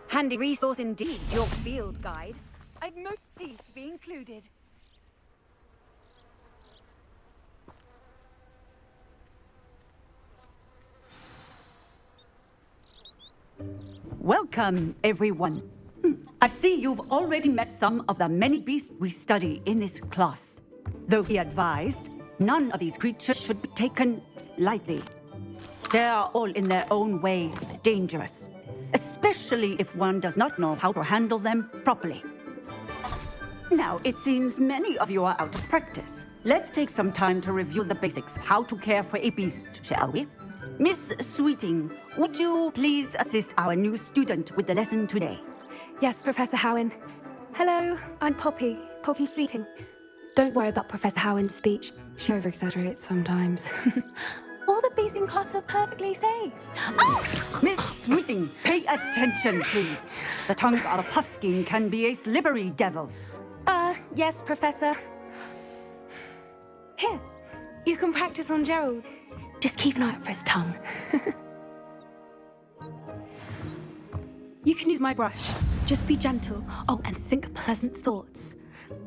Handy resource indeed, your field guide. I'd most pleased to be included. Welcome, everyone. I see you've already met some of the many beasts we study in this class. Though he advised, none of these creatures should be taken lightly. They are all in their own way dangerous, especially if one does not know how to handle them properly. Now, it seems many of you are out of practice. Let's take some time to review the basics of how to care for a beast, shall we? Miss Sweeting, would you please assist our new student with the lesson today? Yes, Professor Howen. Hello, I'm Poppy Sweeting. Don't worry about Professor Howen's speech. She over-exaggerates sometimes. All the beasts in class are perfectly safe. Oh! Miss Sweeting, pay attention, please. The tongue of a puffskein can be a slippery devil. Yes, Professor. Here, you can practice on Gerald. Just keep an eye out for his tongue. You can use my brush. Just be gentle. Oh, and think pleasant thoughts.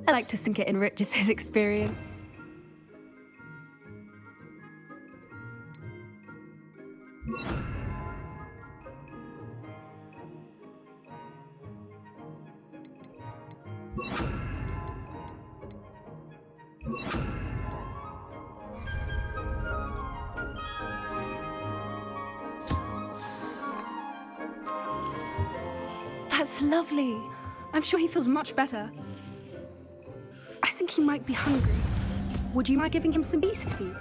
I like to think it enriches his experience. That's lovely. I'm sure he feels much better. I think he might be hungry. Would you mind giving him some beast feed?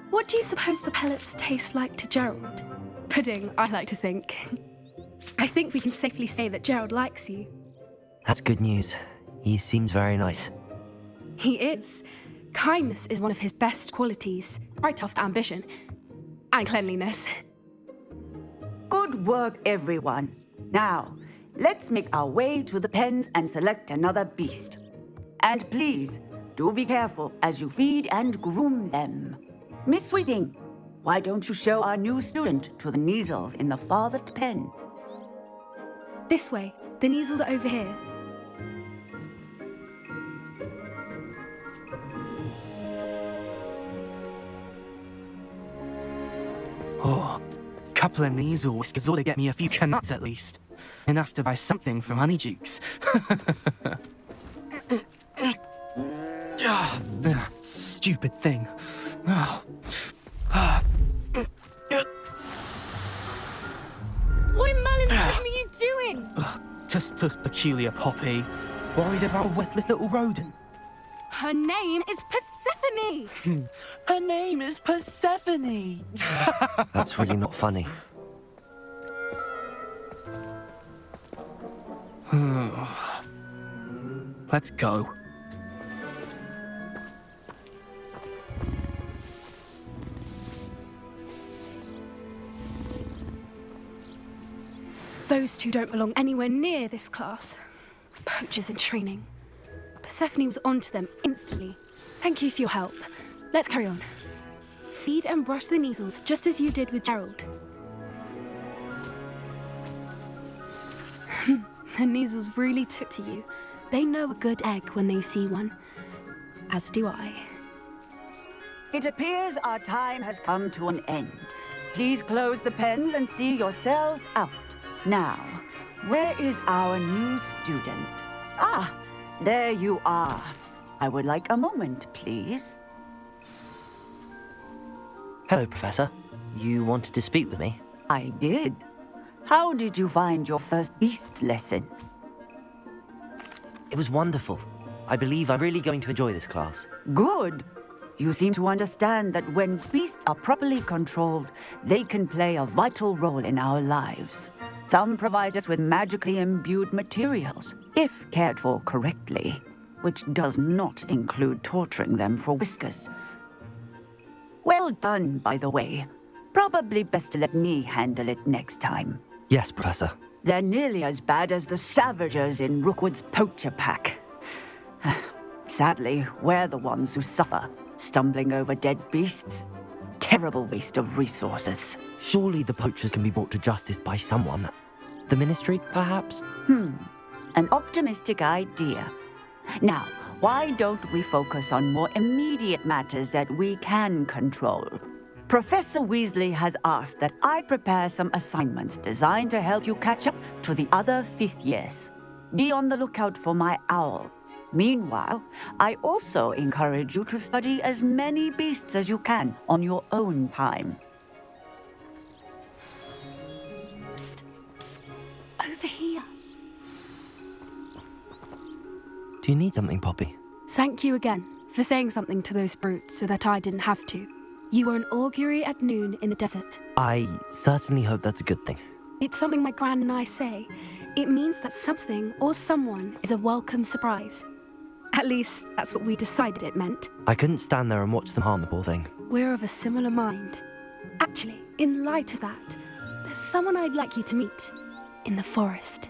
What do you suppose the pellets taste like to Gerald? Pudding, I like to think. I think we can safely say that Gerald likes you. That's good news. He seems very nice. He is. Kindness is one of his best qualities, right after ambition. And cleanliness. Good work, everyone. Now, let's make our way to the pens and select another beast. And please, do be careful as you feed and groom them. Miss Sweeting, why don't you show our new student to the Neasels in the farthest pen? This way. The Neasels are over here. Oh, couple of Neasel whiskers ought to get me a few nuts at least. Enough to buy something from Honeydukes. Stupid thing. What in Merlin's name are you doing? Just peculiar Poppy. Worried about a worthless little rodent. Her name is Persephone! Her name is Persephone! That's really not funny. Let's go. Those two don't belong anywhere near this class. Poachers in training. Persephone was onto them instantly. Thank you for your help. Let's carry on. Feed and brush the Neasels just as you did with Gerald. The Neasels really took to you. They know a good egg when they see one. As do I. It appears our time has come to an end. Please close the pens and see yourselves out. Now, where is our new student? Ah, there you are. I would like a moment, please. Hello, Professor. You wanted to speak with me? I did. How did you find your first beast lesson? It was wonderful. I believe I'm really going to enjoy this class. Good. You seem to understand that when beasts are properly controlled, they can play a vital role in our lives. Some provide us with magically imbued materials, if cared for correctly, which does not include torturing them for whiskers. Well done, by the way. Probably best to let me handle it next time. Yes, Professor. They're nearly as bad as the Savagers in Rookwood's poacher pack. Sadly, we're the ones who suffer, stumbling over dead beasts. Terrible waste of resources. Surely the poachers can be brought to justice by someone. The Ministry, perhaps? An optimistic idea. Now, why don't we focus on more immediate matters that we can control? Professor Weasley has asked that I prepare some assignments designed to help you catch up to the other fifth years. Be on the lookout for my owl. Meanwhile, I also encourage you to study as many beasts as you can on your own time. Psst, psst. Over here. Do you need something, Poppy? Thank you again for saying something to those brutes so that I didn't have to. You were an augury at noon in the desert. I certainly hope that's a good thing. It's something my gran and I say. It means that something or someone is a welcome surprise. At least, that's what we decided it meant. I couldn't stand there and watch them harm the poor thing. We're of a similar mind. Actually, in light of that, there's someone I'd like you to meet in the forest.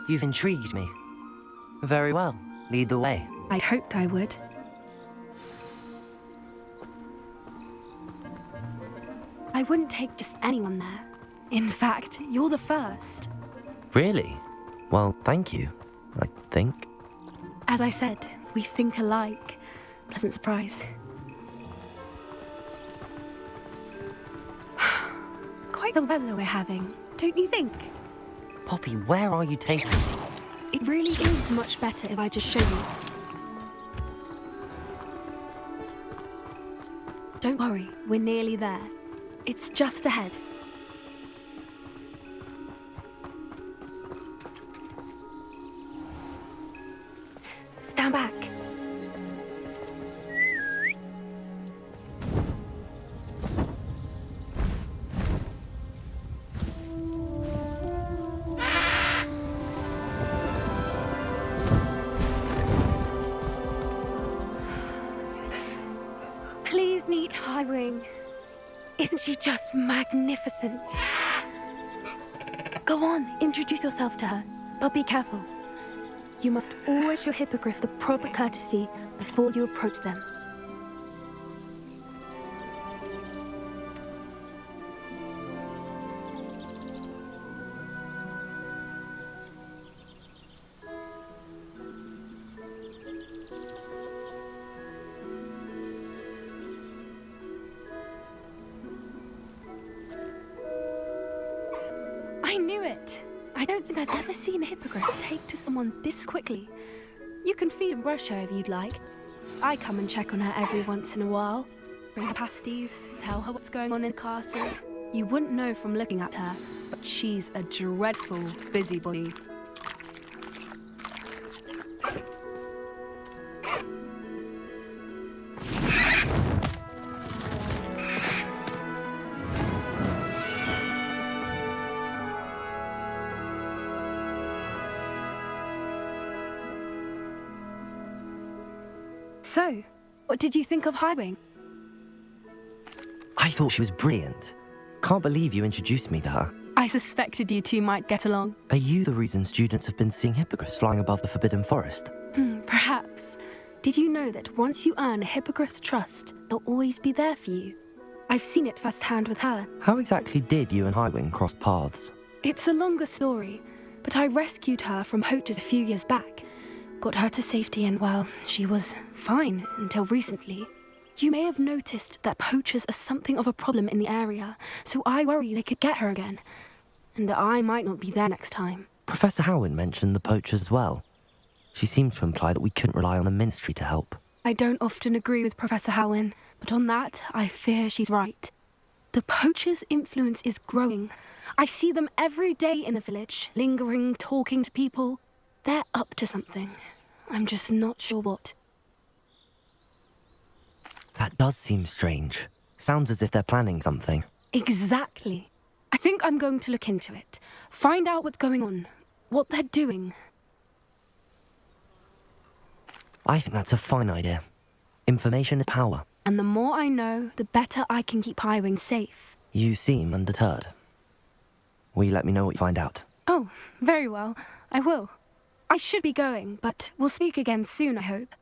You've intrigued me. Very well. Lead the way. I'd hoped I would. I wouldn't take just anyone there. In fact, you're the first. Really? Well, thank you, I think. As I said, we think alike. Pleasant surprise. Quite the weather we're having, don't you think? Poppy, where are you taking me? It really is much better if I just show you. Don't worry, we're nearly there. It's just ahead. Stand back. Please meet Highwing. Isn't she just magnificent? Go on, introduce yourself to her, but be careful. You must always show Hippogriff the proper courtesy before you approach them. I knew it! I don't think I've ever seen a Hippogriff take to someone this quickly. You can feed and brush her if you'd like. I come and check on her every once in a while. Bring her pasties, tell her what's going on in the castle. You wouldn't know from looking at her, but she's a dreadful busybody. So, what did you think of Highwing? I thought she was brilliant. Can't believe you introduced me to her. I suspected you two might get along. Are you the reason students have been seeing hippogriffs flying above the Forbidden Forest? Perhaps. Did you know that once you earn a Hippogriff's trust, they'll always be there for you? I've seen it firsthand with her. How exactly did you and Highwing cross paths? It's a longer story, but I rescued her from poachers a few years back. Got her to safety and, well, she was fine until recently. You may have noticed that poachers are something of a problem in the area, so I worry they could get her again. And I might not be there next time. Professor Howin mentioned the poachers as well. She seemed to imply that we couldn't rely on the Ministry to help. I don't often agree with Professor Howin, but on that, I fear she's right. The poachers' influence is growing. I see them every day in the village, lingering, talking to people. They're up to something. I'm just not sure what. That does seem strange. Sounds as if they're planning something. Exactly. I think I'm going to look into it. Find out what's going on. What they're doing. I think that's a fine idea. Information is power. And the more I know, the better I can keep Highwing safe. You seem undeterred. Will you let me know what you find out? Oh, very well. I will. I should be going, but we'll speak again soon, I hope.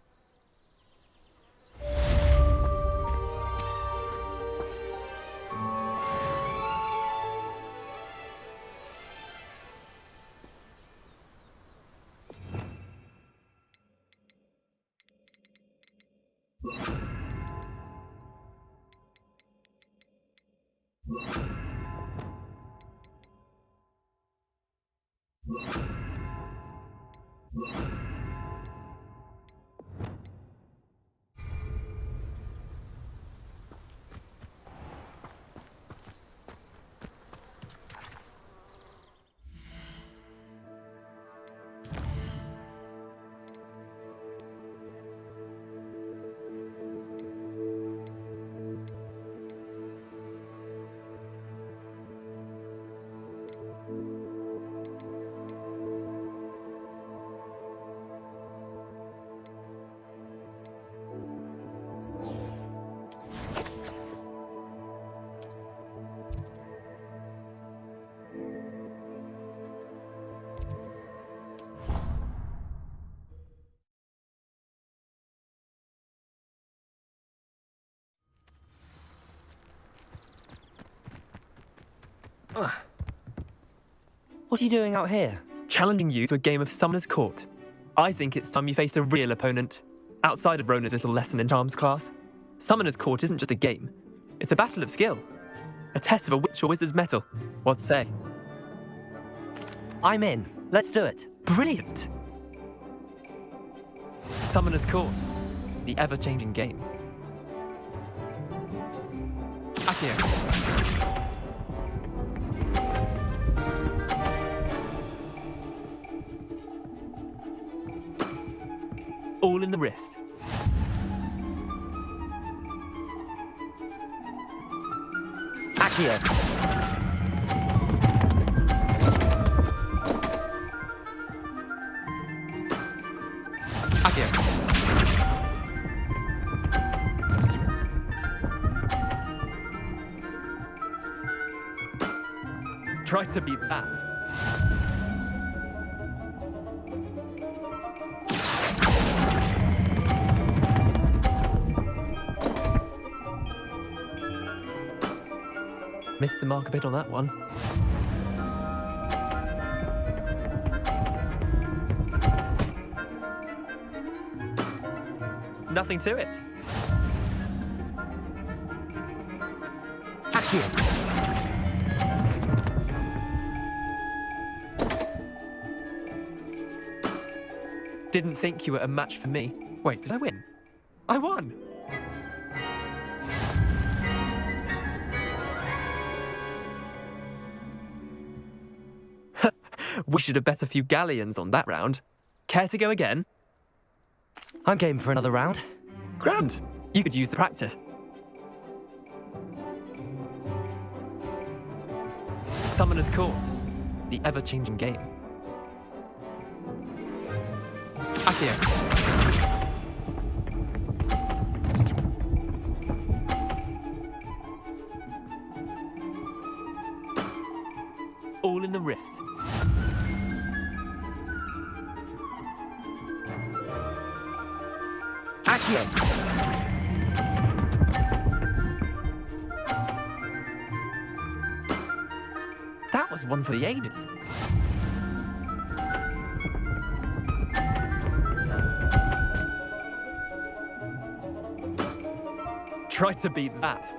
What are you doing out here? Challenging you to a game of Summoner's Court. I think it's time you faced a real opponent, outside of Rona's little lesson in charms class. Summoner's Court isn't just a game. It's a battle of skill. A test of a witch or wizard's mettle. What say? I'm in. Let's do it. Brilliant! Summoner's Court. The ever-changing game. Accio. All in the wrist. Accio. Accio. Try to beat that. Missed the mark a bit on that one. Nothing to it. Accio. Didn't think you were a match for me. Wait, did I win? I won! We should have bet a few galleons on that round. Care to go again? I'm game for another round. Grand. You could use the practice. Summoner's Court. The ever-changing game. Accio. All in the wrist. Accio. That was one for the ages. Try to beat that.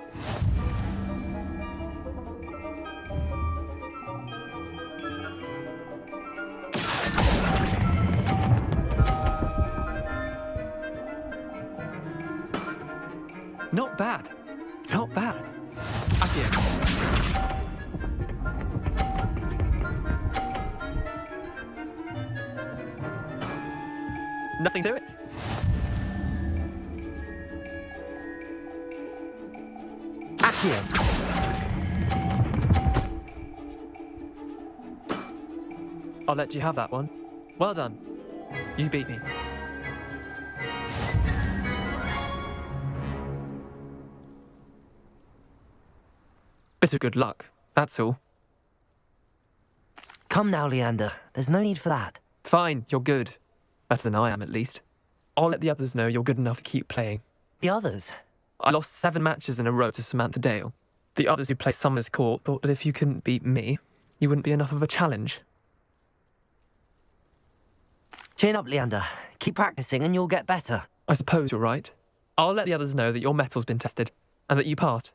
Not bad. Not bad. Accio. Nothing to it. Accio. I'll let you have that one. Well done. You beat me. Bit of good luck, that's all. Come now, Leander. There's no need for that. Fine, you're good. Better than I am, at least. I'll let the others know you're good enough to keep playing. The others? I lost 7 matches in a row to Samantha Dale. The others who play Summer's Court thought that if you couldn't beat me, you wouldn't be enough of a challenge. Chin up, Leander. Keep practicing and you'll get better. I suppose you're right. I'll let the others know that your metal's been tested, and that you passed.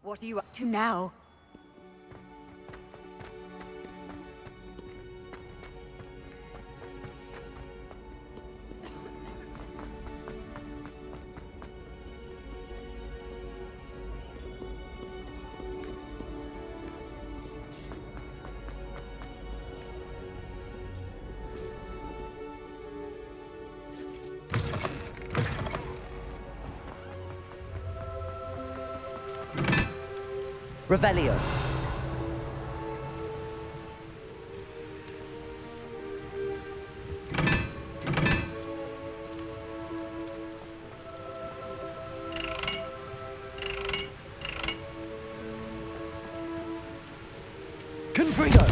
What are you up to now? Revelio. Confringo.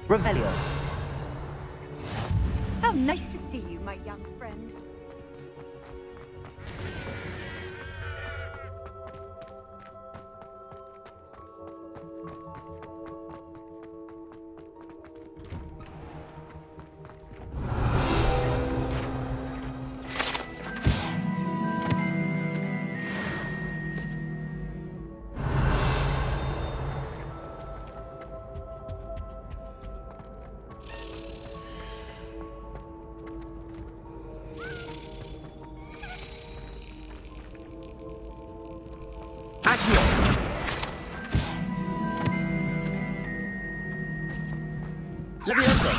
Revelio. How nice to see you, my young friend. Leviosa.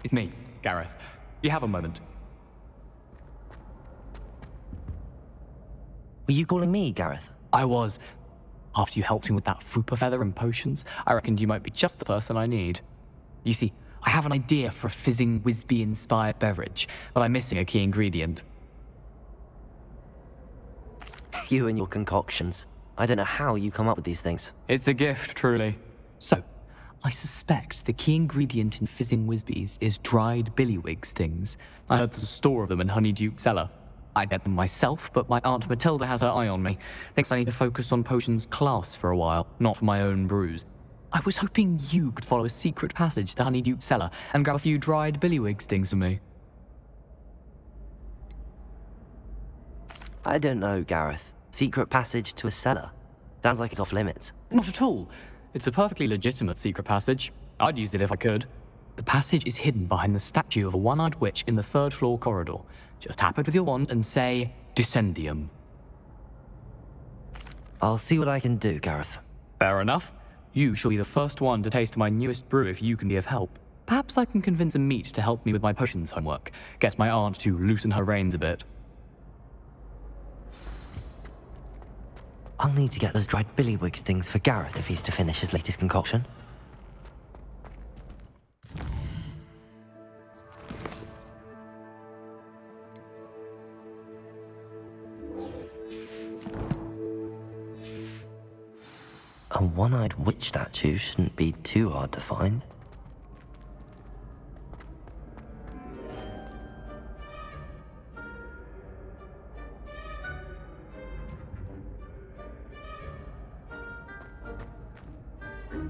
It's me, Gareth. You have a moment. Were you calling me, Gareth? I was. After you helped me with that Fupa feather and potions, I reckoned you might be just the person I need. You see, I have an idea for a fizzing Wisby-inspired beverage, but I'm missing a key ingredient. You and your concoctions. I don't know how you come up with these things. It's a gift, truly. So, I suspect the key ingredient in fizzing Wisbies is dried billywig stings. I heard there's a store of them in Honeydukes cellar. I'd get them myself, but my Aunt Matilda has her eye on me. Thinks I need to focus on potions class for a while, not for my own brews. I was hoping you could follow a secret passage to Honeydukes cellar and grab a few dried billywig stings for me. I don't know, Gareth. Secret passage to a cellar. Sounds like it's off limits. Not at all. It's a perfectly legitimate secret passage. I'd use it if I could. The passage is hidden behind the statue of a one-eyed witch in the third-floor corridor. Just tap it with your wand and say, Descendium. I'll see what I can do, Gareth. Fair enough. You shall be the first one to taste my newest brew if you can be of help. Perhaps I can convince a meat to help me with my potions homework. Get my aunt to loosen her reins a bit. I'll need to get those dried billywigs things for Gareth if he's to finish his latest concoction. A one-eyed witch statue shouldn't be too hard to find.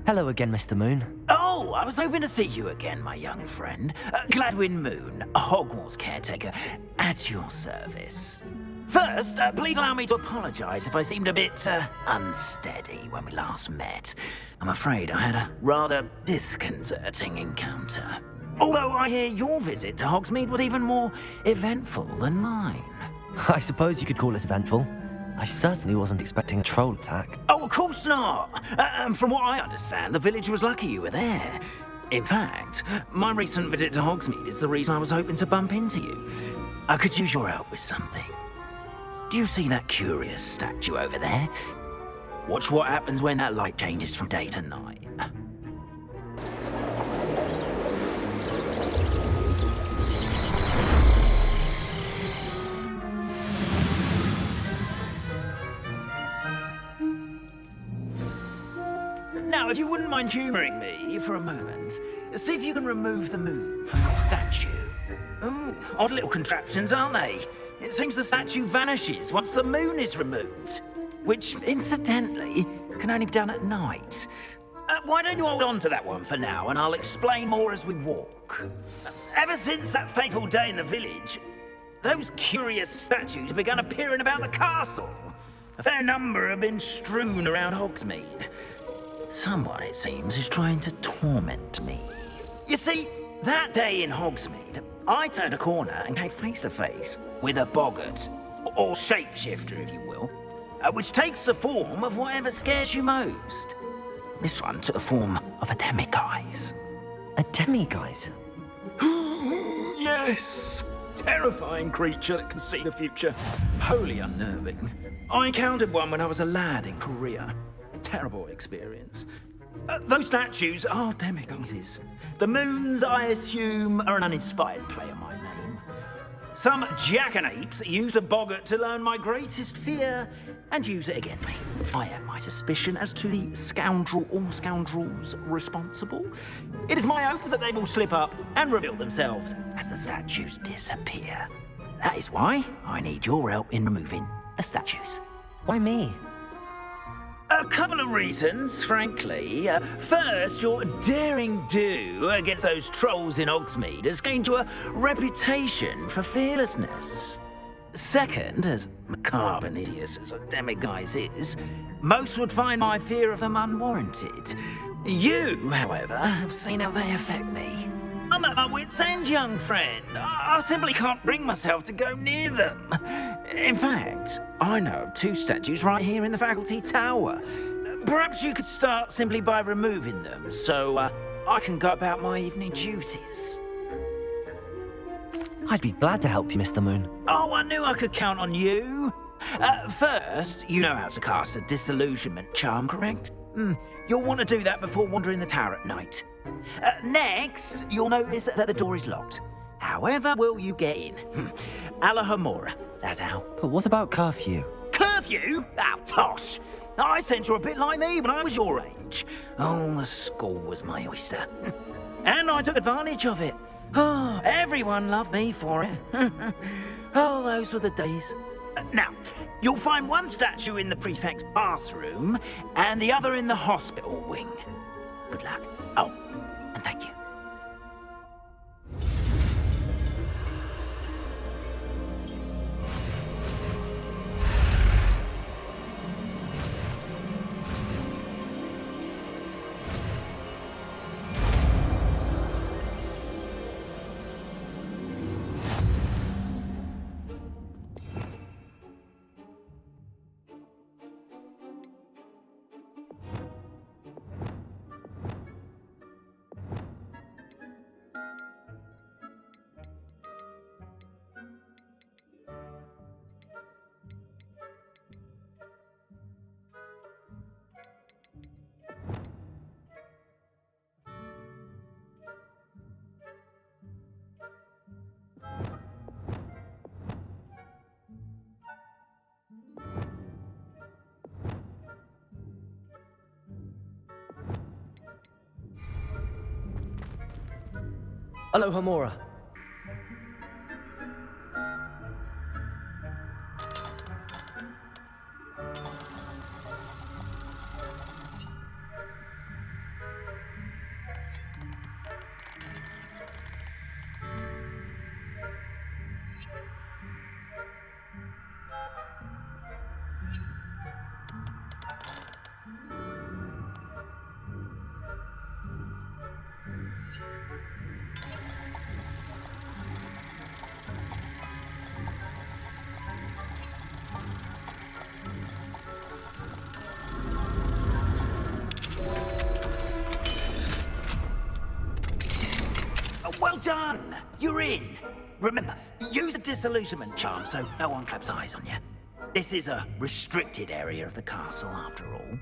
Hello again, Mr. Moon. Oh, I was hoping to see you again, my young friend. Gladwin Moon, Hogwarts caretaker, at your service. First, please allow me to apologize if I seemed a bit unsteady when we last met. I'm afraid I had a rather disconcerting encounter. Although I hear your visit to Hogsmeade was even more eventful than mine. I suppose you could call it eventful. I certainly wasn't expecting a troll attack. Oh, of course not. From what I understand, the village was lucky you were there. In fact, my recent visit to Hogsmeade is the reason I was hoping to bump into you. I could use your help with something. Do you see that curious statue over there? Watch what happens when that light changes from day to night. Now, if you wouldn't mind humouring me for a moment, see if you can remove the moon from the statue. Odd little contraptions, aren't they? It seems the statue vanishes once the moon is removed, which, incidentally, can only be done at night. Why don't you hold on to that one for now, and I'll explain more as we walk. Ever since that fateful day in the village, those curious statues have begun appearing about the castle. A fair number have been strewn around Hogsmeade. Someone, it seems, is trying to torment me. You see, that day in Hogsmeade, I turned a corner and came face to face with a boggart, or shapeshifter, if you will, which takes the form of whatever scares you most. This one took the form of a demiguise. A demiguise? Yes! Terrifying creature that can see the future. Wholly unnerving. I encountered one when I was a lad in Korea. Terrible experience. Those statues are demiguises. The moons, I assume, are an uninspired play on my name. Some jackanapes used a boggart to learn my greatest fear and use it against me. I have my suspicion as to the scoundrel or scoundrels responsible. It is my hope that they will slip up and reveal themselves as the statues disappear. That is why I need your help in removing the statues. Why me? A couple of reasons, frankly. First, your daring do against those trolls in Hogsmeade has gained you a reputation for fearlessness. Second, as macabre and hideous as a demiguise is, most would find my fear of them unwarranted. You, however, have seen how they affect me. I'm at my wit's end, young friend. I simply can't bring myself to go near them. In fact, I know of two statues right here in the faculty tower. Perhaps you could start simply by removing them, so I can go about my evening duties. I'd be glad to help you, Mr. Moon. Oh, I knew I could count on you. First, you know how to cast a disillusionment charm, correct? You'll want to do that before wandering the tower at night. Next, you'll notice that the door is locked. However will you get in? Alahamora, that's how. But what about curfew? Curfew? Oh, tosh! I sent you a bit like me when I was your age. Oh, the school was my oyster. And I took advantage of it. Oh, everyone loved me for it. Oh, those were the days. Now, you'll find one statue in the prefect's bathroom and the other in the hospital wing. Good luck. Oh, and thank you. Aloha Mora. Well done! You're in! Remember, use a disillusionment charm so no one claps eyes on you. This is a restricted area of the castle, after all.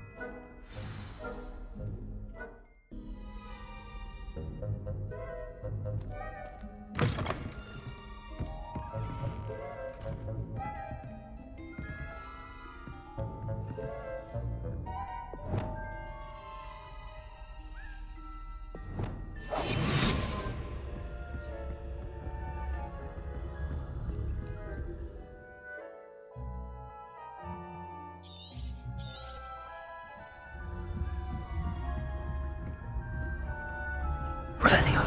Revelio.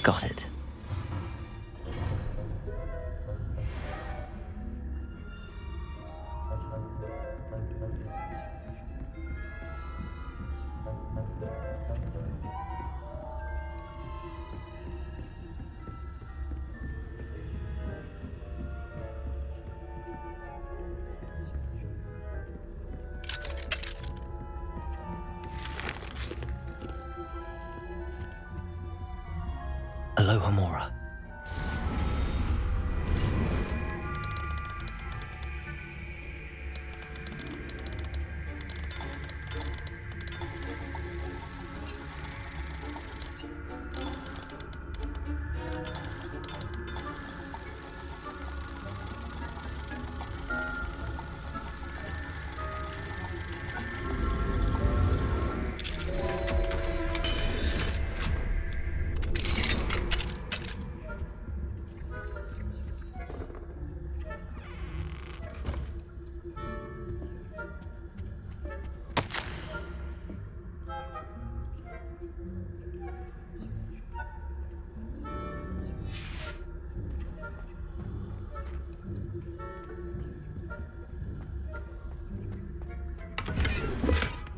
Got it. Aloha Mora.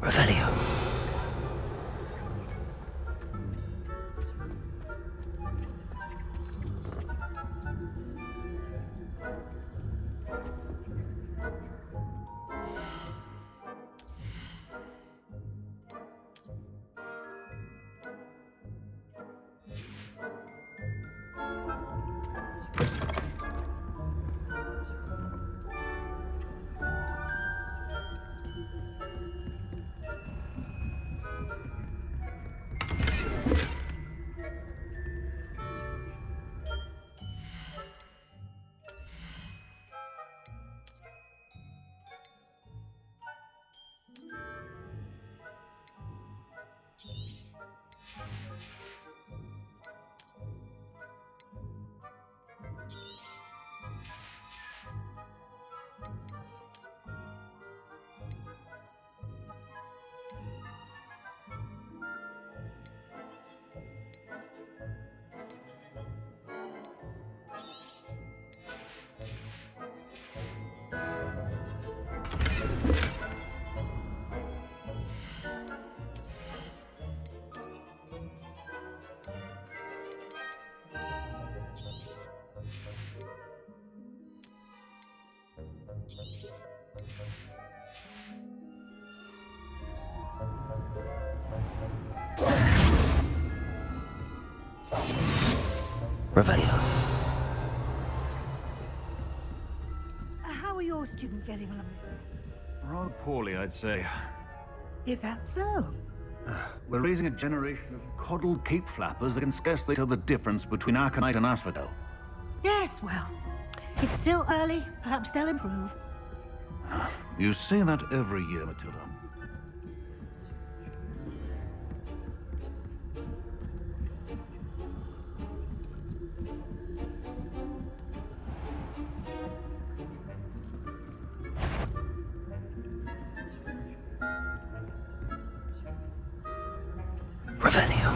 Revelio. Revelio. How are your students getting along? Rather poorly, I'd say. Is that so? We're raising a generation of coddled cape flappers that can scarcely tell the difference between Arcanite and Asphodel. Yes, well, it's still early. Perhaps they'll improve. You say that every year, Matilda. Revelio.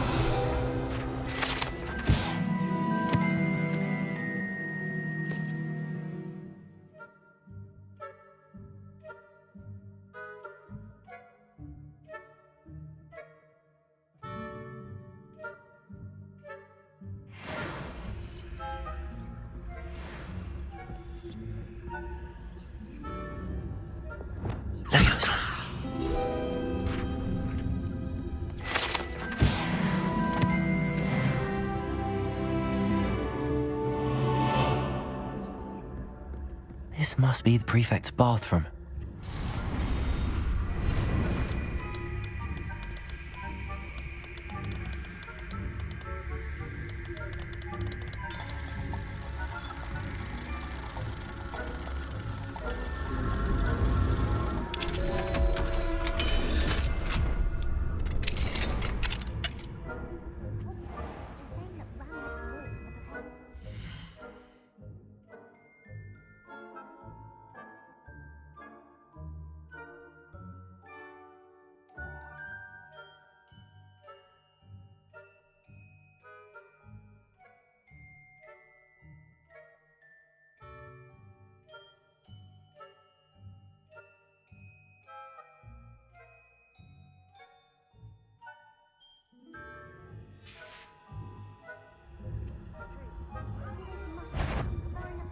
Leviosa. This must be the prefect's bathroom.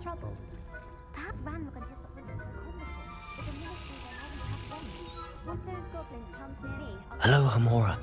Trouble. Perhaps Ranrock and his supporters are complicated, but the ministry will never have them. Once those goblins come near me, Hello, Hamora.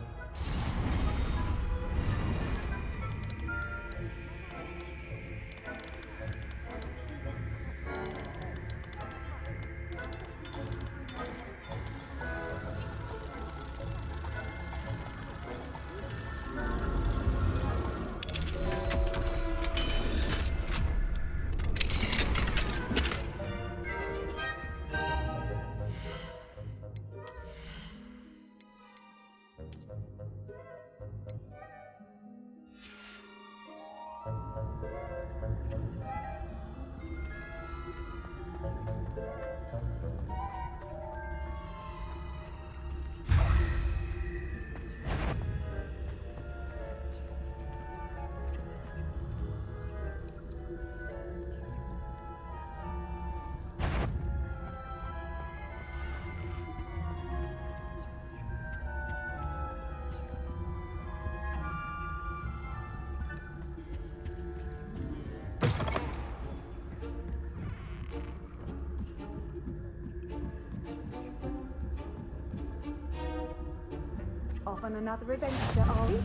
Off on another adventure, are we?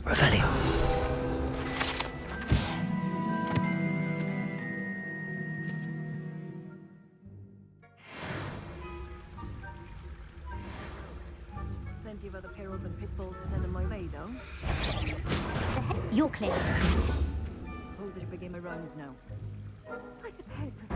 Revelio. Plenty of other perils and pitfalls to send them my way, though. You're clear. Suppose I should begin my rounds now. I suppose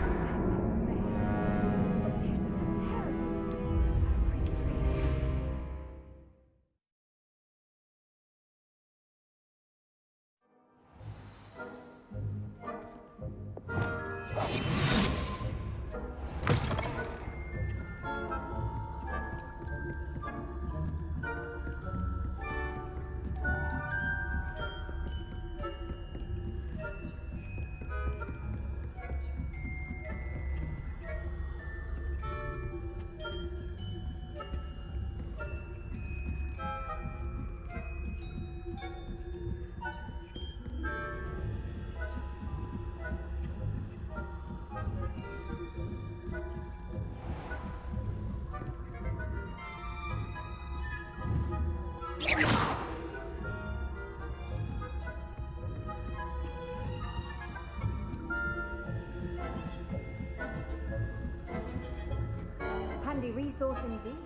handy resource indeed.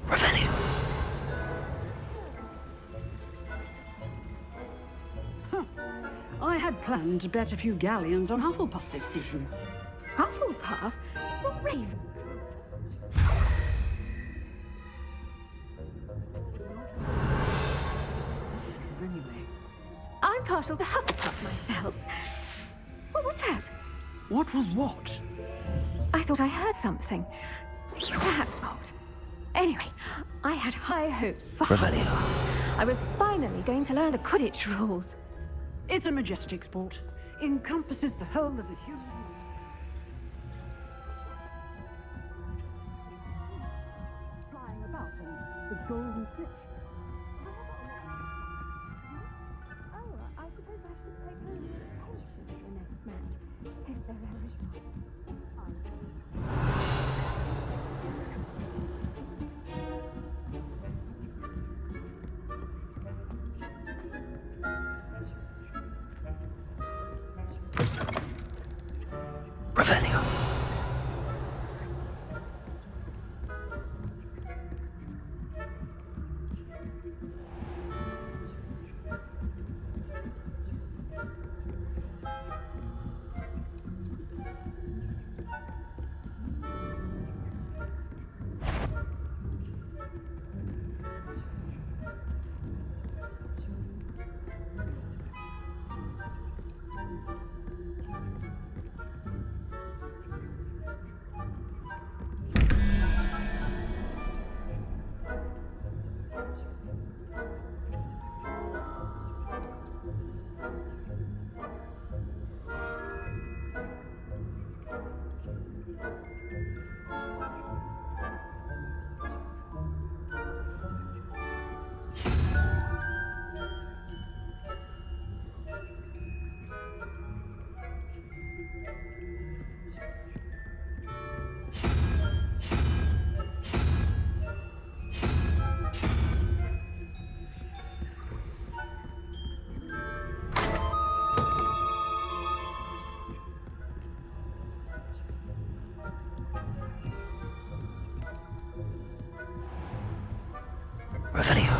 Revelio. I had planned to bet a few galleons on Hufflepuff this season. Hufflepuff? What raven? I'm partial to Hufflepuff myself. What was that? What was what? I thought I heard something. Perhaps not. Anyway, I had high hopes for Revelio. I was finally going to learn the Quidditch rules. It's a majestic sport. Encompasses the whole of the human... Flying about and the golden snitch. Oh, I suppose I should pay close attention to the next match, if there ever is one. Revelio. Revelio.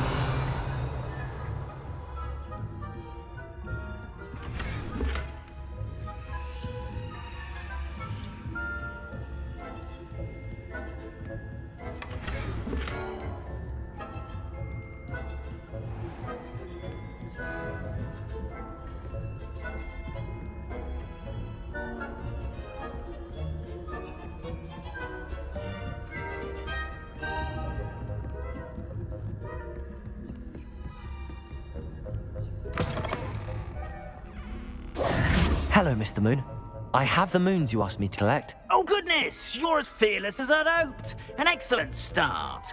Hello, Mr. Moon. I have the moons you asked me to collect. Oh, goodness! You're as fearless as I'd hoped. An excellent start.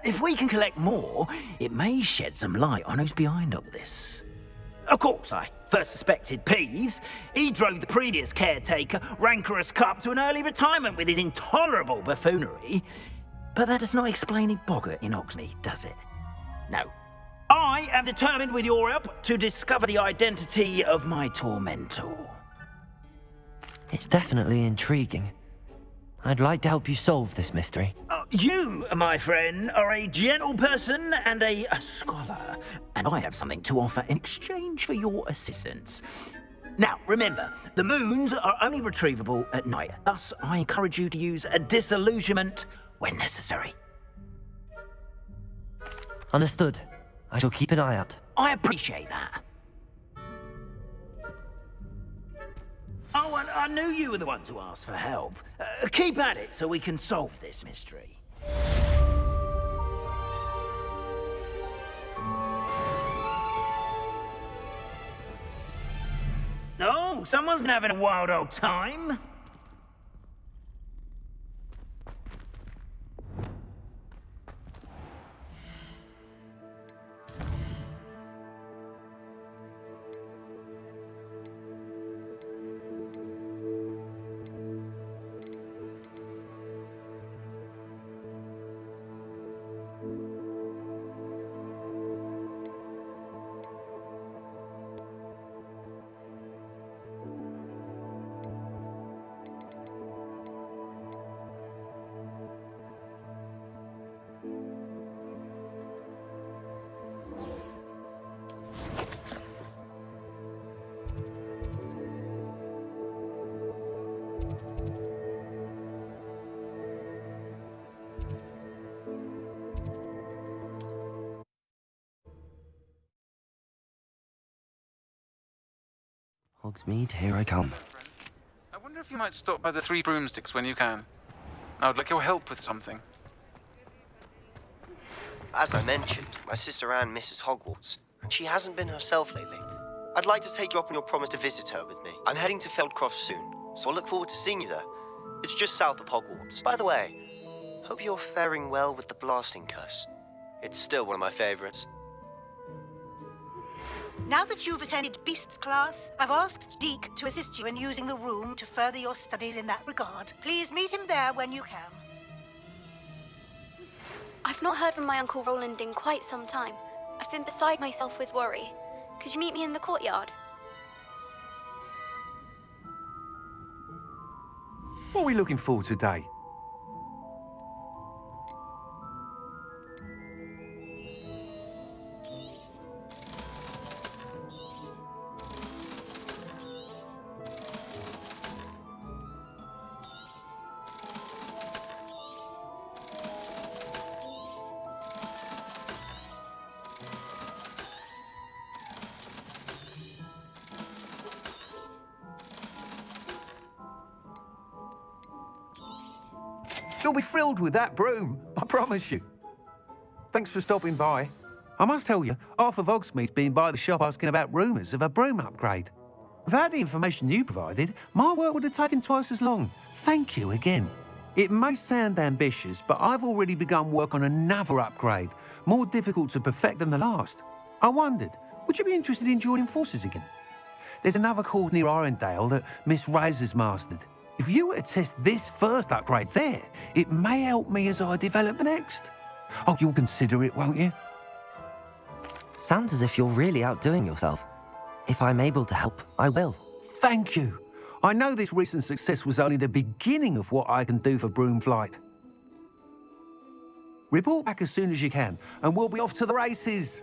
If we can collect more, it may shed some light on who's behind all this. Of course, I first suspected Peeves. He drove the previous caretaker, Rancorous Cup, to an early retirement with his intolerable buffoonery. But that does not explain a boggart in Hogsmeade, does it? No. I am determined, with your help, to discover the identity of my tormentor. It's definitely intriguing. I'd like to help you solve this mystery. You, my friend, are a gentle person and a scholar, and I have something to offer in exchange for your assistance. Now, remember, the moons are only retrievable at night. Thus, I encourage you to use a disillusionment when necessary. Understood. I shall keep an eye out. I appreciate that. Oh, and I knew you were the one to ask for help. Keep at it so we can solve this mystery. Oh, someone's been having a wild old time. Hogsmeade, here I come. I wonder if you might stop by the Three Broomsticks when you can. I would like your help with something. As I mentioned, my sister Anne misses Hogwarts, and she hasn't been herself lately. I'd like to take you up on your promise to visit her with me. I'm heading to Feldcroft soon, so I look forward to seeing you there. It's just south of Hogwarts. By the way, hope you're faring well with the blasting curse. It's still one of my favorites. Now that you've attended Beasts class, I've asked Deke to assist you in using the room to further your studies in that regard. Please meet him there when you can. I've not heard from my Uncle Roland in quite some time. I've been beside myself with worry. Could you meet me in the courtyard? What are we looking for today? You'll be thrilled with that broom, I promise you. Thanks for stopping by. I must tell you, half of Hogsmeade's been by the shop asking about rumours of a broom upgrade. Without the information you provided, my work would have taken twice as long. Thank you again. It may sound ambitious, but I've already begun work on another upgrade, more difficult to perfect than the last. I wondered, would you be interested in joining forces again? There's another course near Arendelle that Miss Razor's mastered. If you were to test this first upgrade there, it may help me as I develop the next. Oh, you'll consider it, won't you? Sounds as if you're really outdoing yourself. If I'm able to help, I will. Thank you. I know this recent success was only the beginning of what I can do for Broomflight. Report back as soon as you can, and we'll be off to the races.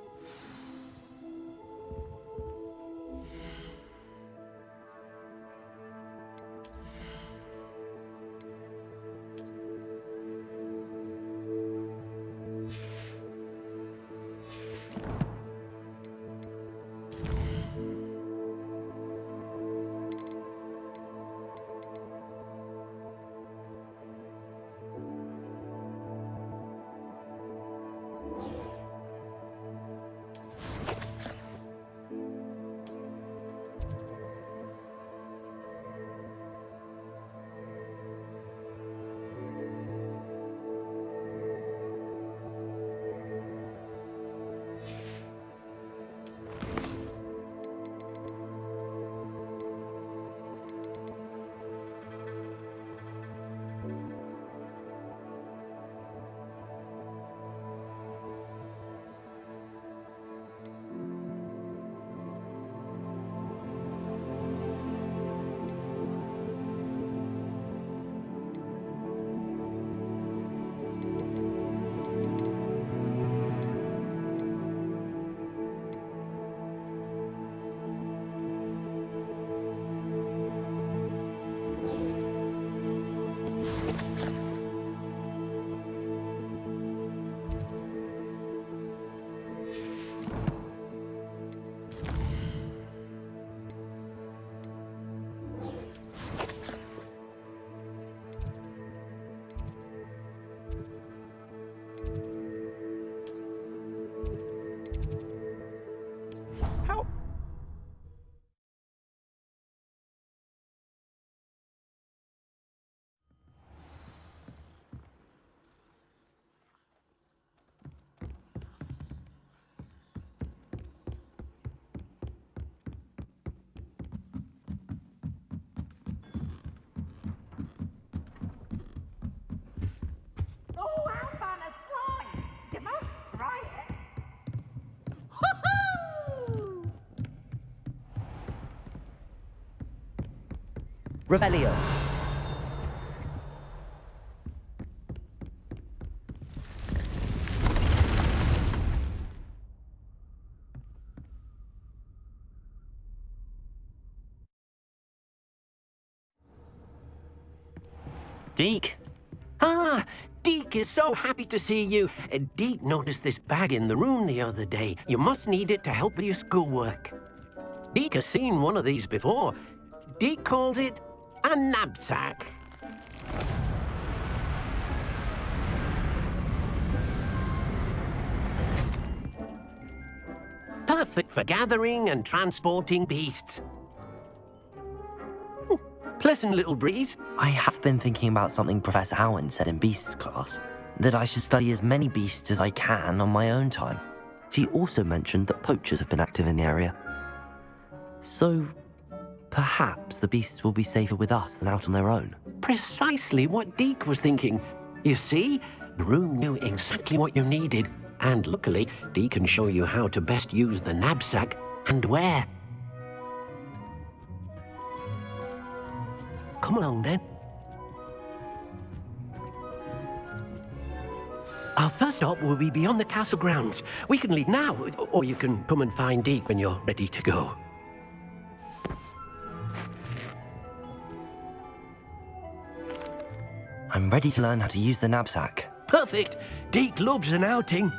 Revelio. Deke? Ah, Deke is so happy to see you. Deke noticed this bag in the room the other day. You must need it to help with your schoolwork. Deke has seen one of these before. Deke calls it a knapsack. Perfect for gathering and transporting beasts. Pleasant little breeze. I have been thinking about something Professor Allen said in Beasts class, that I should study as many beasts as I can on my own time. She also mentioned that poachers have been active in the area. So, perhaps the beasts will be safer with us than out on their own. Precisely what Deke was thinking. You see, the room knew exactly what you needed, and luckily, Deke can show you how to best use the knapsack and where. Come along, then. Our first stop will be beyond the castle grounds. We can leave now, or you can come and find Deke when you're ready to go. I'm ready to learn how to use the knapsack. Perfect. Deke loves an outing.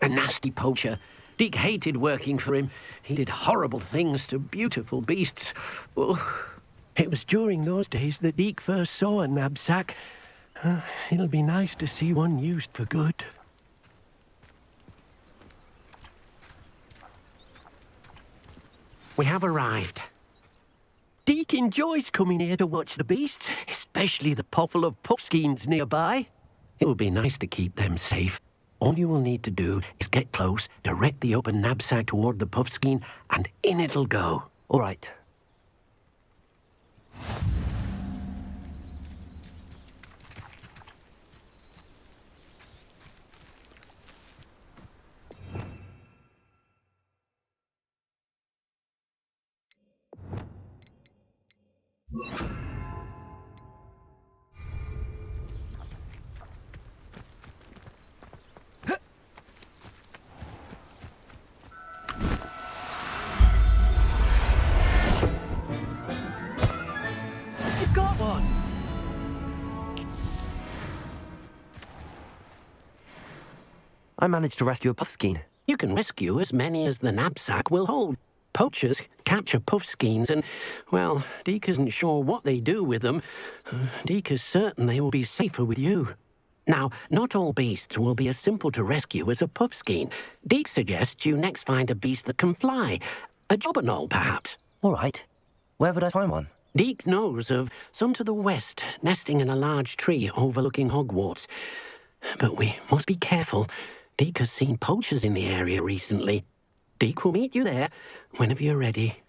A nasty poacher. Deke hated working for him. He did horrible things to beautiful beasts. Oh, it was during those days that Deke first saw a knapsack. It'll be nice to see one used for good. We have arrived. Deke enjoys coming here to watch the beasts, especially the potful of puffskeins nearby. It will be nice to keep them safe. All you will need to do is get close, direct the open knapsack toward the puffskein, and in it'll go. All right. You've got one! I managed to rescue a puffskein. You can rescue as many as the knapsack will hold. Poachers capture puffskeins and, well, Deke isn't sure what they do with them. Deke is certain they will be safer with you. Now, not all beasts will be as simple to rescue as a puffskein. Deke suggests you next find a beast that can fly. A jobberknoll, perhaps. All right. Where would I find one? Deke knows of some to the west, nesting in a large tree overlooking Hogwarts. But we must be careful. Deke has seen poachers in the area recently. Deke will meet you there whenever you're ready.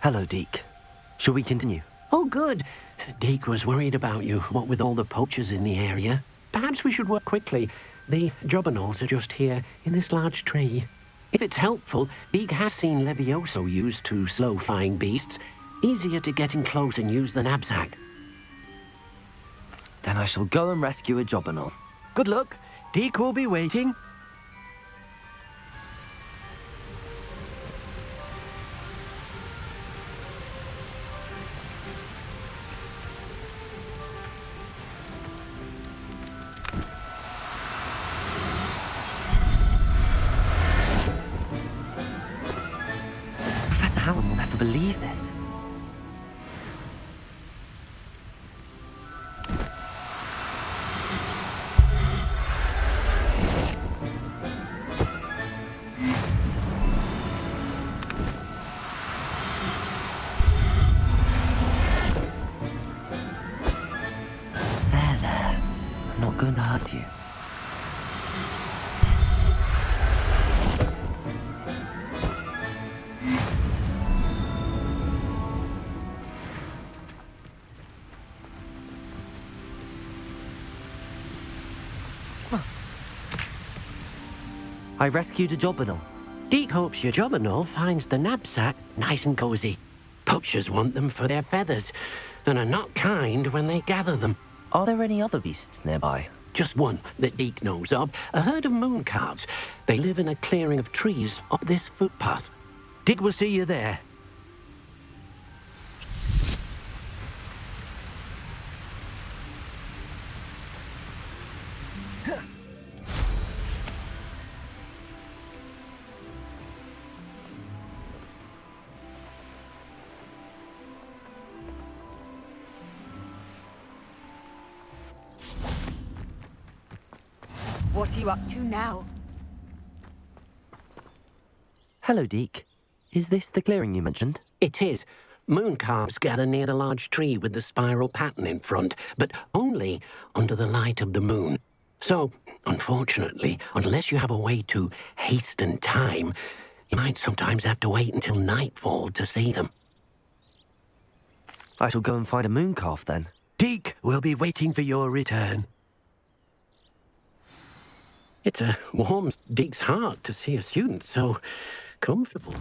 Hello, Deke. Shall we continue? Oh, good. Deke was worried about you, what with all the poachers in the area. Perhaps we should work quickly. The jobberknolls are just here, in this large tree. If it's helpful, Deke has seen Levioso used to slow flying beasts. Easier to get in close and use the knapsack. Then I shall go and rescue a jobberknoll. Good luck. Deke will be waiting. Professor Howard will never believe this. There. I'm not going to hurt you. I rescued a jobberknoll. Deke hopes your jobberknoll finds the knapsack nice and cozy. Poachers want them for their feathers, and are not kind when they gather them. Are there any other beasts nearby? Just one that Deke knows of, a herd of mooncalves. They live in a clearing of trees up this footpath. Deke will see you there. What are you up to now? Hello, Deke. Is this the clearing you mentioned? It is. Mooncalves gather near the large tree with the spiral pattern in front, but only under the light of the moon. So, unfortunately, unless you have a way to hasten time, you might sometimes have to wait until nightfall to see them. I shall go and find a mooncalf then. Deke will be waiting for your return. It warms Deke's heart to see a student so comfortable.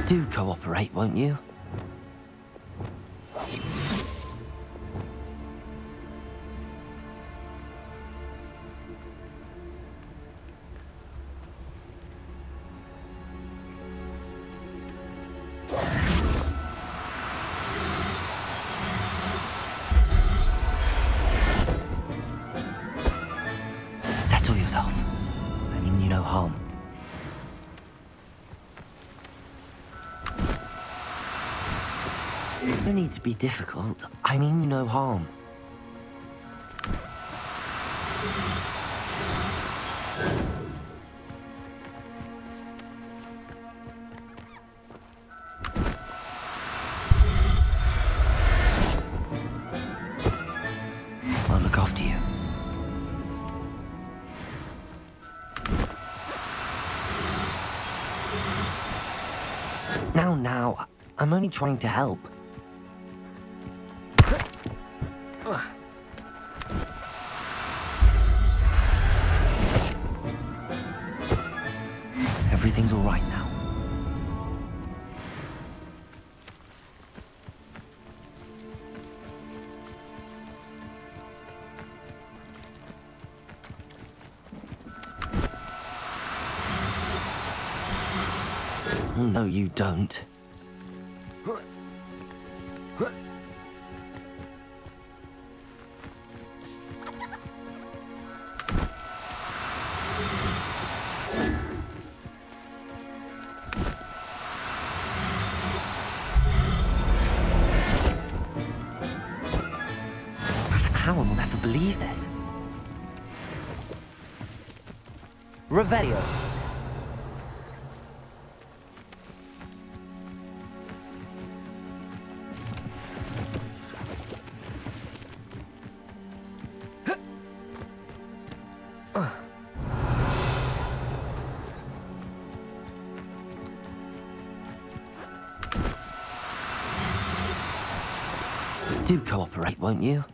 Do cooperate, won't you? Settle yourself. I mean you no harm. No need to be difficult. I mean no harm. I'll look after you. Now, I'm only trying to help. Everything's all right now. No, you don't. Revelio. Do cooperate, won't you?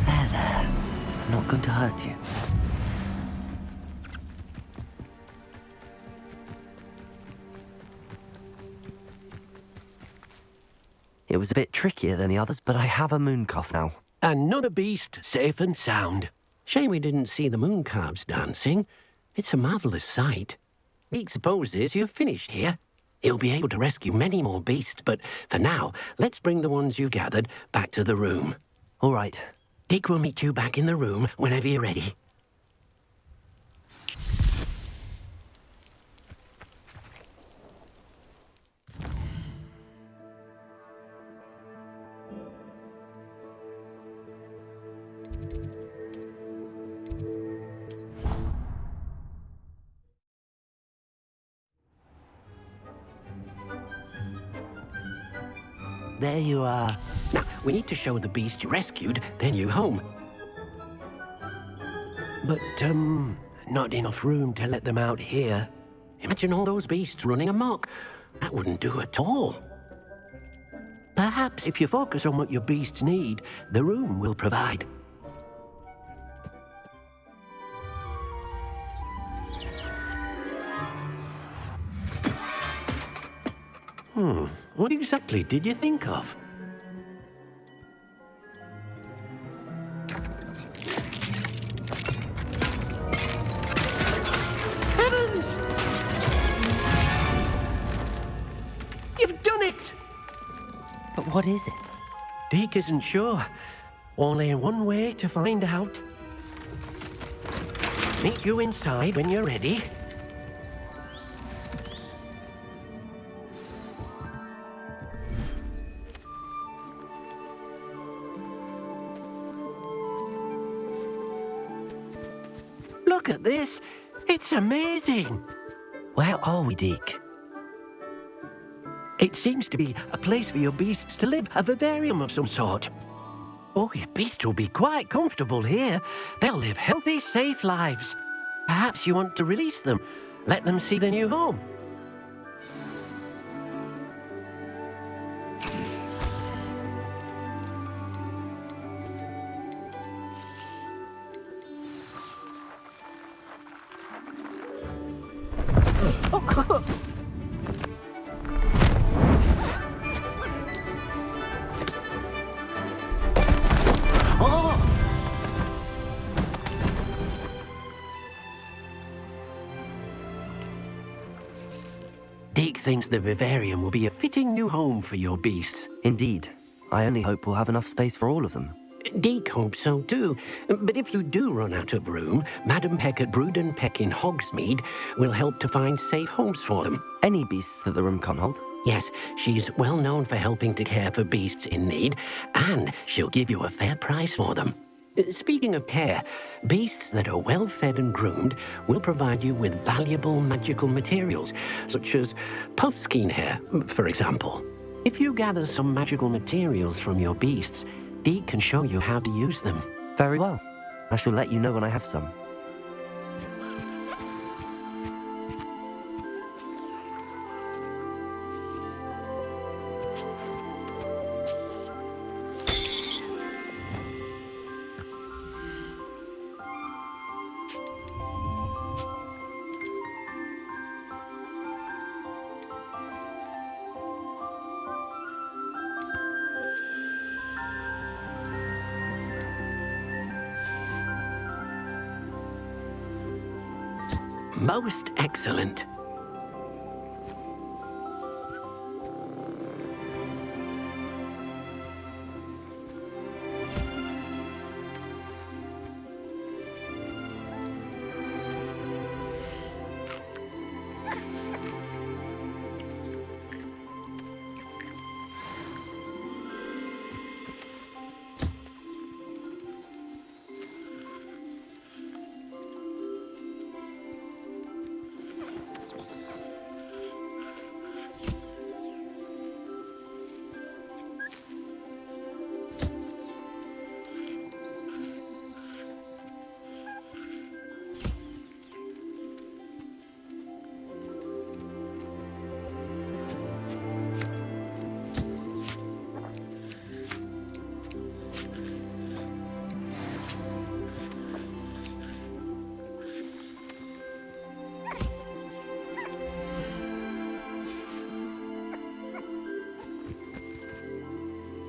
There. Not going to hurt you. It was a bit trickier than the others, but I have a moon cuff now. Another beast, safe and sound. Shame we didn't see the moon calves dancing. It's a marvellous sight. Deek supposes you're finished here. He'll be able to rescue many more beasts, but for now, let's bring the ones you gathered back to the room. All right. Deek will meet you back in the room whenever you're ready. There you are. Now, we need to show the beast you rescued their new home. But, not enough room to let them out here. Imagine all those beasts running amok. That wouldn't do at all. Perhaps if you focus on what your beasts need, the room will provide. What exactly did you think of? Heavens! You've done it! But what is it? Deek isn't sure. Only one way to find out. Meet you inside when you're ready. Look at this. It's amazing. Where are we, Deek? It seems to be a place for your beasts to live, a vivarium of some sort. Oh, your beasts will be quite comfortable here. They'll live healthy, safe lives. Perhaps you want to release them. Let them see their new home. Deek thinks the vivarium will be a fitting new home for your beasts. Indeed. I only hope we'll have enough space for all of them. Deek hopes so too. But if you do run out of room, Madam Peck at Brood and Peck in Hogsmeade will help to find safe homes for them. Any beasts that the room can't hold? Yes, she's well known for helping to care for beasts in need, and she'll give you a fair price for them. Speaking of care, beasts that are well fed and groomed will provide you with valuable magical materials, such as puffskein hair, for example. If you gather some magical materials from your beasts, Deek can show you how to use them. Very well. I shall let you know when I have some. Most excellent.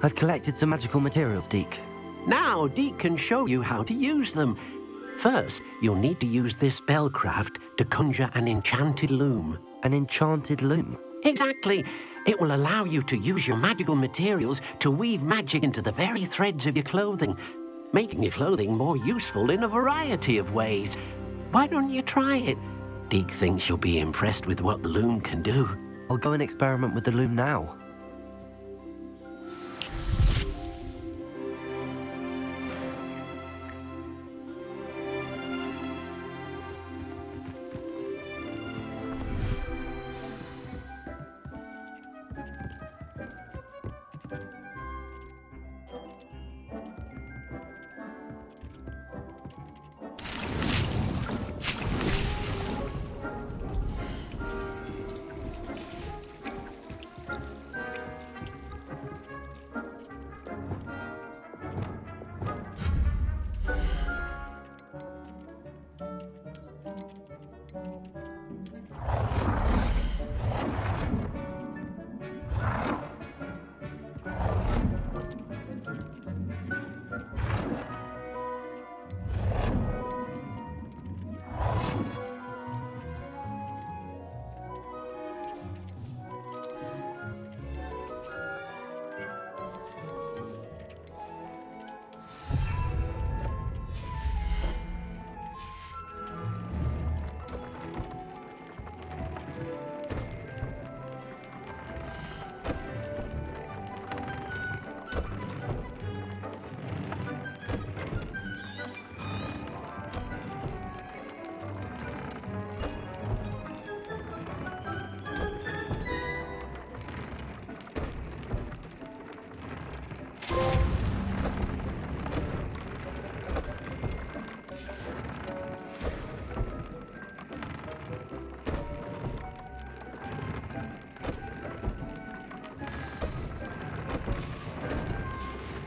I've collected some magical materials, Deke. Now, Deke can show you how to use them. First, you'll need to use this spellcraft to conjure an enchanted loom. An enchanted loom? Exactly. It will allow you to use your magical materials to weave magic into the very threads of your clothing, making your clothing more useful in a variety of ways. Why don't you try it? Deke thinks you'll be impressed with what the loom can do. I'll go and experiment with the loom now.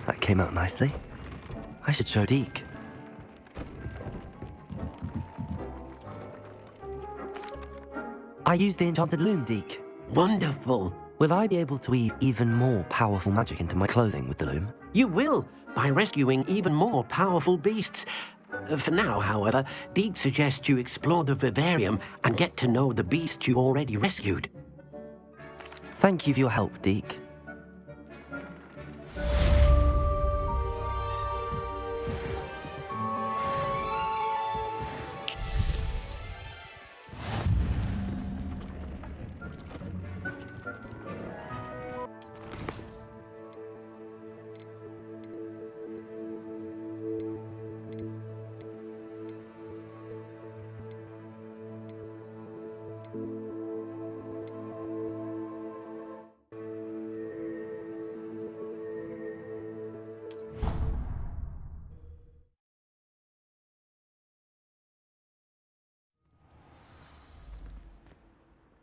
That came out nicely. I should show Deke. I used the enchanted loom, Deke. Wonderful. Will I be able to weave even more powerful magic into my clothing with the loom? You will, by rescuing even more powerful beasts. For now, however, Deke suggests you explore the vivarium and get to know the beasts you already rescued. Thank you for your help, Deke.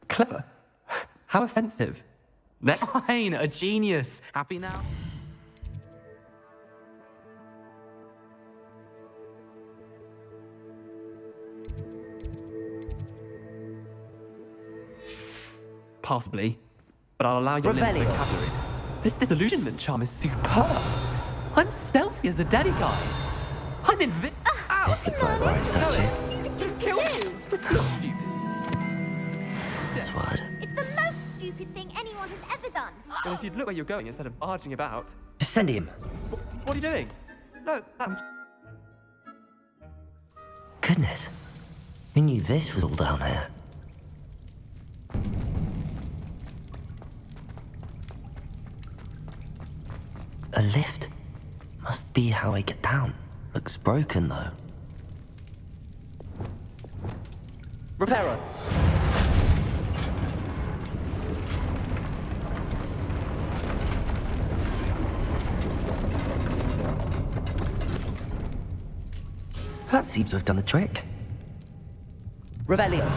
Clever. How offensive. Fine, a genius. Happy now? Possibly, but I'll allow your limited vocabulary. This disillusionment charm is superb. I'm stealthy as the demiguise. I'm invincible. This looks like a right statue. Kill you. It's not stupid. This word. It's the most stupid thing anyone has ever done. Well, if you'd look where you're going instead of barging about. Descendium. What are you doing? No, Goodness. Who knew this was all down here? A lift. Must be how I get down. Looks broken, though. Repairer. That seems to have done the trick. Revelio.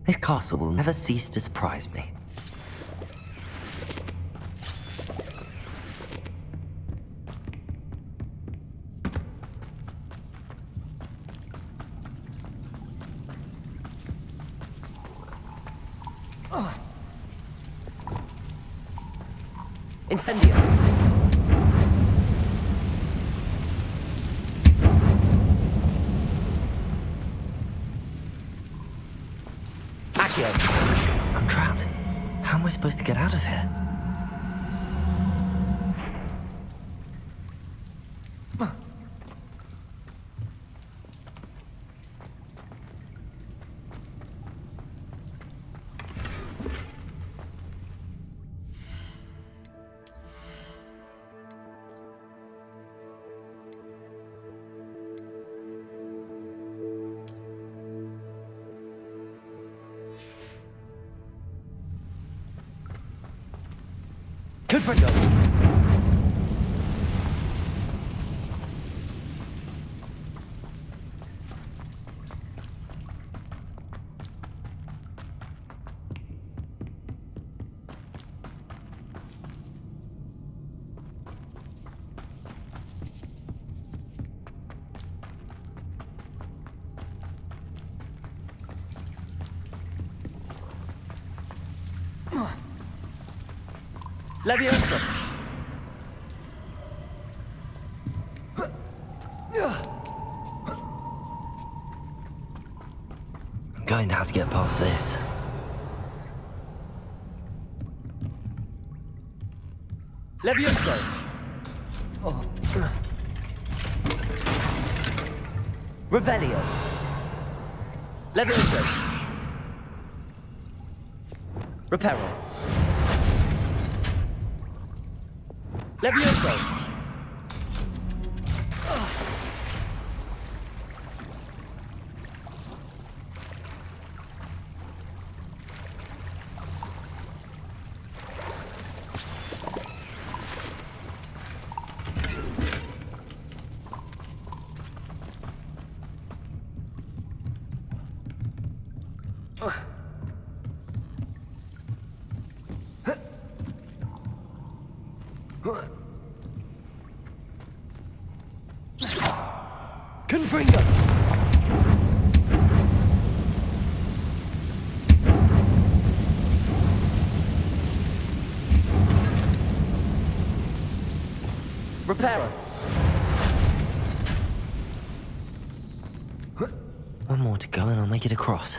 This castle will never cease to surprise me. Incendio! Accio! I'm trapped. How am I supposed to get out of here? Confringo! Leviosa! I'm going to have to get past this. Leviosa! Revelio! Leviosa! Reparo! Levioso! Confringo! Reparo! One more to go and I'll make it across.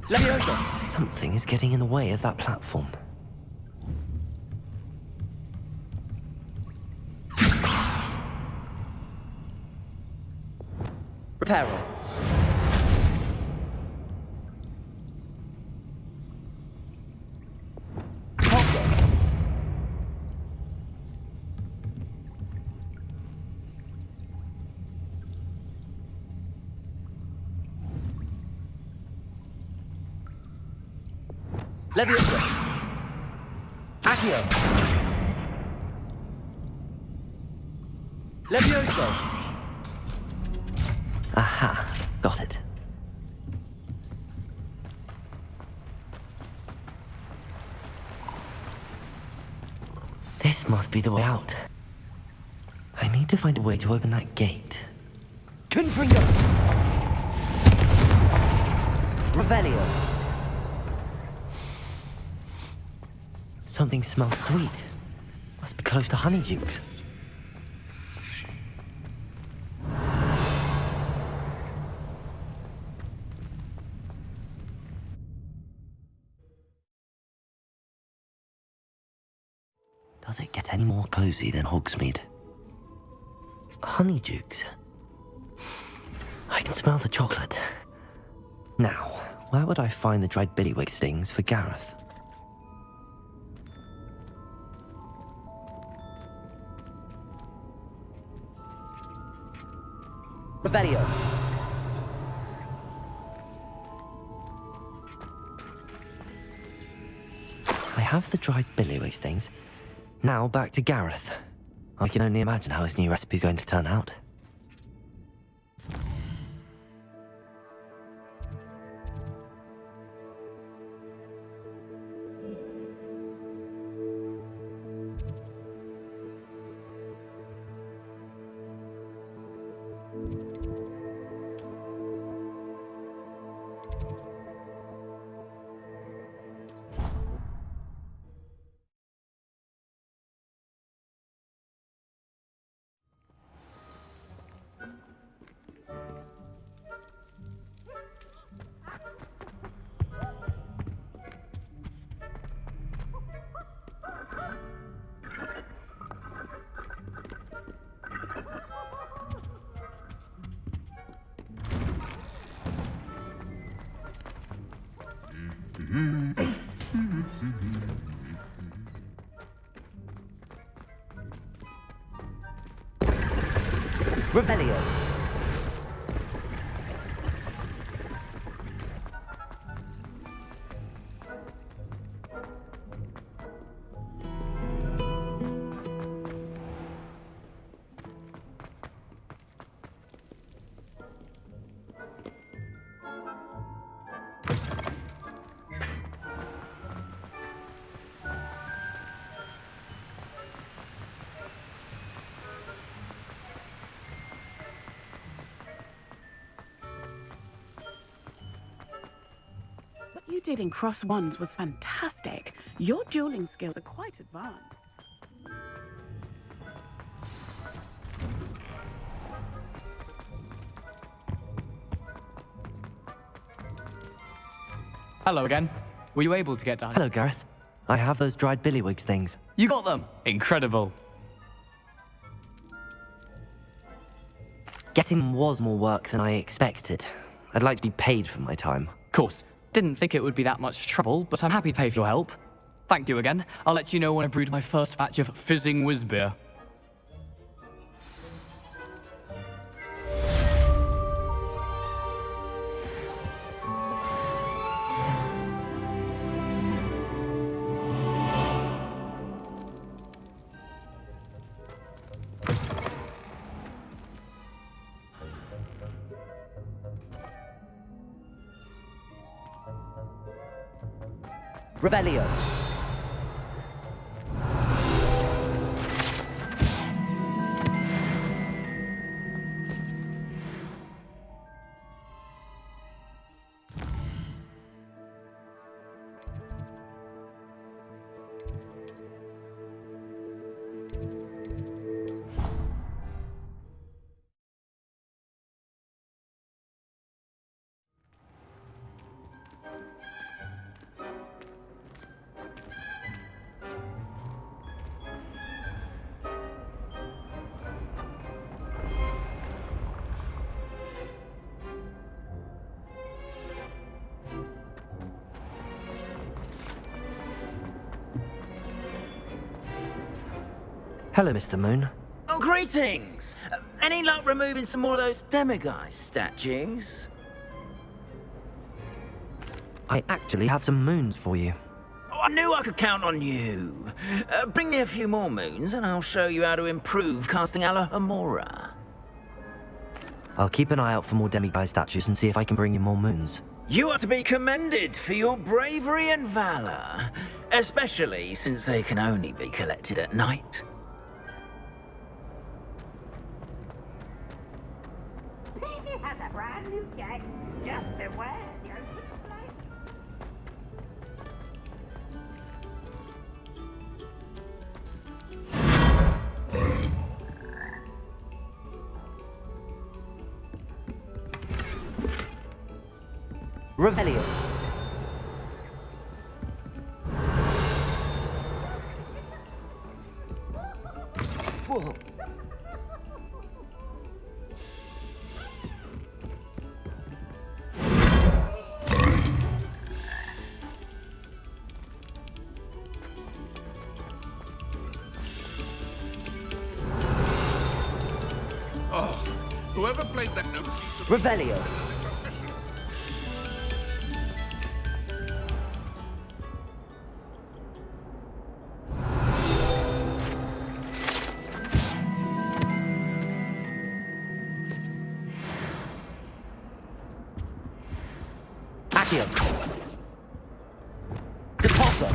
Leviosa! Something is getting in the way of that platform. Reparo. Leviosa! Accio! Levioso! Aha, got it. This must be the way out. I need to find a way to open that gate. Confringo! Revelio! Something smells sweet. Must be close to Honeydukes. Does it get any more cozy than Hogsmeade? Honeydukes? I can smell the chocolate. Now, where would I find the dried billywig stings for Gareth? Revelio. I have the dried billywig stings. Now back to Gareth. I can only imagine how his new recipe's going to turn out. Revelio. What you did in Cross Wands was fantastic. Your dueling skills are quite advanced. Hello again. Were you able to get down? Hello, Gareth. I have those dried billywig things. You got them! Incredible. Getting them was more work than I expected. I'd like to be paid for my time. Of course. Didn't think it would be that much trouble, but I'm happy to pay for your help. Thank you again. I'll let you know when I brewed my first batch of fizzing whiz-beer. Revelio. Hello, Mr. Moon. Oh, greetings! Any luck removing some more of those demiguise statues? I actually have some moons for you. Oh, I knew I could count on you. Bring me a few more moons and I'll show you how to improve casting Alohomora. I'll keep an eye out for more demiguise statues and see if I can bring you more moons. You are to be commended for your bravery and valor, especially since they can only be collected at night. He has a brand new gag. Just beware the open flame. Revelio. Whoa. Oh, whoever played that note... Revelio. Accio. Deposso.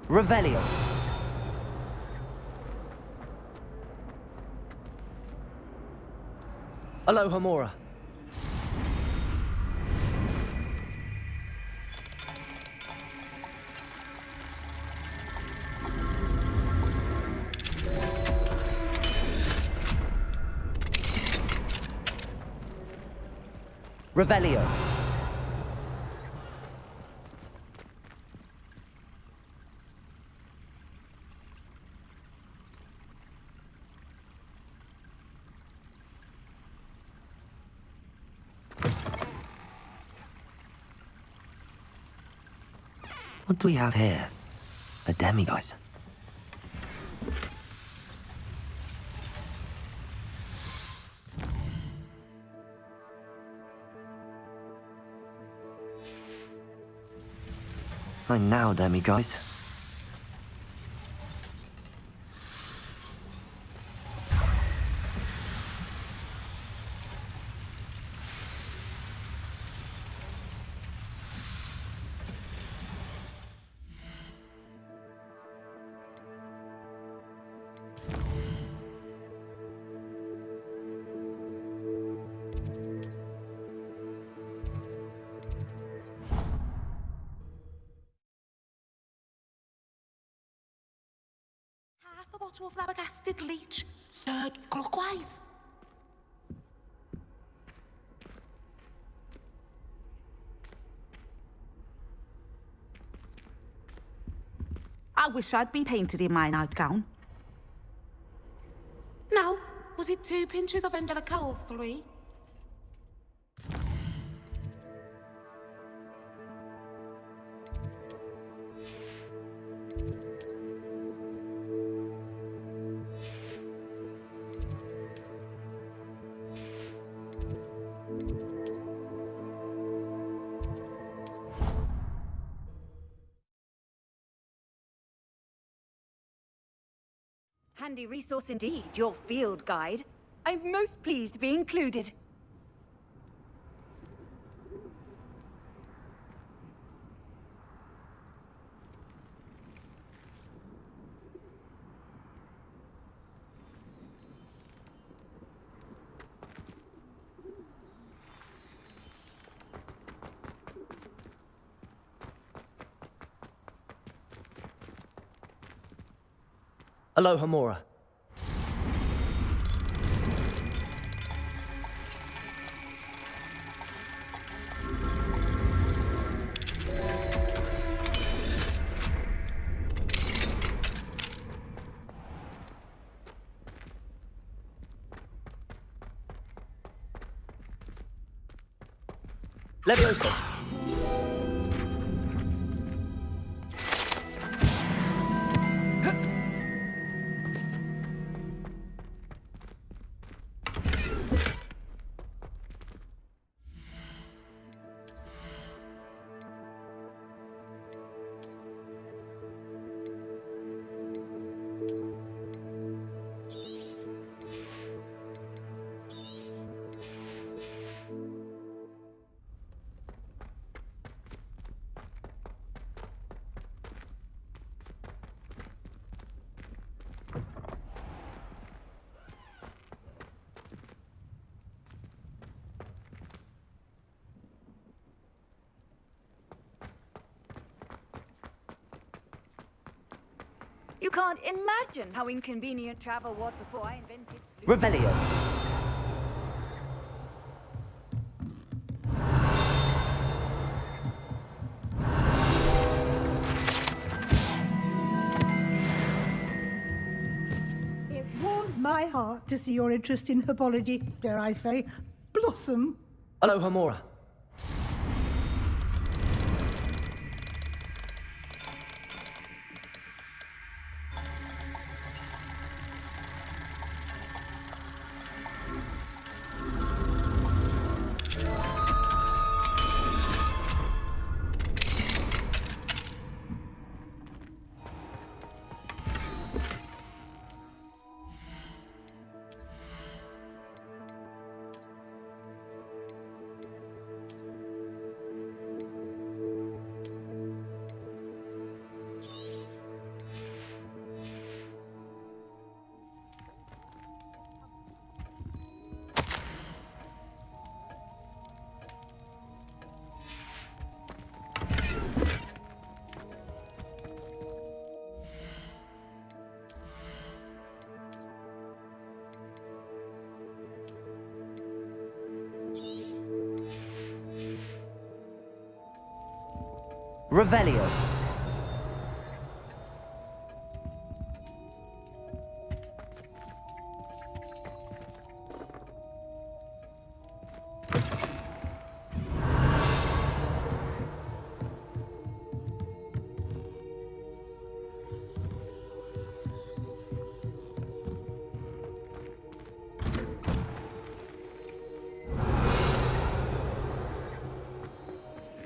Revelio. Aloha Mora. Revelio. What do we have here? A demiguise. Fine now, demiguise. Half a bottle of flabbergasted leech, stirred clockwise. I wish I'd been painted in my nightgown. No, was it 2 pinches of Angelica or 3? Handy resource indeed, your field guide. I'm most pleased to be included. Aloha Mora. Leviosa. You can't imagine how inconvenient travel was before I invented... Revelio. It warms my heart to see your interest in herbology, dare I say, blossom. Aloha Mora. Revelio.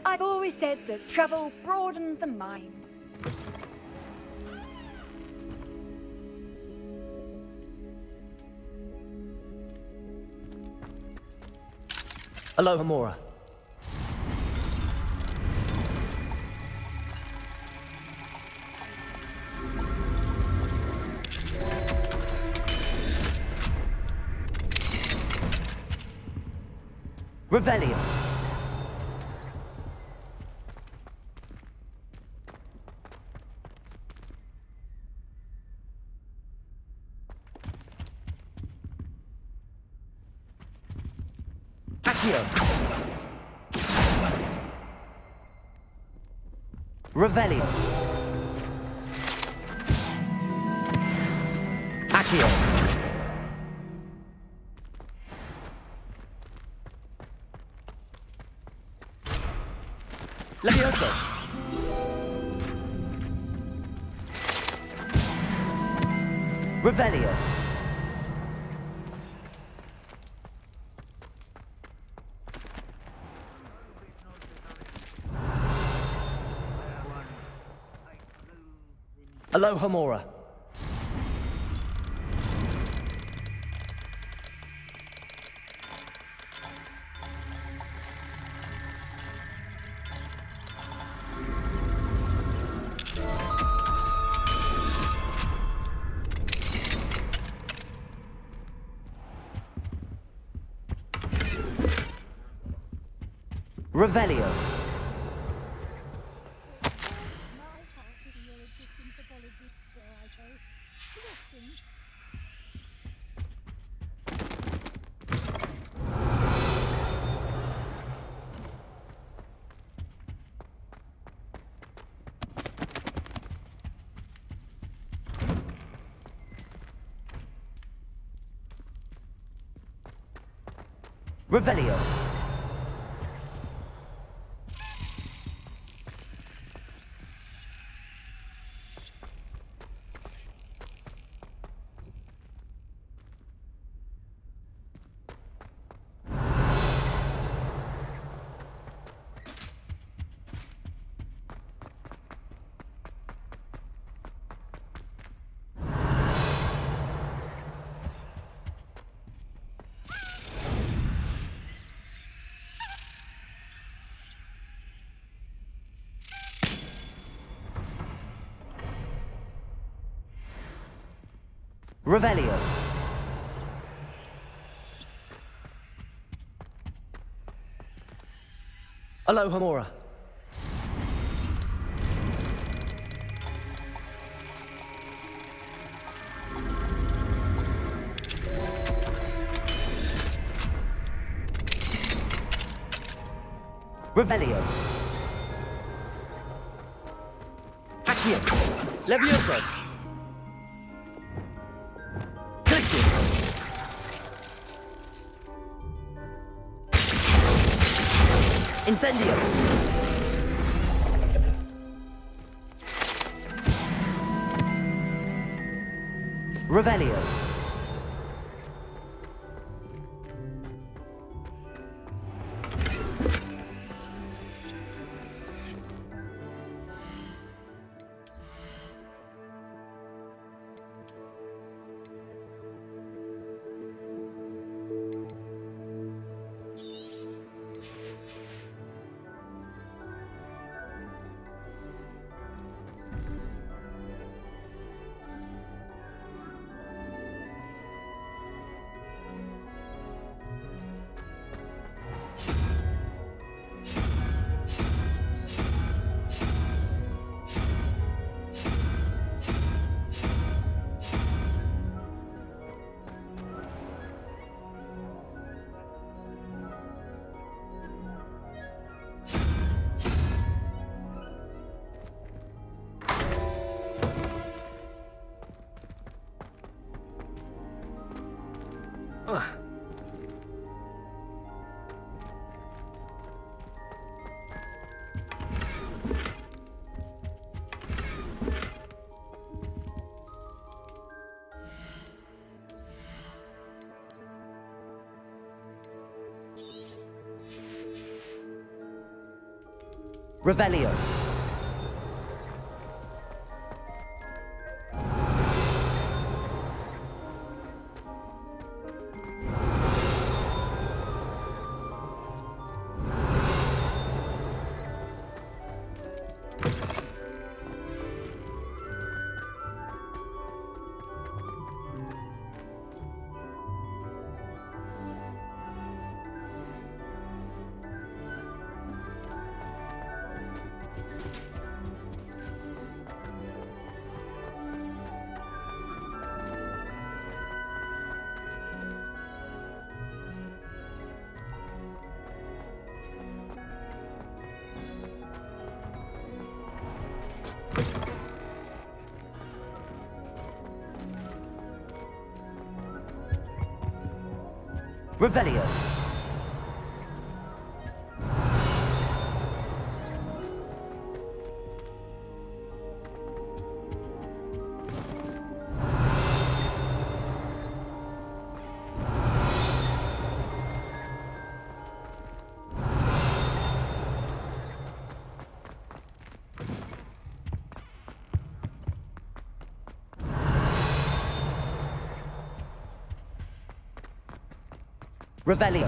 I've always said that travel broadens the mind. Aloha Mora. Revelio. Revelio. Accio. Levioso. Revelio. Aloha Mora. Revelio. Revelio. Revelio. Aloha Mora. Revelio. Accio. Levioso. Glacius. Incendio. Revelio. Revelio. Revelio. Revelio.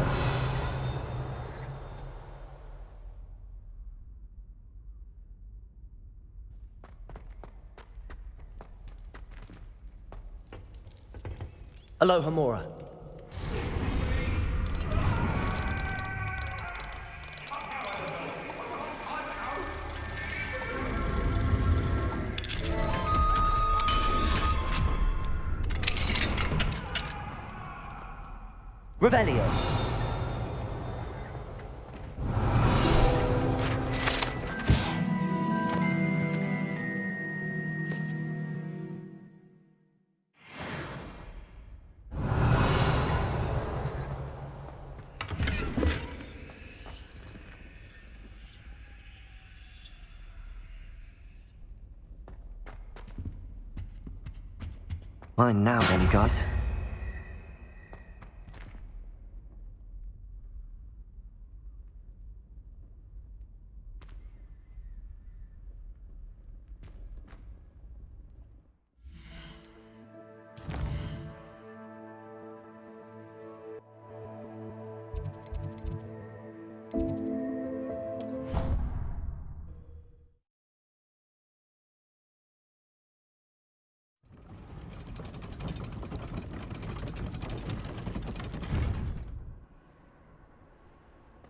Aloha Mora. Revelio. Mine now, then, guys.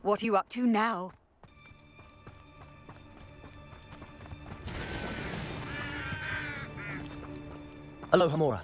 What are you up to now? Aloha Mora.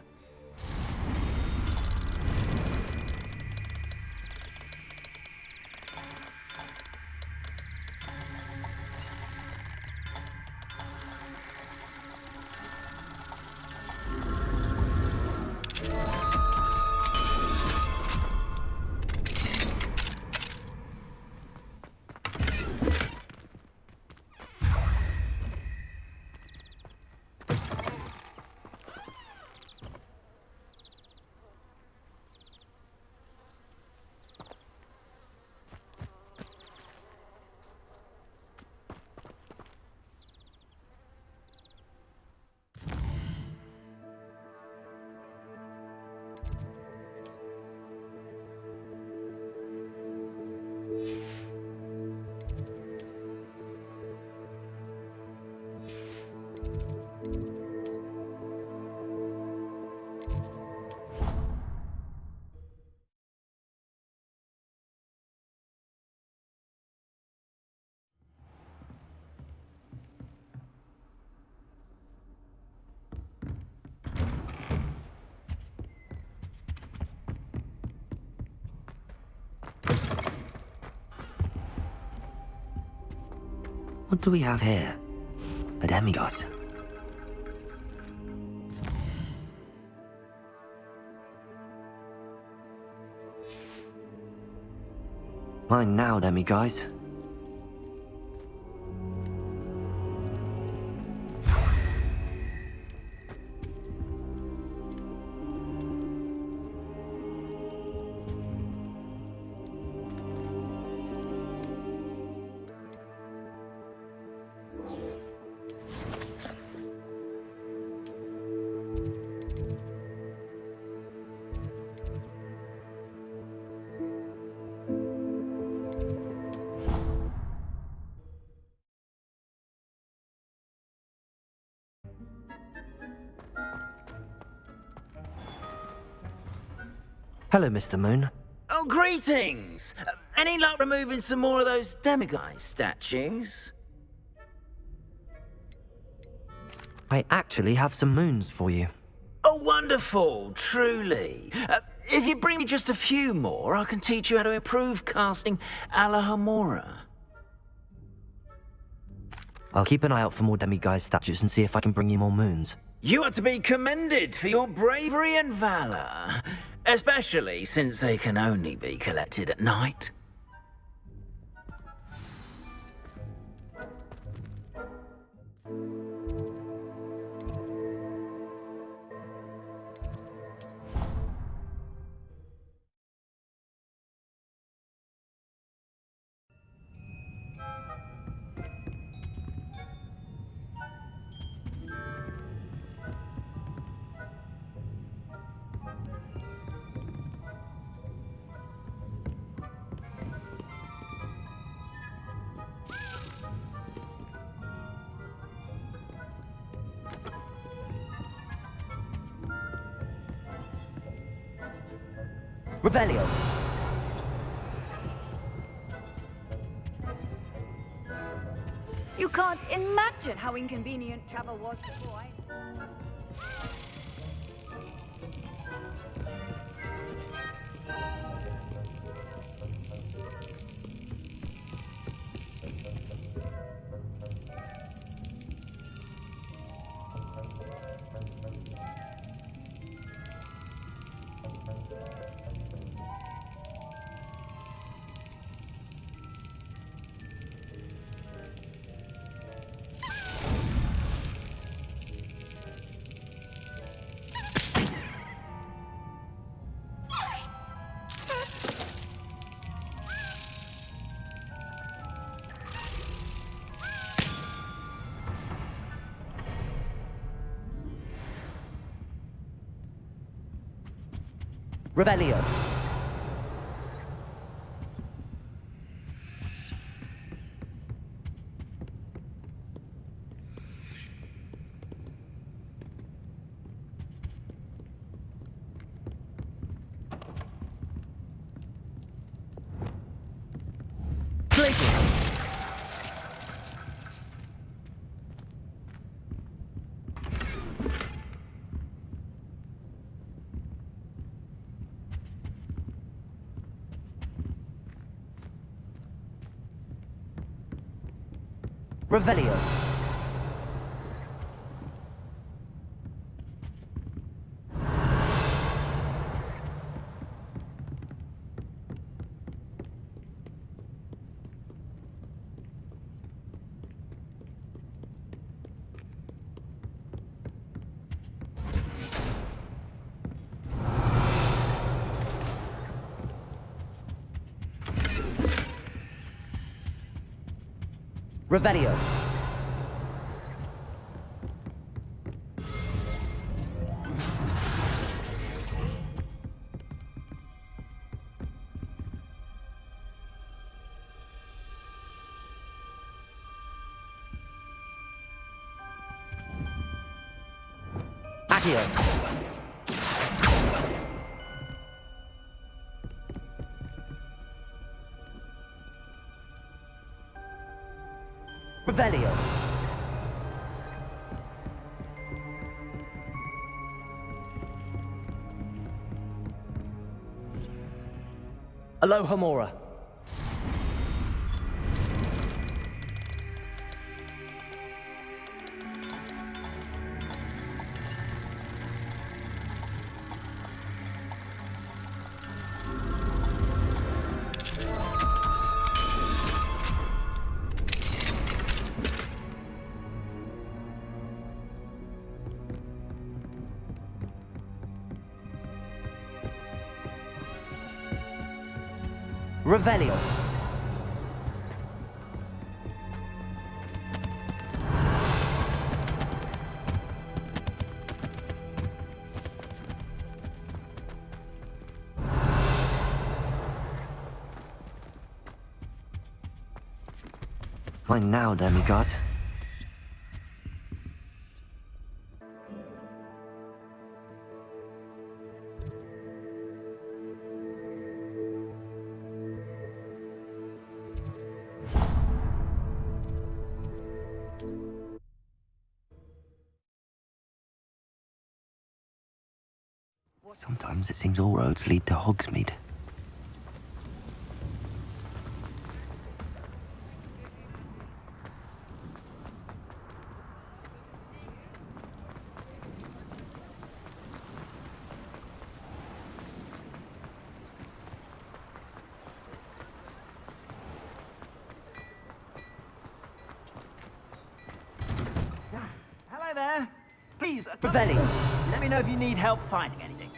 What do we have here? A demigod. Mine now, demiguys. Hello, Mr. Moon. Oh, greetings! Any luck removing some more of those demiguise statues? I actually have some moons for you. Oh, wonderful, truly. If you bring me just a few more, I can teach you how to improve casting a la Homora. I'll keep an eye out for more demiguise statues and see if I can bring you more moons. You are to be commended for your bravery and valor, especially since they can only be collected at night. Revelio. You can't imagine how inconvenient travel was before I... Revelio. Revelio. Revelio. Accio. Revelio. Alo Homora. Revelio. Fine now, demigods. Sometimes it seems all roads lead to Hogsmeade. Hello there. Please, Revelli. Let me know if you need help finding anything.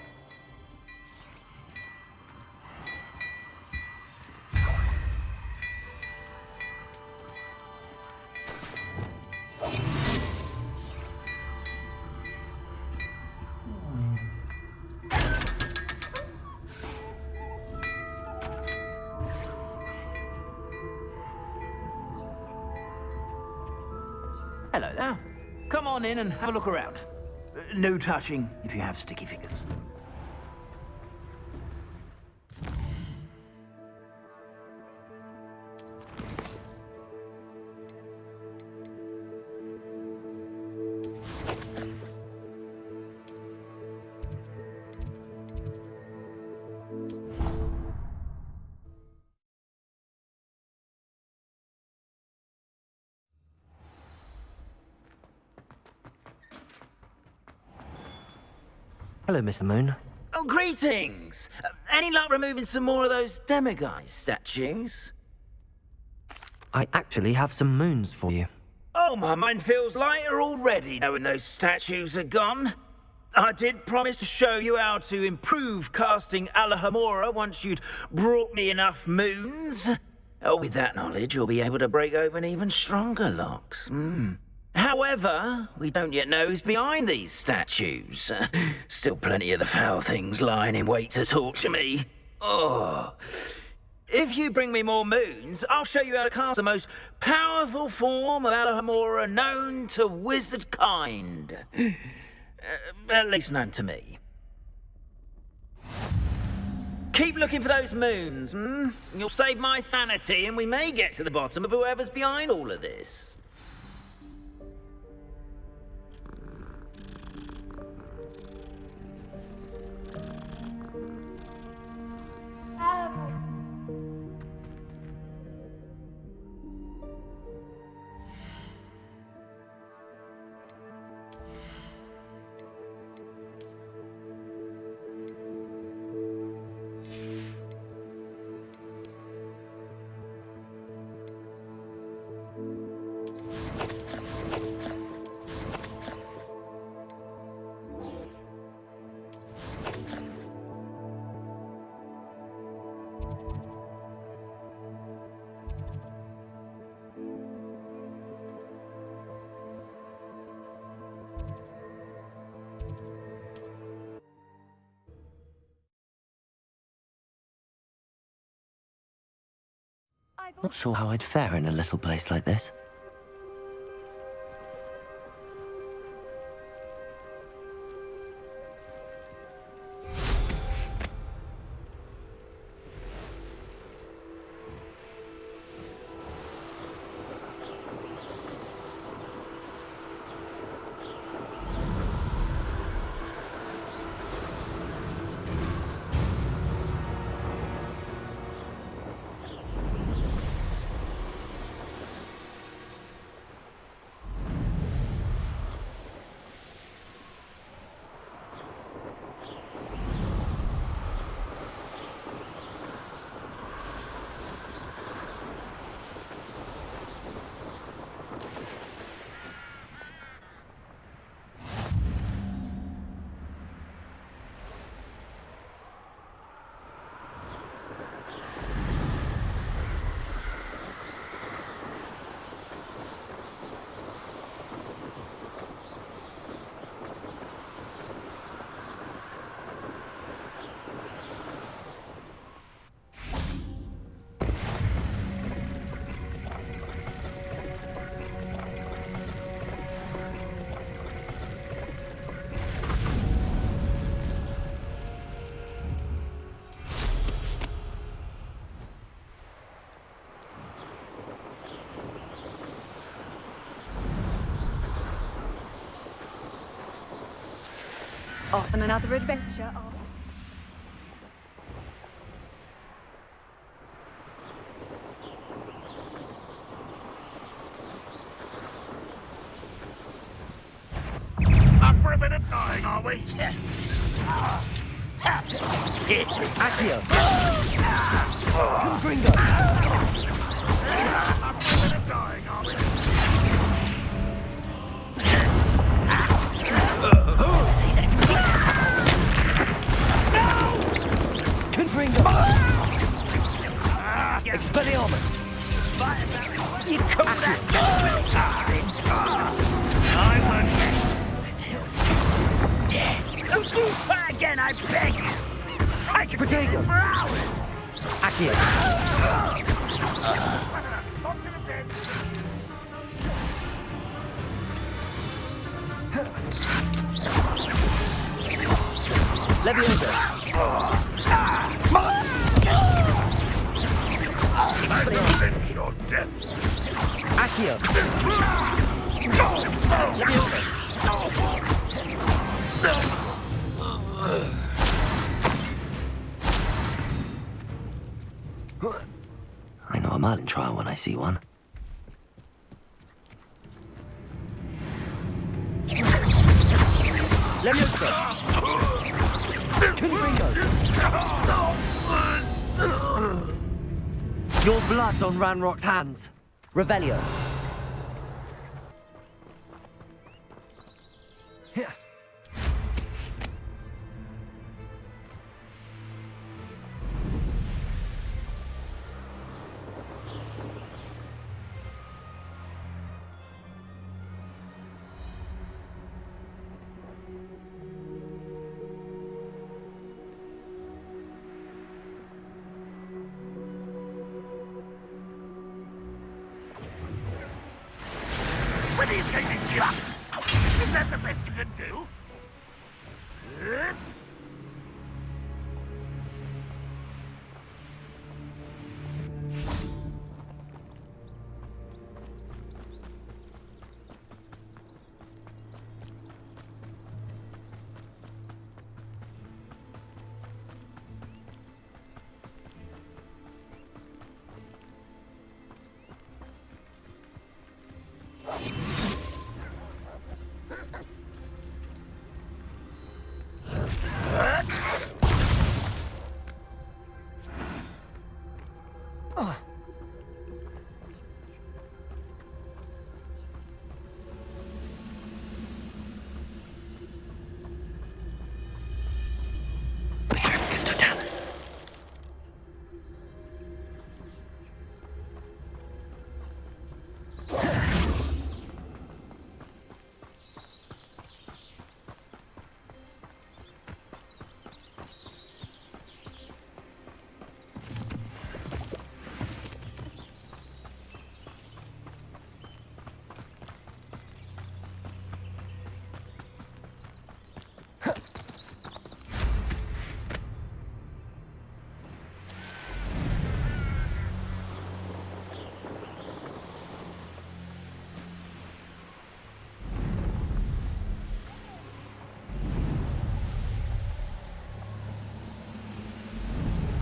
Hello there. Come on in and have a look around. No touching if you have sticky fingers. Hello, Mr. Moon. Oh, greetings! Any luck removing some more of those demiguise statues? I actually have some moons for you. Oh, my mind feels lighter already knowing those statues are gone. I did promise to show you how to improve casting Alahamora once you'd brought me enough moons. Oh, with that knowledge, you'll be able to break open even stronger locks. However, we don't yet know who's behind these statues. Still plenty of the foul things lying in wait to torture me. Oh. If you bring me more moons, I'll show you how to cast the most powerful form of Alahamora known to wizard kind. At least known to me. Keep looking for those moons, You'll save my sanity, and we may get to the bottom of whoever's behind all of this. Not sure how I'd fare in a little place like this. Off on another adventure, are we? Up for a bit of dying, are we? Accio! Gringo! Up for a bit of dying, are we? Confringo! Expelliarmus! You call that I'm until death. Don't do that again, I beg you! I could do this for hours! Accio! Leviosa! Avenge your death! Accio! Leviosa! I know a Merlin trial when I see one. Leviosa! Confringo! Your blood's on Ranrock's hands. Revelio. With these cases, is that the best you can do?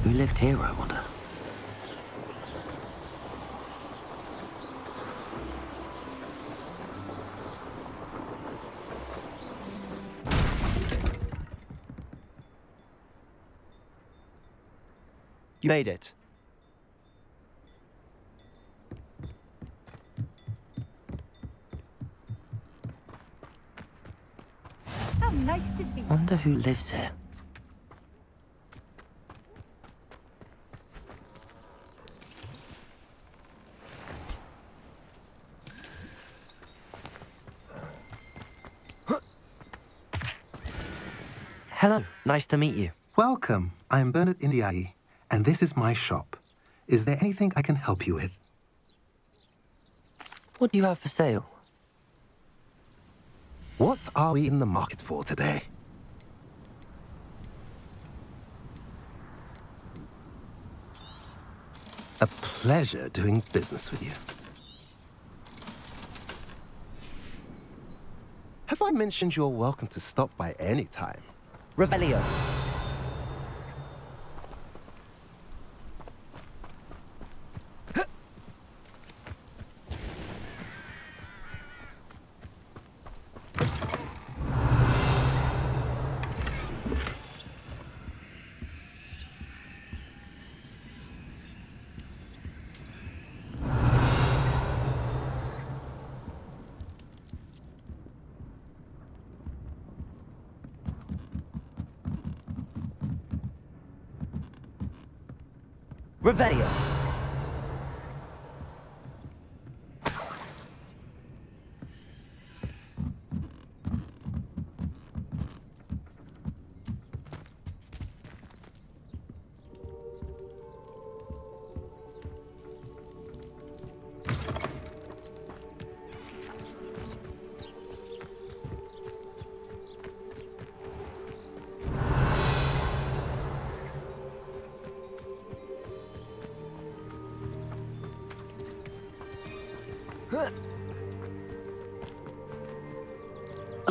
Who lived here, I wonder? You made it. How nice to see you. Wonder who lives here. Hello, nice to meet you. Welcome. I'm Bernard Indiai, and this is my shop. Is there anything I can help you with? What do you have for sale? What are we in the market for today? A pleasure doing business with you. Have I mentioned you're welcome to stop by any time? Revelio. Revelio.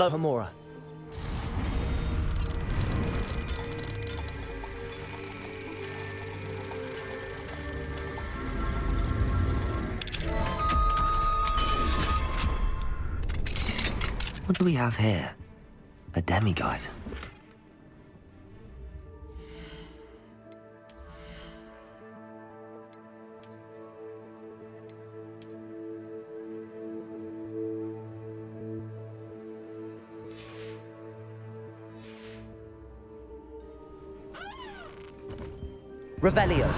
Hello, Hamura. What do we have here? A demiguise. Revelio.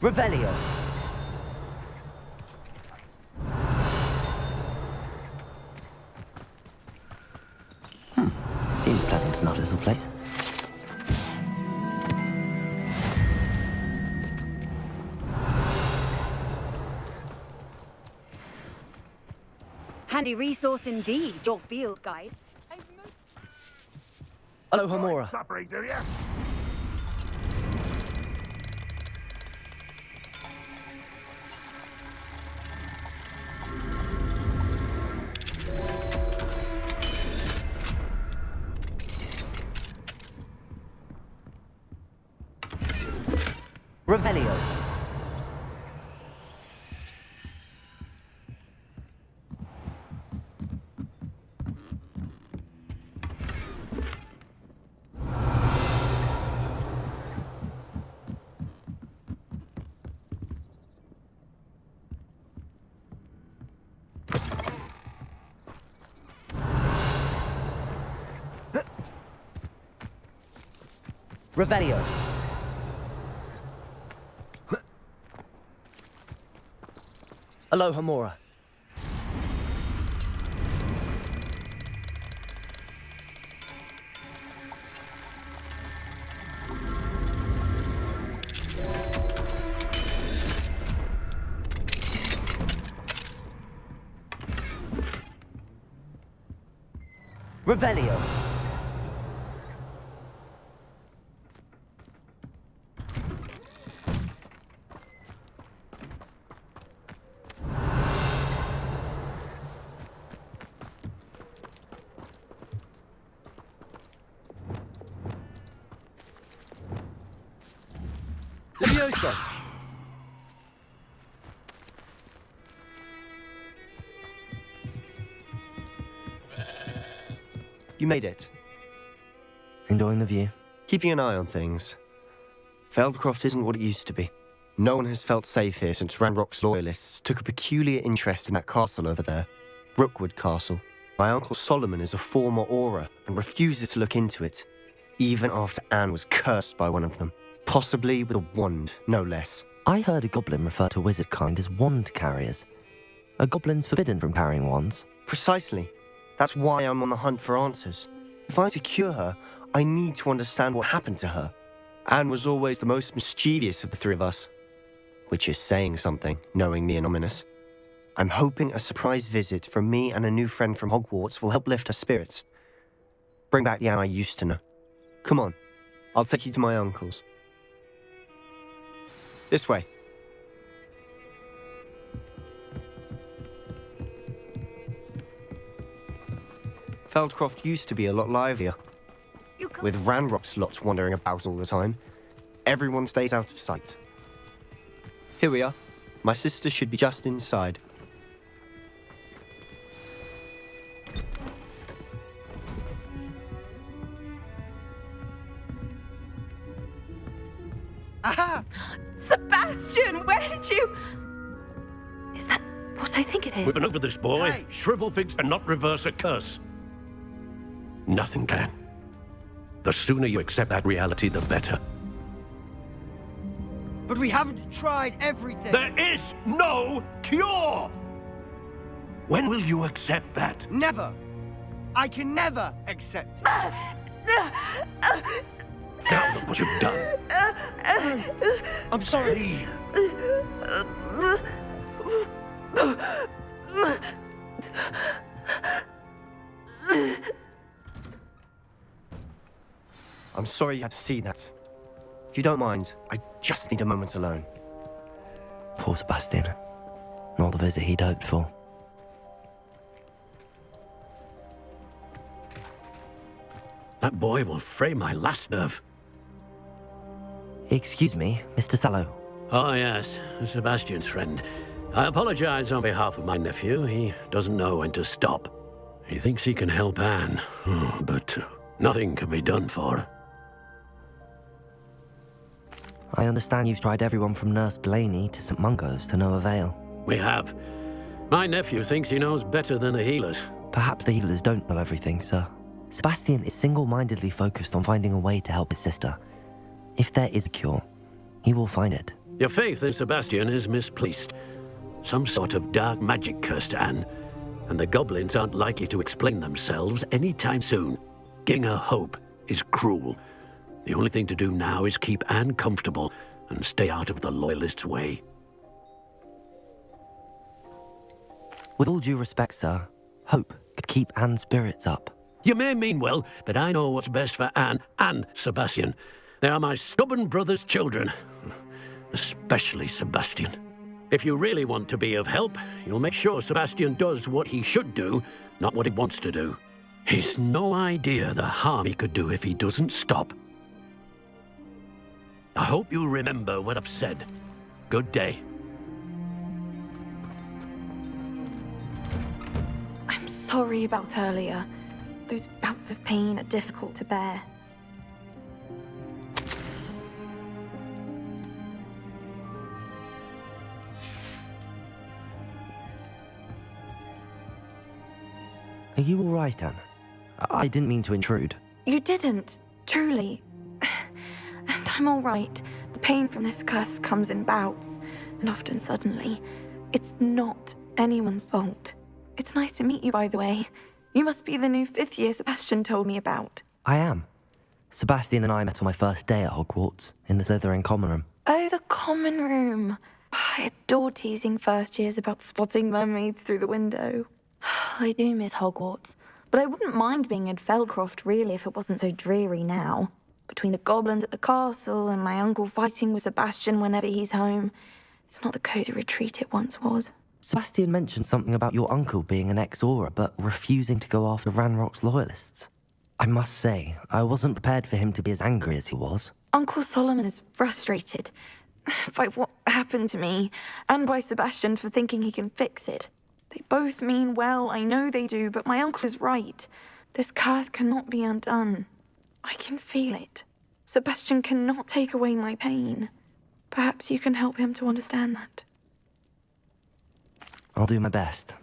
Revelio. Seems pleasant enough, little place. Handy resource indeed, your field guide. Hello, Hamura. Suffering, do you? Revelio. Revelio. Hello, Hamura. Revelio. Leviosa. You made it. Enjoying the view? Keeping an eye on things. Feldcroft isn't what it used to be. No one has felt safe here since Ranrock's loyalists took a peculiar interest in that castle over there. Rookwood Castle. My uncle Solomon is a former Auror and refuses to look into it, even after Anne was cursed by one of them. Possibly with a wand, no less. I heard a goblin refer to wizard kind as wand carriers. Are goblins forbidden from carrying wands? Precisely. That's why I'm on the hunt for answers. If I'm to cure her, I need to understand what happened to her. Anne was always the most mischievous of the three of us. Which is saying something, knowing me and Ominous. I'm hoping a surprise visit from me and a new friend from Hogwarts will help lift her spirits. Bring back the Anne I used to know. Come on, I'll take you to my uncle's. This way. Feldcroft used to be a lot livelier. With Ranrock's lots wandering about all the time. Everyone stays out of sight. Here we are. My sister should be just inside. Aha! Sebastian, where did you... Is that what I think it is? We've been over this, boy. Hey. Shrivelfigs cannot reverse a curse. Nothing can. The sooner you accept that reality, the better. But we haven't tried everything. There is no cure! When will you accept that? Never. I can never accept it. Now look what you've done. I'm sorry. I'm sorry you had to see that. If you don't mind, I just need a moment alone. Poor Sebastian. Not the visit he'd hoped for. That boy will fray my last nerve. Excuse me, Mr. Sallow. Oh, yes, Sebastian's friend. I apologize on behalf of my nephew. He doesn't know when to stop. He thinks he can help Anne, but nothing can be done for her. I understand you've tried everyone from Nurse Blaney to St. Mungo's to no avail. We have. My nephew thinks he knows better than the healers. Perhaps the healers don't know everything, sir. Sebastian is single-mindedly focused on finding a way to help his sister. If there is a cure, he will find it. Your faith in Sebastian is misplaced. Some sort of dark magic cursed Anne, and the goblins aren't likely to explain themselves anytime soon. Giving her hope is cruel. The only thing to do now is keep Anne comfortable and stay out of the Loyalists' way. With all due respect, sir, hope could keep Anne's spirits up. You may mean well, but I know what's best for Anne and Sebastian. They are my stubborn brother's children. Especially Sebastian. If you really want to be of help, you'll make sure Sebastian does what he should do, not what he wants to do. He's no idea the harm he could do if he doesn't stop. I hope you remember what I've said. Good day. I'm sorry about earlier. Those bouts of pain are difficult to bear. Are you all right, Anne? I didn't mean to intrude. You didn't, truly. And I'm all right. The pain from this curse comes in bouts, and often suddenly. It's not anyone's fault. It's nice to meet you, by the way. You must be the new 5th year Sebastian told me about. I am. Sebastian and I met on my first day at Hogwarts, in the Slytherin common room. Oh, the common room. I adore teasing first years about spotting mermaids through the window. I do miss Hogwarts, but I wouldn't mind being in Feldcroft, really, if it wasn't so dreary now. Between the goblins at the castle and my uncle fighting with Sebastian whenever he's home, it's not the cosy retreat it once was. Sebastian mentioned something about your uncle being an ex-Auror, but refusing to go after Ranrock's loyalists. I must say, I wasn't prepared for him to be as angry as he was. Uncle Solomon is frustrated by what happened to me, and by Sebastian for thinking he can fix it. They both mean well, I know they do, but my uncle is right. This curse cannot be undone. I can feel it. Sebastian cannot take away my pain. Perhaps you can help him to understand that. I'll do my best.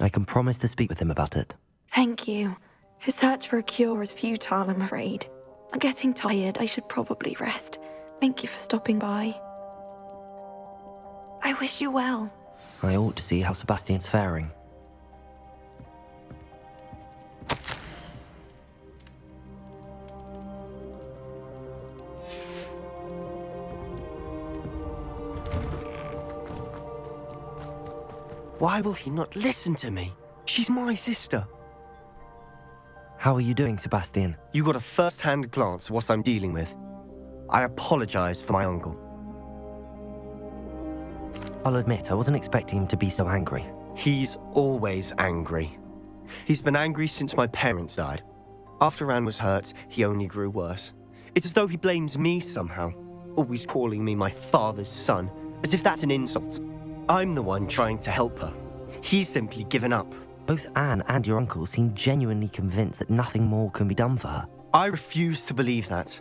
I can promise to speak with him about it. Thank you. His search for a cure is futile, I'm afraid. I'm getting tired. I should probably rest. Thank you for stopping by. I wish you well. I ought to see how Sebastian's faring. Why will he not listen to me? She's my sister. How are you doing, Sebastian? You got a first-hand glance at what I'm dealing with. I apologize for my uncle. I'll admit, I wasn't expecting him to be so angry. He's always angry. He's been angry since my parents died. After Anne was hurt, he only grew worse. It's as though he blames me somehow, always calling me my father's son, as if that's an insult. I'm the one trying to help her. He's simply given up. Both Anne and your uncle seem genuinely convinced that nothing more can be done for her. I refuse to believe that.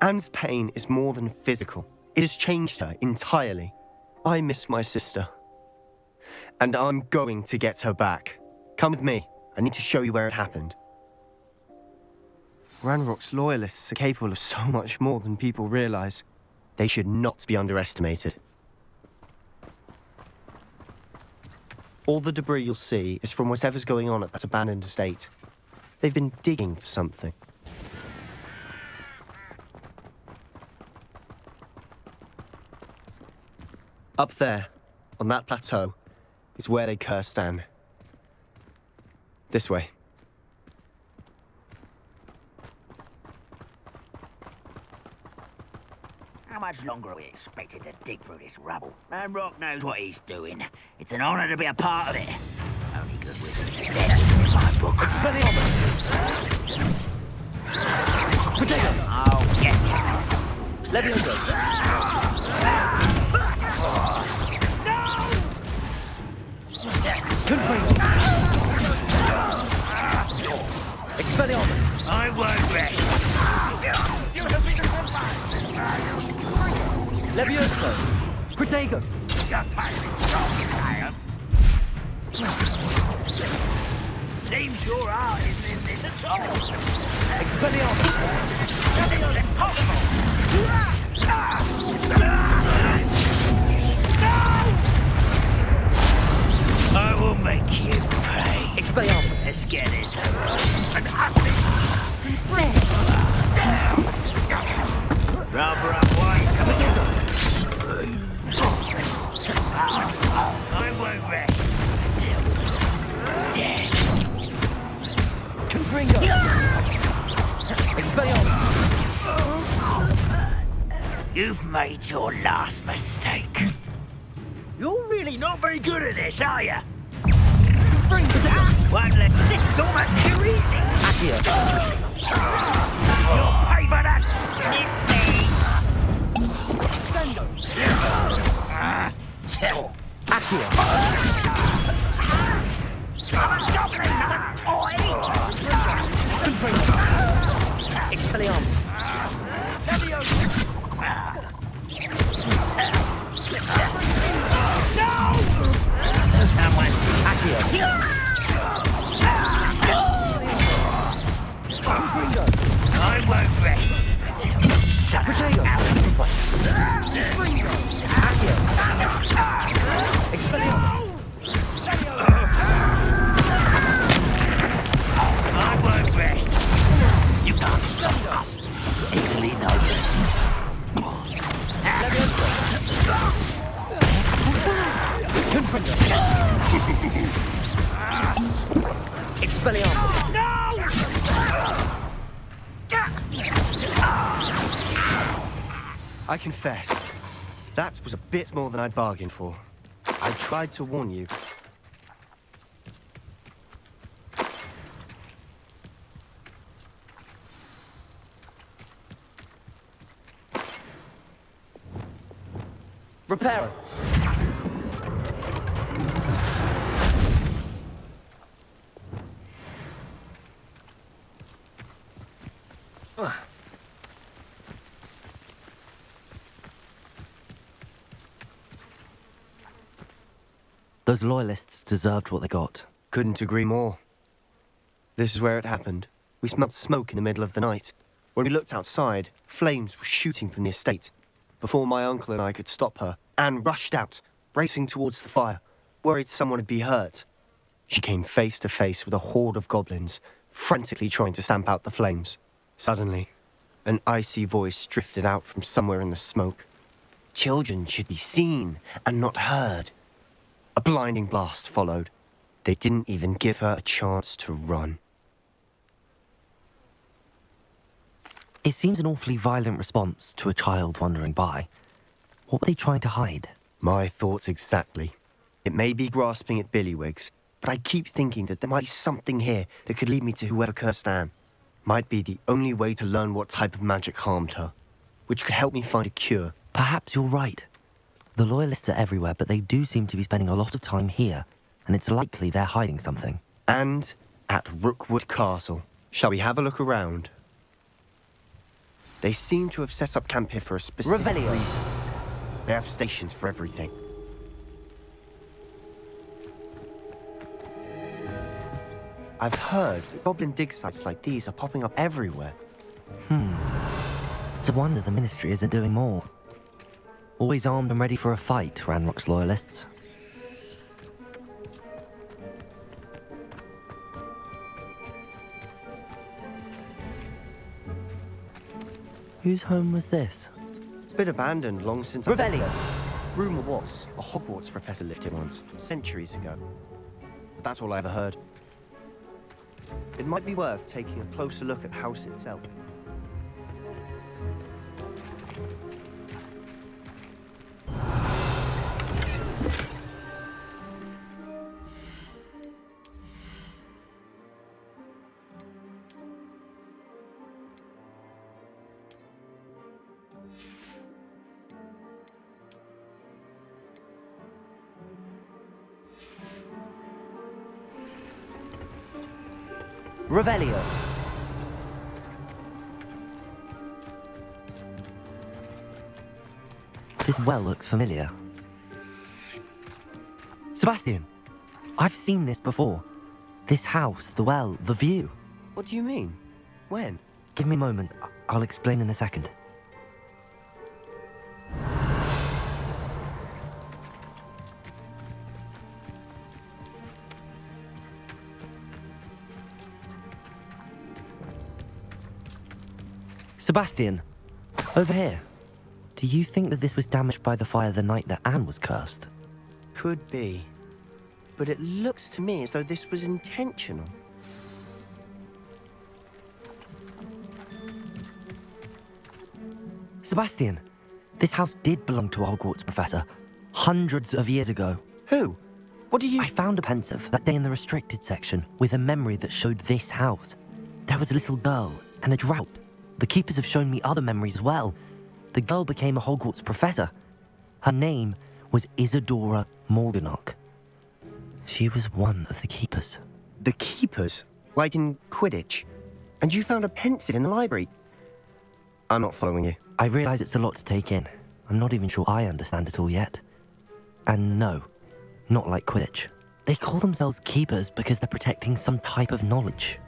Anne's pain is more than physical. It has changed her entirely. I miss my sister. And I'm going to get her back. Come with me. I need to show you where it happened. Ranrock's loyalists are capable of so much more than people realize. They should not be underestimated. All the debris you'll see is from whatever's going on at that abandoned estate. They've been digging for something. Up there, on that plateau, is where they cursed Anne. This way. How much longer are we expected to dig through this rubble? Ranrock knows what he's doing. It's an honor to be a part of it. Only good wizards are dead in my book. Potato! Oh, yes. Leviosa! Confringo! Expelliarmus! I won't rest. Levioso! Protego! Seems your art isn't in this at all. Expelliarmus! That is impossible! I will make you pray. Expelliarmus! Let's get this over. And ugly. Rather unwise. I won't rest until dead. Confringo! Expelliarmus! You've made your last mistake. You're really not very good at this, are you? One less. This is almost too easy. Accio! You'll pay for that. Miss me. Sendo! Accio! I'm a goblin, not a toy. Confringo! Expelliarmus! Leviosa! No! Someone. Accio! Confringo! I won't rest until you shut Potato! Confringo! Accio! Expelliarmus! I won't rest. You can't stop us. Easily noticed. Confringo! Expelliarmus! I confess, that was a bit more than I'd bargained for. I tried to warn you. Reparo! Those loyalists deserved what they got. Couldn't agree more. This is where it happened. We smelled smoke in the middle of the night. When we looked outside, flames were shooting from the estate. Before my uncle and I could stop her, Anne rushed out, racing towards the fire. worried someone would be hurt. She came face to face with a horde of goblins, frantically trying to stamp out the flames. Suddenly, an icy voice drifted out from somewhere in the smoke. Children should be seen and not heard. A blinding blast followed. They didn't even give her a chance to run. It seems an awfully violent response to a child wandering by. What were they trying to hide? My thoughts exactly. It may be grasping at Billywigs, but I keep thinking that there might be something here that could lead me to whoever cursed Anne. Might be the only way to learn what type of magic harmed her, which could help me find a cure. Perhaps you're right. The Loyalists are everywhere, but they do seem to be spending a lot of time here, and it's likely they're hiding something. And at Rookwood Castle. Shall we have a look around? They seem to have set up camp here for a specific Revelio. reason. They have stations for everything. I've heard that goblin dig sites like these are popping up everywhere. It's a wonder the Ministry isn't doing more. Always armed and ready for a fight, Ranrock's Loyalists. Whose home was this? Been abandoned long since. Revelio! Rumour was a Hogwarts professor lived here once, centuries ago. That's all I ever heard. It might be worth taking a closer look at the house itself. Revelio! This well looks familiar. Sebastian! I've seen this before. This house, the well, the view. What do you mean? When? Give me a moment. I'll explain in a second. Sebastian, over here. Do you think that this was damaged by the fire the night that Anne was cursed? Could be. But it looks to me as though this was intentional. Sebastian, this house did belong to a Hogwarts professor, hundreds of years ago. Who? What do you... I found a pensive that day in the restricted section with a memory that showed this house. There was a little girl and a drought. The keepers have shown me other memories as well. The girl became a Hogwarts professor. Her name was Isadora Morganach. She was one of the keepers. The keepers? Like in Quidditch? And you found a pensive in the library? I'm not following you. I realise it's a lot to take in. I'm not even sure I understand it all yet. And no, not like Quidditch. They call themselves keepers because they're protecting some type of knowledge.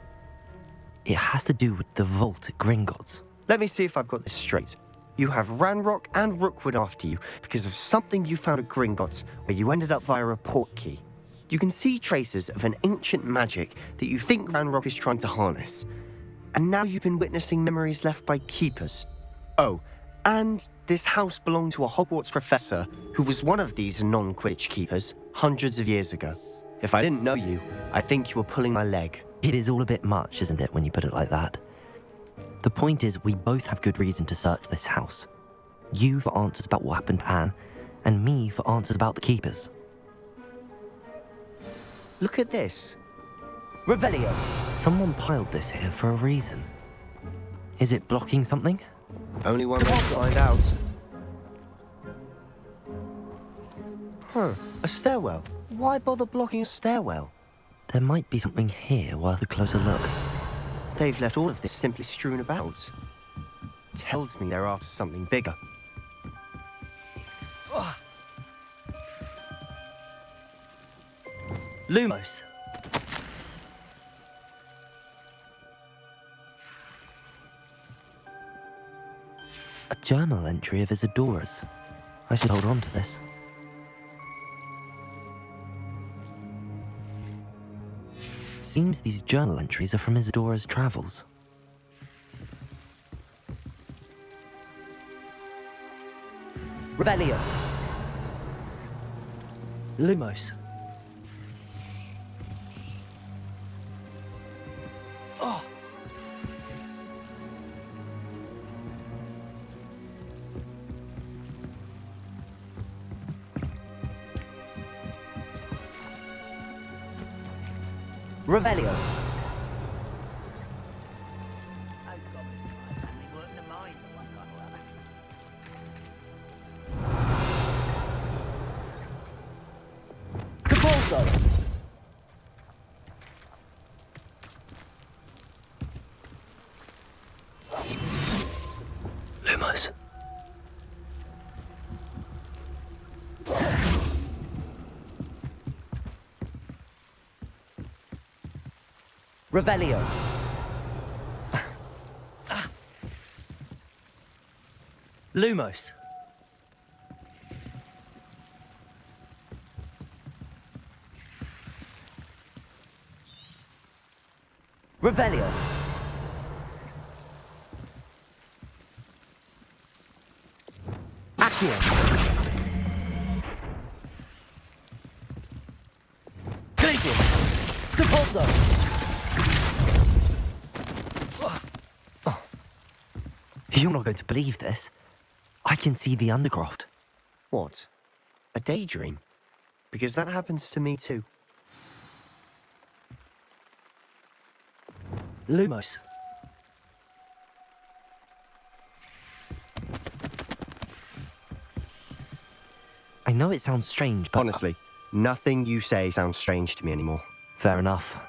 It has to do with the vault at Gringotts. Let me see if I've got this straight. You have Ranrock and Rookwood after you because of something you found at Gringotts where you ended up via a portkey. You can see traces of an ancient magic that you think Ranrock is trying to harness. And now you've been witnessing memories left by keepers. Oh, and this house belonged to a Hogwarts professor who was one of these non-Quidditch keepers hundreds of years ago. If I didn't know you, I think you were pulling my leg. It is all a bit much, isn't it, when you put it like that? The point is, we both have good reason to search this house. You for answers about what happened to Anne, and me for answers about the keepers. Look at this. Revelio! Someone piled this here for a reason. Is it blocking something? Only one way to find out. Huh, a stairwell. Why bother blocking a stairwell? There might be something here worth a closer look. They've left all of this simply strewn about. Tells me they're after something bigger. Lumos! A journal entry of Isadora's. I should hold on to this. Seems these journal entries are from Isadora's travels. Revelio. Lumos. Oh. Revelio. Capulso. Lumos. Revelio. Lumos. Revelio. Accio. Glacius. Compulso. You're not going to believe this. I can see the Undercroft. What? A daydream? Because that happens to me too. Lumos. I know it sounds strange, but... Honestly, nothing you say sounds strange to me anymore. Fair enough.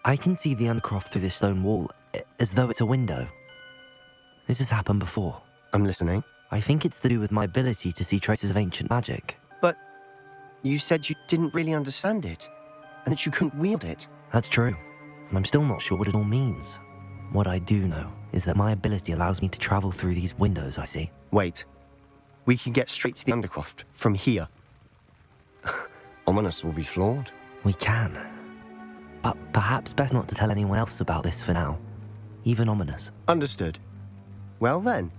I can see the Undercroft through this stone wall, as though it's a window. This has happened before. I'm listening. I think it's to do with my ability to see traces of ancient magic. But you said you didn't really understand it, and that you couldn't wield it. That's true, and I'm still not sure what it all means. What I do know is that my ability allows me to travel through these windows I see. Wait. We can get straight to the Undercroft from here. Ominous will be flawed. We can. But perhaps best not to tell anyone else about this for now. Even Ominous. Understood. Well then,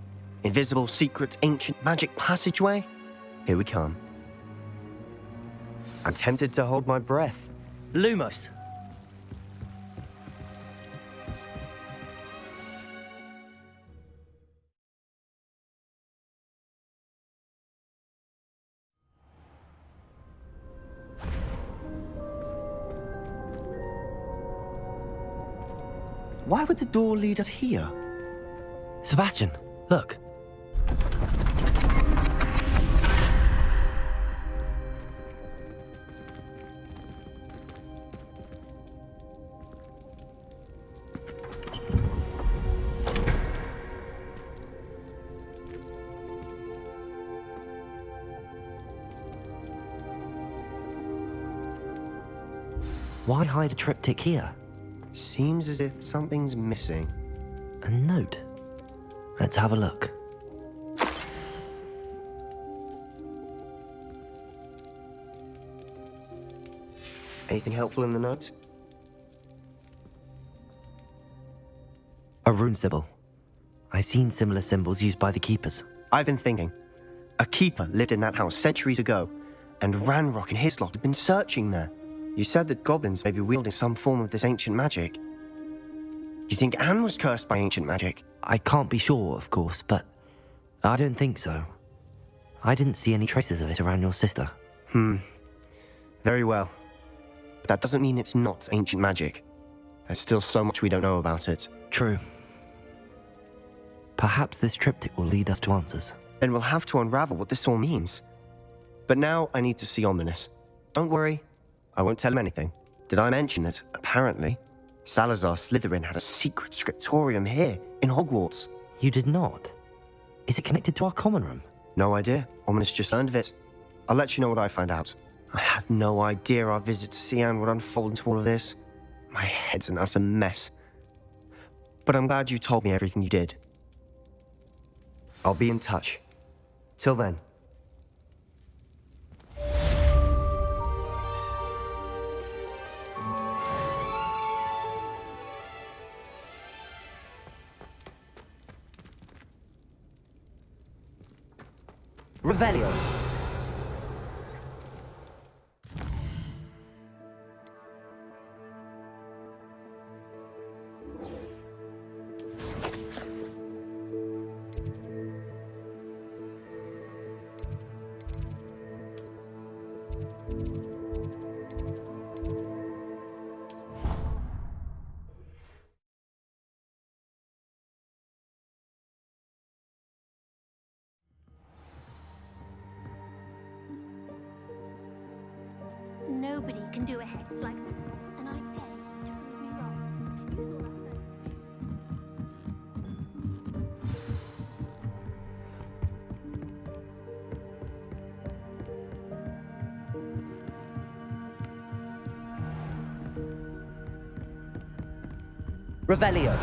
invisible, secret, ancient magic passageway? Here we come. I'm tempted to hold my breath. Lumos. Why would the door lead us here? Sebastian, look. Why hide a triptych here? Seems as if something's missing. A note. Let's have a look. Anything helpful in the note? A rune symbol. I've seen similar symbols used by the keepers. I've been thinking. A keeper lived in that house centuries ago, and Ranrock and his lot have been searching there. You said that goblins may be wielding some form of this ancient magic. Do you think Anne was cursed by ancient magic? I can't be sure, of course, but I don't think so. I didn't see any traces of it around your sister. Very well. But that doesn't mean it's not ancient magic. There's still so much we don't know about it. True. Perhaps this triptych will lead us to answers. Then we'll have to unravel what this all means. But now I need to see Ominous. Don't worry, I won't tell him anything. Did I mention that, apparently, Salazar Slytherin had a secret scriptorium here in Hogwarts? You did not? Is it connected to our common room? No idea. Ominous just learned of it. I'll let you know what I find out. I had no idea our visit to Sian would unfold into all of this. My head's an utter mess. But I'm glad you told me everything you did. I'll be in touch. Till then. Revelio. Nobody can do a hex like me, and I dare you to prove me wrong. Revelio.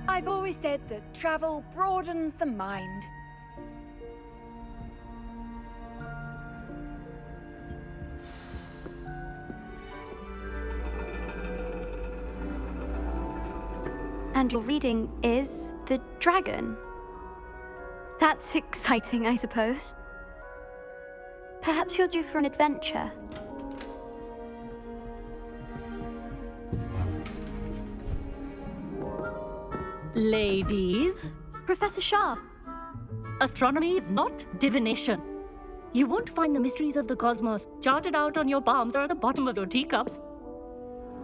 I've always said that travel broadens the mind. And your reading is the dragon. That's exciting, I suppose. Perhaps you're due for an adventure. Ladies. Professor Shah. Astronomy is not divination. You won't find the mysteries of the cosmos charted out on your palms or at the bottom of your teacups.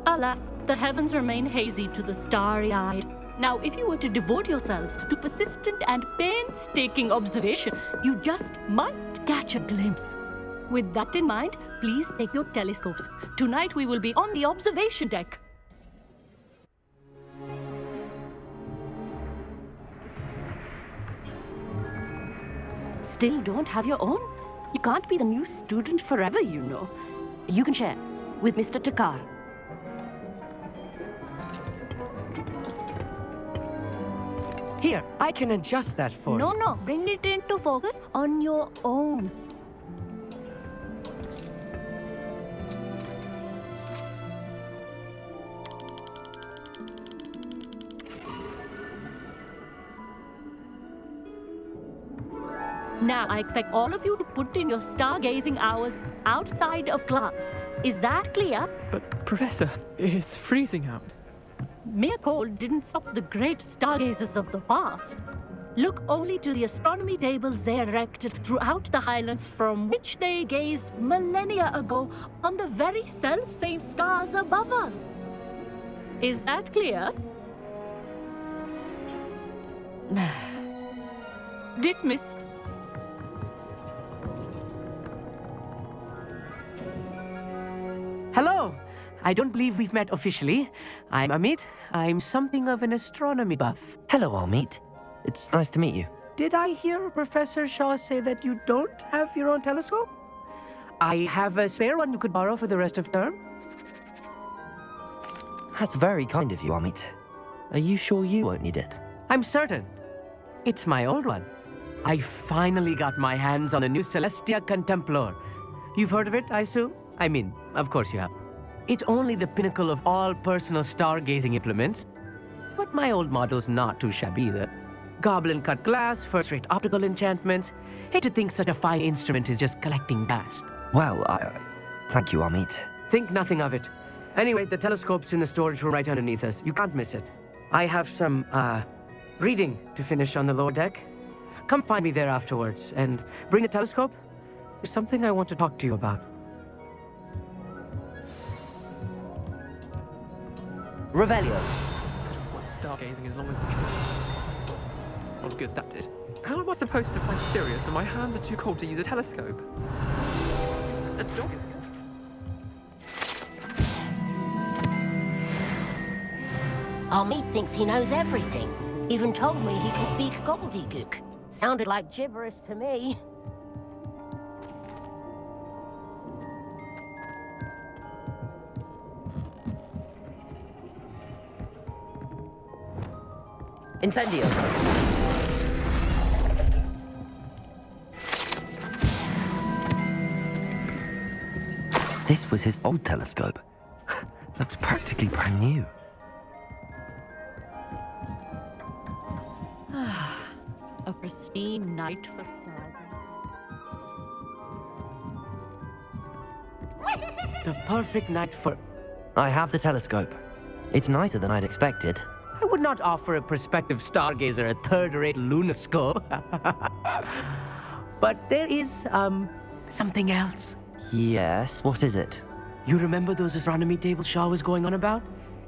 Alas, the heavens remain hazy to the starry-eyed. Now, if you were to devote yourselves to persistent and painstaking observation, you just might catch a glimpse. With that in mind, please take your telescopes. Tonight we will be on the observation deck. Still don't have your own? You can't be the new student forever, you know. You can share with Mr. Takar. Here, I can adjust that for you. No, bring it into focus on your own. Now, I expect all of you to put in your stargazing hours outside of class. Is that clear? But, Professor, it's freezing out. Mere cold didn't stop the great stargazers of the past. Look only to the astronomy tables they erected throughout the Highlands from which they gazed millennia ago on the very self-same stars above us. Is that clear? Dismissed. Hello! I don't believe we've met officially. I'm Amit. I'm something of an astronomy buff. Hello, Amit. It's nice to meet you. Did I hear Professor Shaw say that you don't have your own telescope? I have a spare one you could borrow for the rest of term. That's very kind of you, Amit. Are you sure you won't need it? I'm certain. It's my old one. I finally got my hands on a new Celestia Contemplar. You've heard of it, I assume? I mean, of course you have. It's only the pinnacle of all personal stargazing implements. But my old model's not too shabby either. Goblin-cut glass, first-rate optical enchantments. Hate to think such a fine instrument is just collecting dust. Well, thank you, Amit. Think nothing of it. Anyway, the telescope's in the storage room right underneath us. You can't miss it. I have some, reading to finish on the lower deck. Come find me there afterwards, and bring a telescope. There's something I want to talk to you about. Revelio. Stargazing as long as... Oh, good, that did. How am I supposed to find Sirius when my hands are too cold to use a telescope? It's a dog. Amit thinks he knows everything. Even told me he can speak gobbledygook. Sounded like gibberish to me. Incendio. This was his old telescope. Looks practically brand new. A pristine night for stargazing. The perfect night for... I have the telescope. It's nicer than I'd expected. I would not offer a prospective stargazer a third-rate lunoscope. But there is, something else. Yes, what is it? You remember those astronomy tables Shaw was going on about?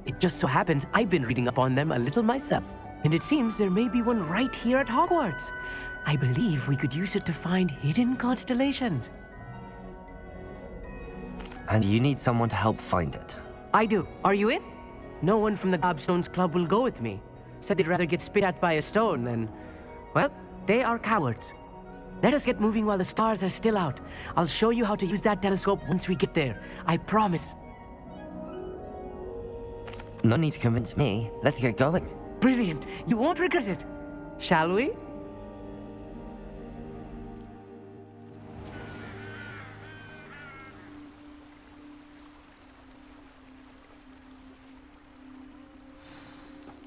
It just so happens I've been reading up on them a little myself. And it seems there may be one right here at Hogwarts. I believe we could use it to find hidden constellations. And you need someone to help find it. I do. Are you in? No one from the Gobstones Club will go with me. Said they'd rather get spit at by a stone than... Well, they are cowards. Let us get moving while the stars are still out. I'll show you how to use that telescope once we get there. I promise. No need to convince me. Let's get going. Brilliant. You won't regret it. Shall we?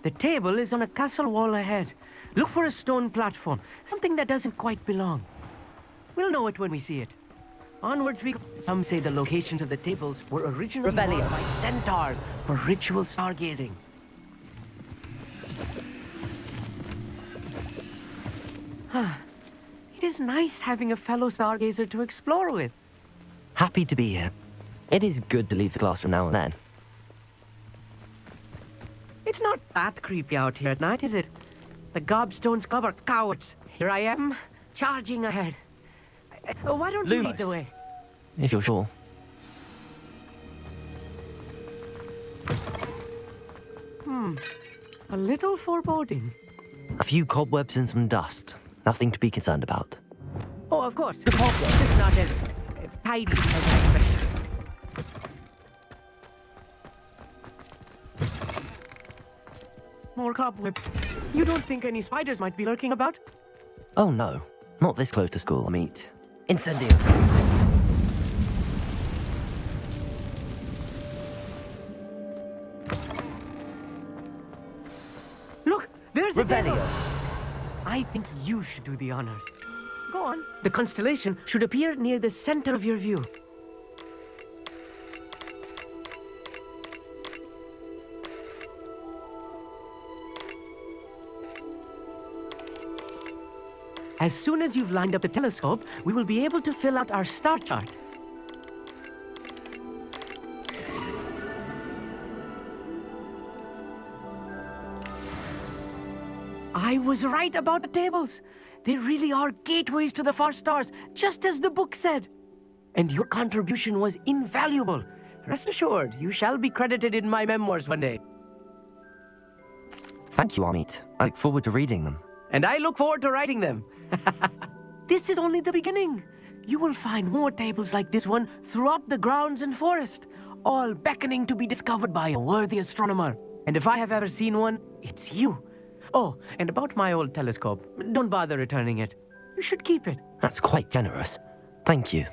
The table is on a castle wall ahead. Look for a stone platform, something that doesn't quite belong. We'll know it when we see it. Onwards we go. Some say the locations of the tables were originally marked by centaurs for ritual stargazing. It is nice having a fellow stargazer to explore with. Happy to be here. It is good to leave the classroom now and then. It's not that creepy out here at night, is it? The Gobstones Club are cowards. Here I am, charging ahead. Why don't you lead the way? If you're sure. A little foreboding. A few cobwebs and some dust. Nothing to be concerned about. Oh, of course. It's just not as tidy as I expected. More cobwebs. You don't think any spiders might be lurking about? Oh no, not this close to school, Amit. Incendio. Look, there's a Revelio. table. I think you should do the honors. Go on. The constellation should appear near the center of your view. As soon as you've lined up the telescope, we will be able to fill out our star chart. I was right about the tables. They really are gateways to the far stars, just as the book said. And your contribution was invaluable. Rest assured, you shall be credited in my memoirs one day. Thank you, Amit. I look forward to reading them. And I look forward to writing them. This is only the beginning. You will find more tables like this one throughout the grounds and forest, all beckoning to be discovered by a worthy astronomer. And if I have ever seen one, it's you. Oh, and about my old telescope, don't bother returning it. You should keep it. That's quite generous. Thank you.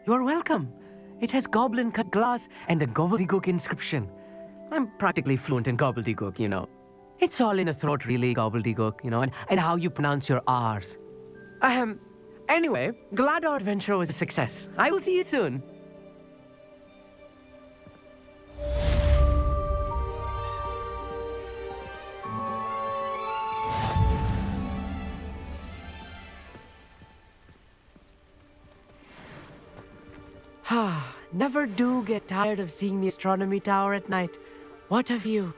You're welcome. It has goblin-cut glass and a gobbledygook inscription. I'm practically fluent in gobbledygook, you know. It's all in the throat, really, gobbledygook, you know, and how you pronounce your R's. Anyway, glad our adventure was a success. I will see you soon. Never do get tired of seeing the astronomy tower at night. What a view.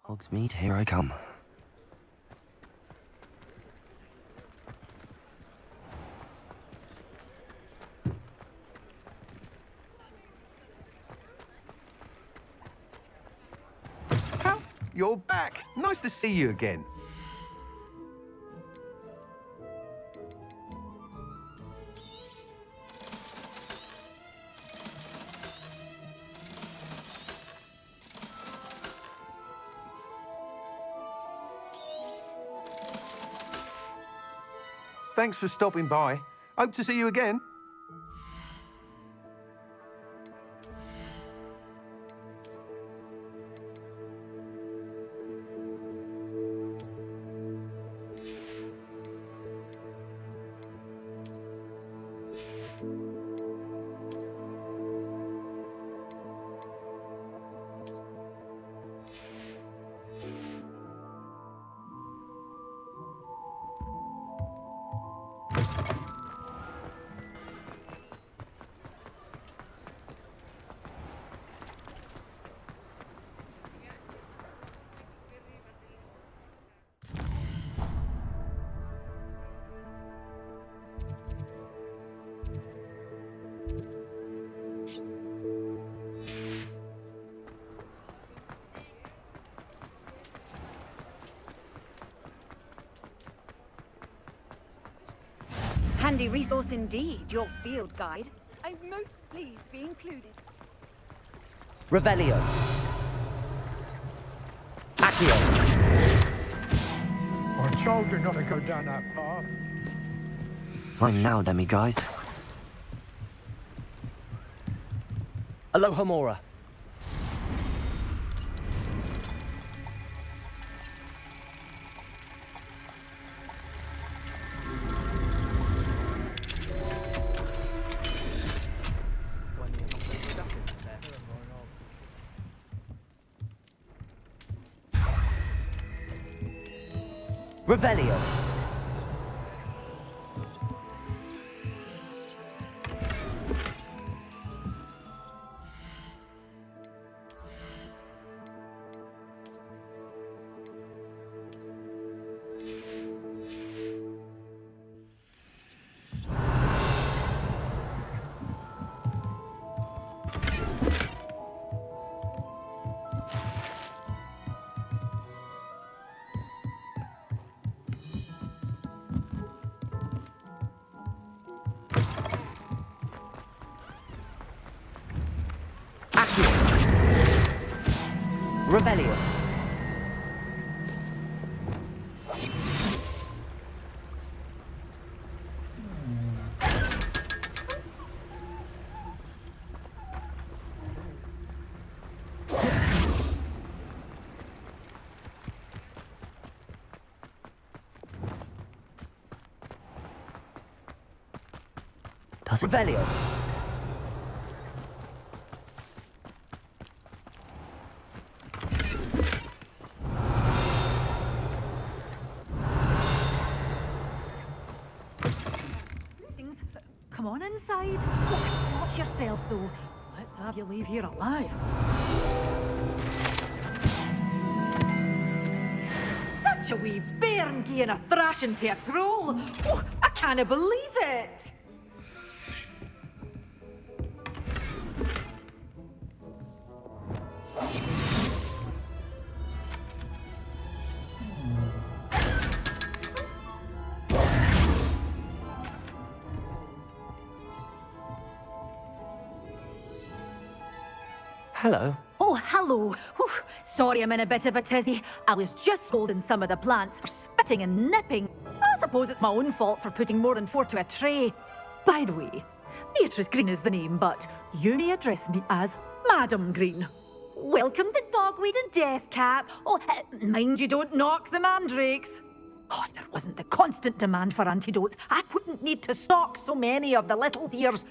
Hogsmeade, here I come. You're back. Nice to see you again. Thanks for stopping by. Hope to see you again. Handy resource indeed, your field guide. I'm most pleased to be included. Revelio. Accio. I told you not to go down that path. Mine now, demi-guys. Aloha Mora. Revelio. Revelio. Does it? Revelio. Come on inside. Watch yourself, though. Let's have you leave here alive. Such a wee bairn gieing a thrashing to a troll. Oh, I can't believe it. Hello. Oh, hello. Whew. Sorry I'm in a bit of a tizzy. I was just scolding some of the plants for spitting and nipping. I suppose it's my own fault for putting more than 4 to a tray. By the way, Beatrice Green is the name, but you may address me as Madam Green. Welcome to Dogweed and Deathcap. Oh, mind you don't knock the mandrakes. Oh, if there wasn't the constant demand for antidotes, I wouldn't need to stock so many of the little dears.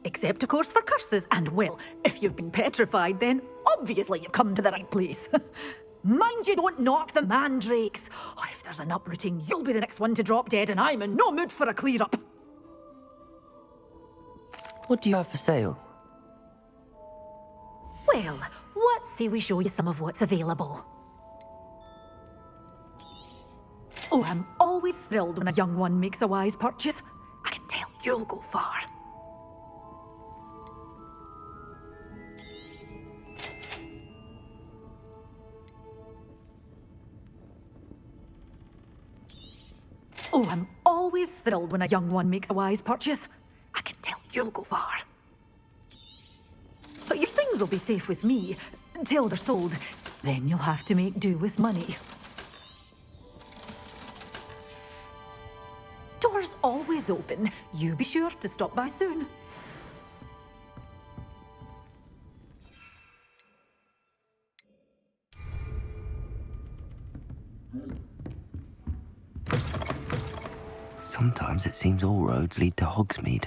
Except, of course, for curses. And, well, if you've been petrified, then obviously you've come to the right place. Mind you don't knock the mandrakes. Oh, if there's an uprooting, you'll be the next one to drop dead, and I'm in no mood for a clear-up. What do you have for sale? Well, let's say we show you some of what's available. Oh, I'm always thrilled when a young one makes a wise purchase. I can tell you'll go far. Oh, I'm always thrilled when a young one makes a wise purchase. I can tell you'll go far. But your things will be safe with me until they're sold. Then you'll have to make do with money. Doors always open. You be sure to stop by soon. Sometimes it seems all roads lead to Hogsmeade.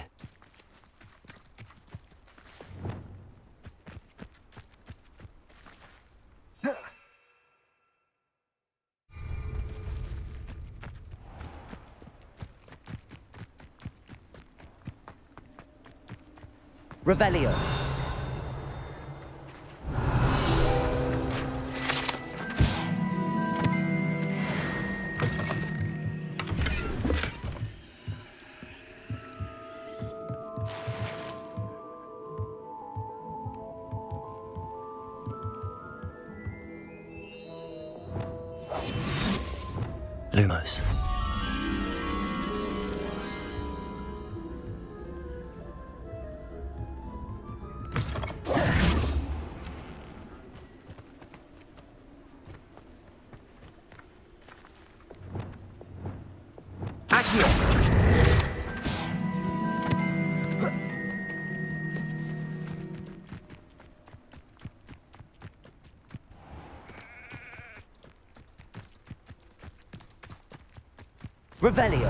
Revelio. Lumos. Revelio.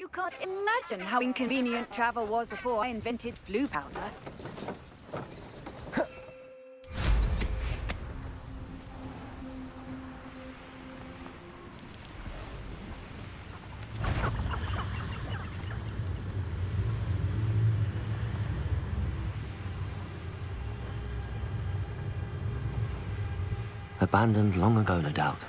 You can't imagine how inconvenient travel was before I invented flu powder. Abandoned long ago, no doubt.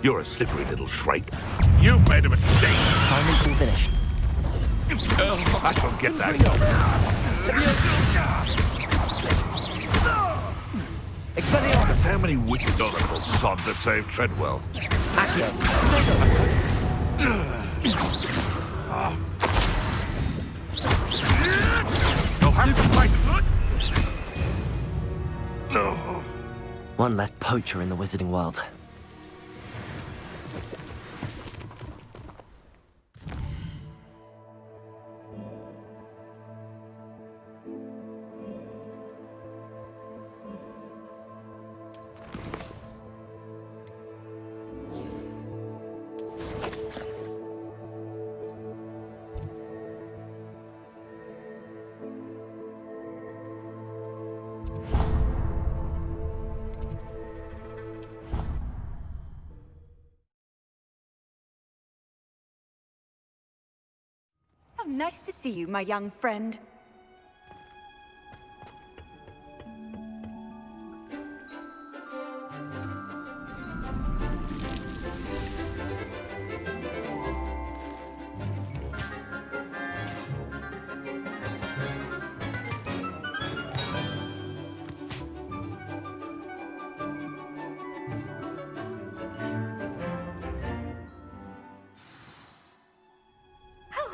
You're a slippery little shrike. You've made a mistake. Assignment's all finished. I shall get that. Expelliarmus! How many wicked oracle sod that saved Treadwell? Accio! You'll have to fight. No. One less poacher in the wizarding world. Oh, nice to see you, my young friend.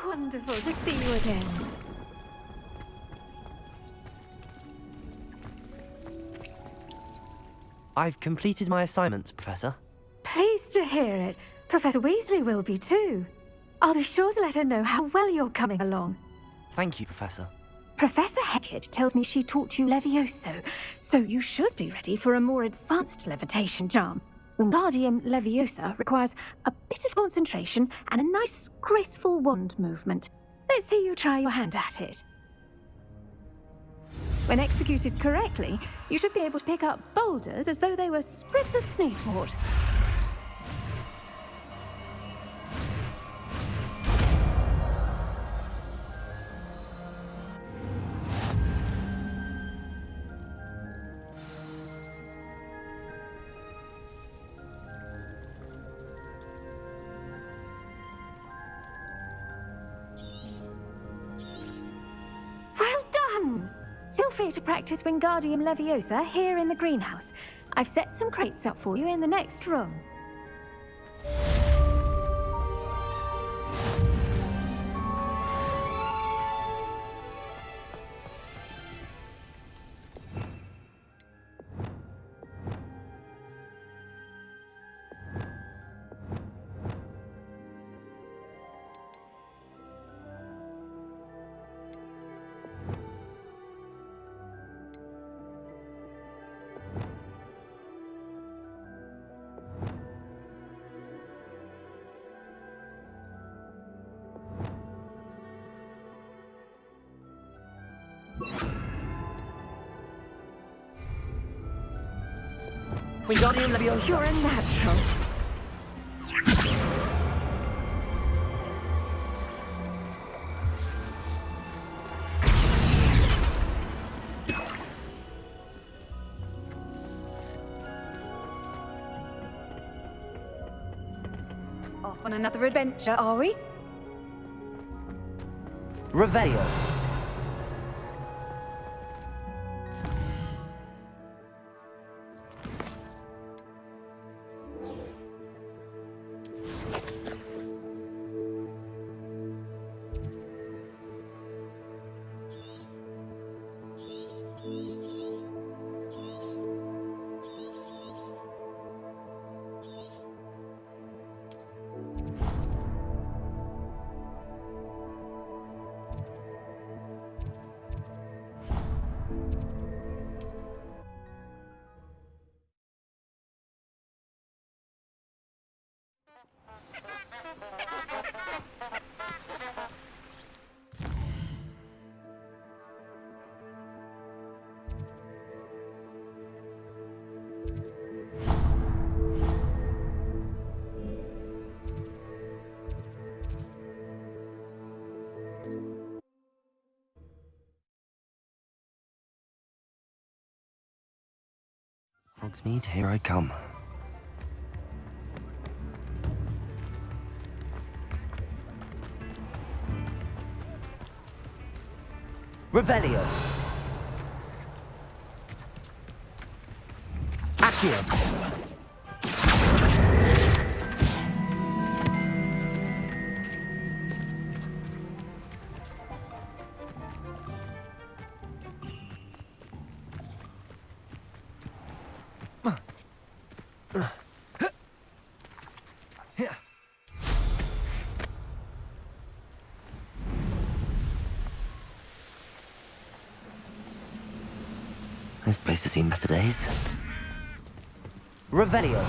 Wonderful to see you again. I've completed my assignments, Professor. Pleased to hear it. Professor Weasley will be too. I'll be sure to let her know how well you're coming along. Thank you, Professor. Professor Hecat tells me she taught you Levioso, so you should be ready for a more advanced levitation charm. Wingardium Leviosa requires a bit of concentration and a nice, graceful wand movement. Let's see you try your hand at it. When executed correctly, you should be able to pick up boulders as though they were sprigs of sneezewort. Feel free to practice Wingardium Leviosa here in the greenhouse. I've set some crates up for you in the next room. Wingardium Leviosa! You're a natural. Off on another adventure, are we? Revelio. Hogsmeade, here I come. Revelio. Accio. This place has seen better days. Revelio.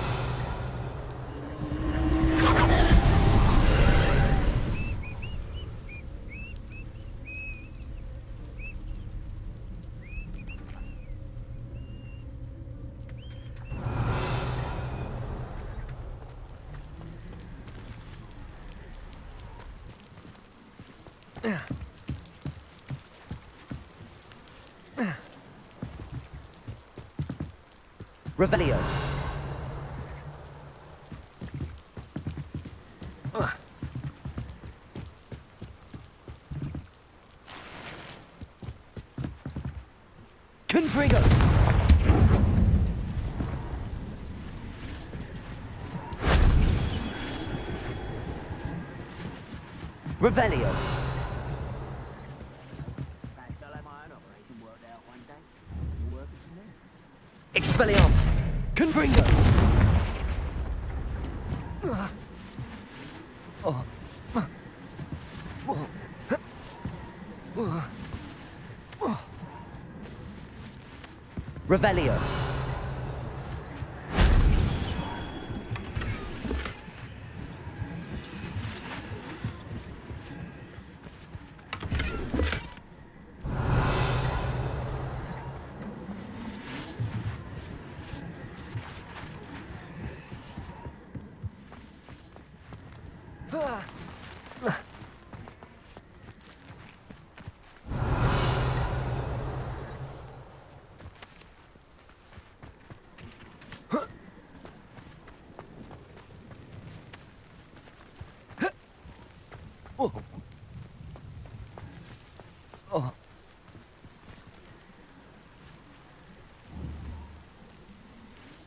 Revelio. Confrigo. Revelio. Expelliarmus! Confringo! Revelio!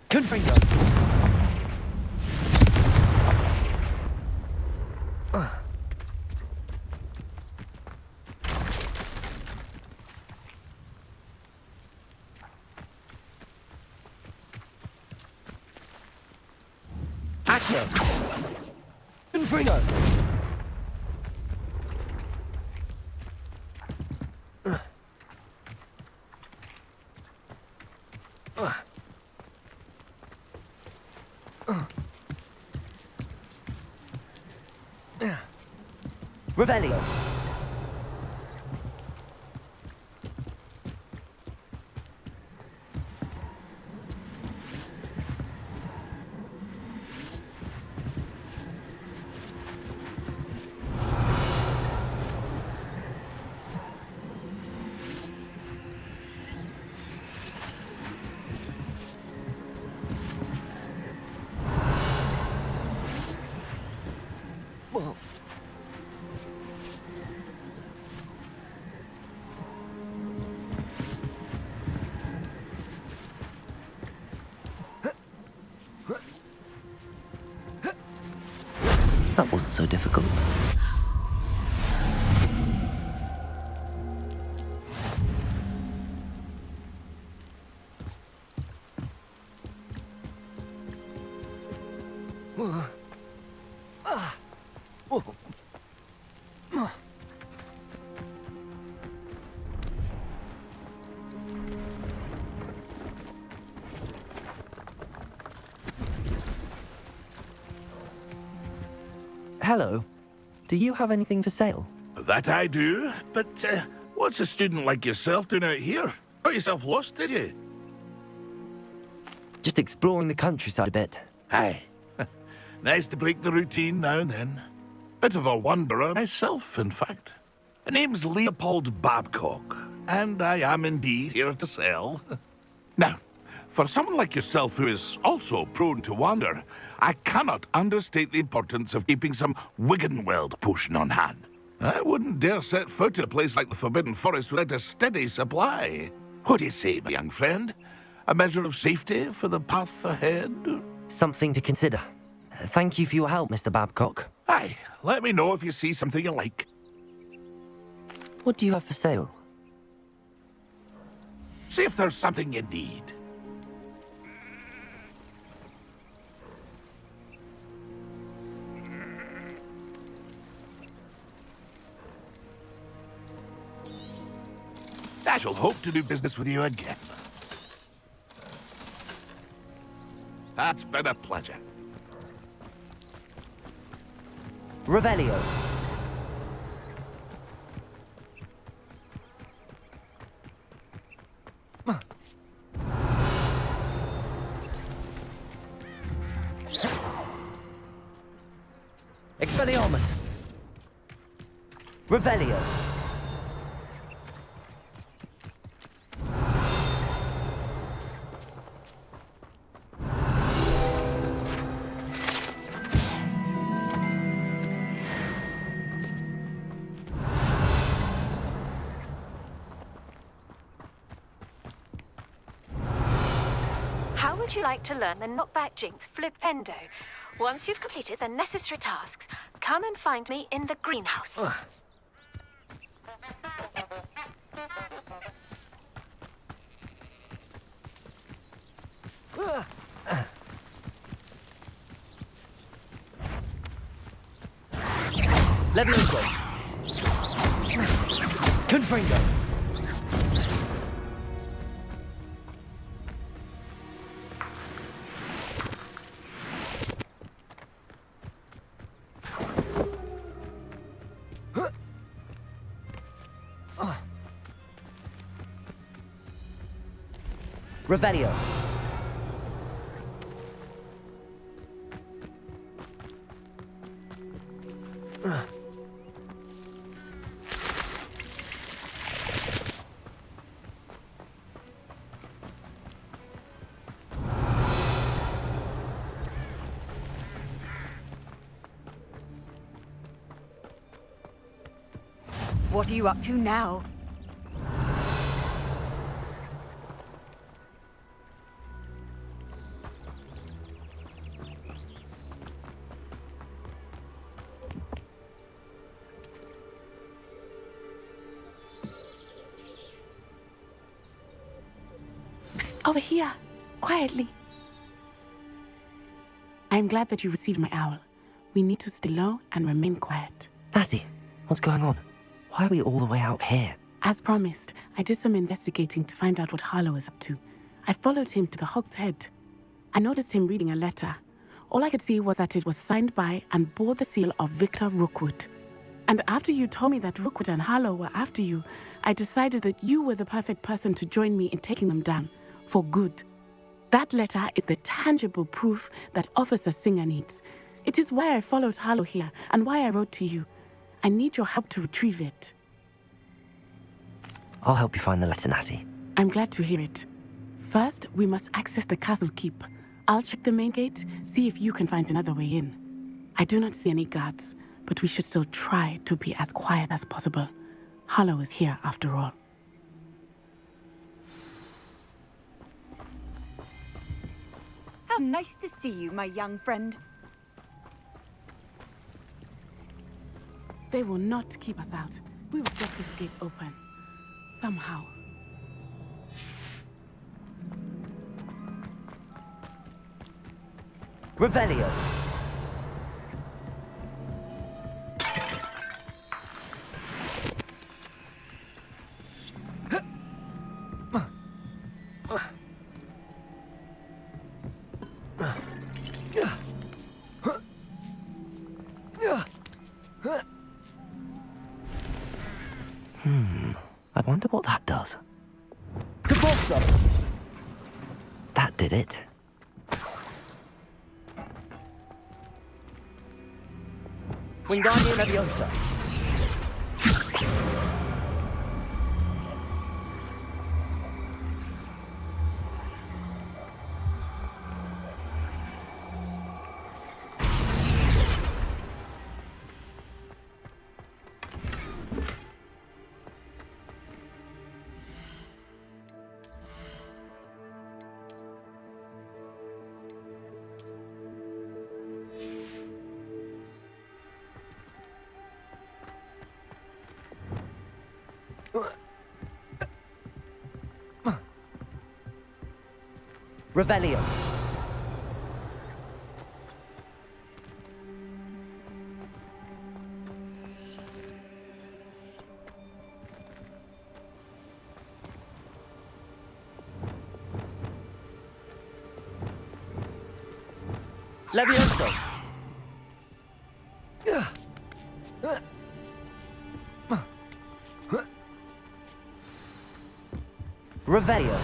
Confringo! Accio! Confringo! Revelio. Whoa. That wasn't so difficult. Hello. Do you have anything for sale? That I do, but what's a student like yourself doing out here? Got yourself lost, did you? Just exploring the countryside a bit. Aye. Nice to break the routine now and then. Bit of a wanderer myself, in fact. My name's Leopold Babcock, and I am indeed here to sell. Now, for someone like yourself who is also prone to wander, I cannot understate the importance of keeping some Wiggenweld potion on hand. I wouldn't dare set foot in a place like the Forbidden Forest without a steady supply. What do you say, my young friend? A measure of safety for the path ahead? Something to consider. Thank you for your help, Mr. Babcock. Aye, let me know if you see something you like. What do you have for sale? See if there's something you need. I shall hope to do business with you again. That's been a pleasure. Revelio. Expelliarmus. Revelio. How would you like to learn the knockback jinx flipendo? Once you've completed the necessary tasks, come and find me in the greenhouse. Levioso. Confringo. Revelio. What are you up to now? Over here, quietly. I'm glad that you received my owl. We need to stay low and remain quiet. Lassie, what's going on? Why are we all the way out here? As promised, I did some investigating to find out what Harlow is up to. I followed him to the Hog's Head. I noticed him reading a letter. All I could see was that it was signed by and bore the seal of Victor Rookwood. And after you told me that Rookwood and Harlow were after you, I decided that you were the perfect person to join me in taking them down. For good. That letter is the tangible proof that Officer Singer needs. It is why I followed Harlow here and why I wrote to you. I need your help to retrieve it. I'll help you find the letter, Natty. I'm glad to hear it. First, we must access the castle keep. I'll check the main gate, see if you can find another way in. I do not see any guards, but we should still try to be as quiet as possible. Harlow is here after all. How nice to see you, my young friend. They will not keep us out. We will get this gate open. Somehow. Revelio. Depulso! That did it. Wingardium Leviosa. Revelio. Levioso. Revelio.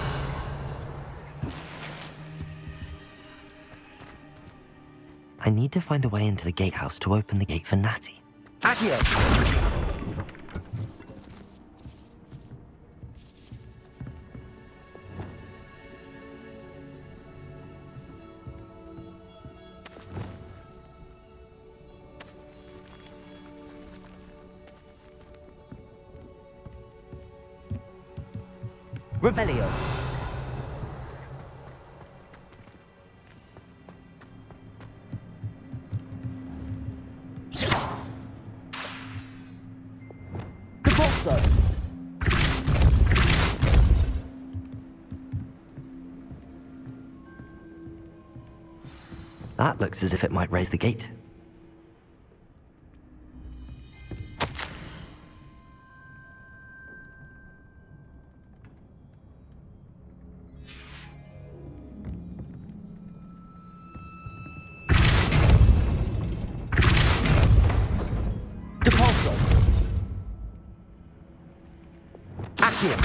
I need to find a way into the gatehouse to open the gate for Natty. Accio. Revelio. Depulso. That looks as if it might raise the gate. Depulso. Accio.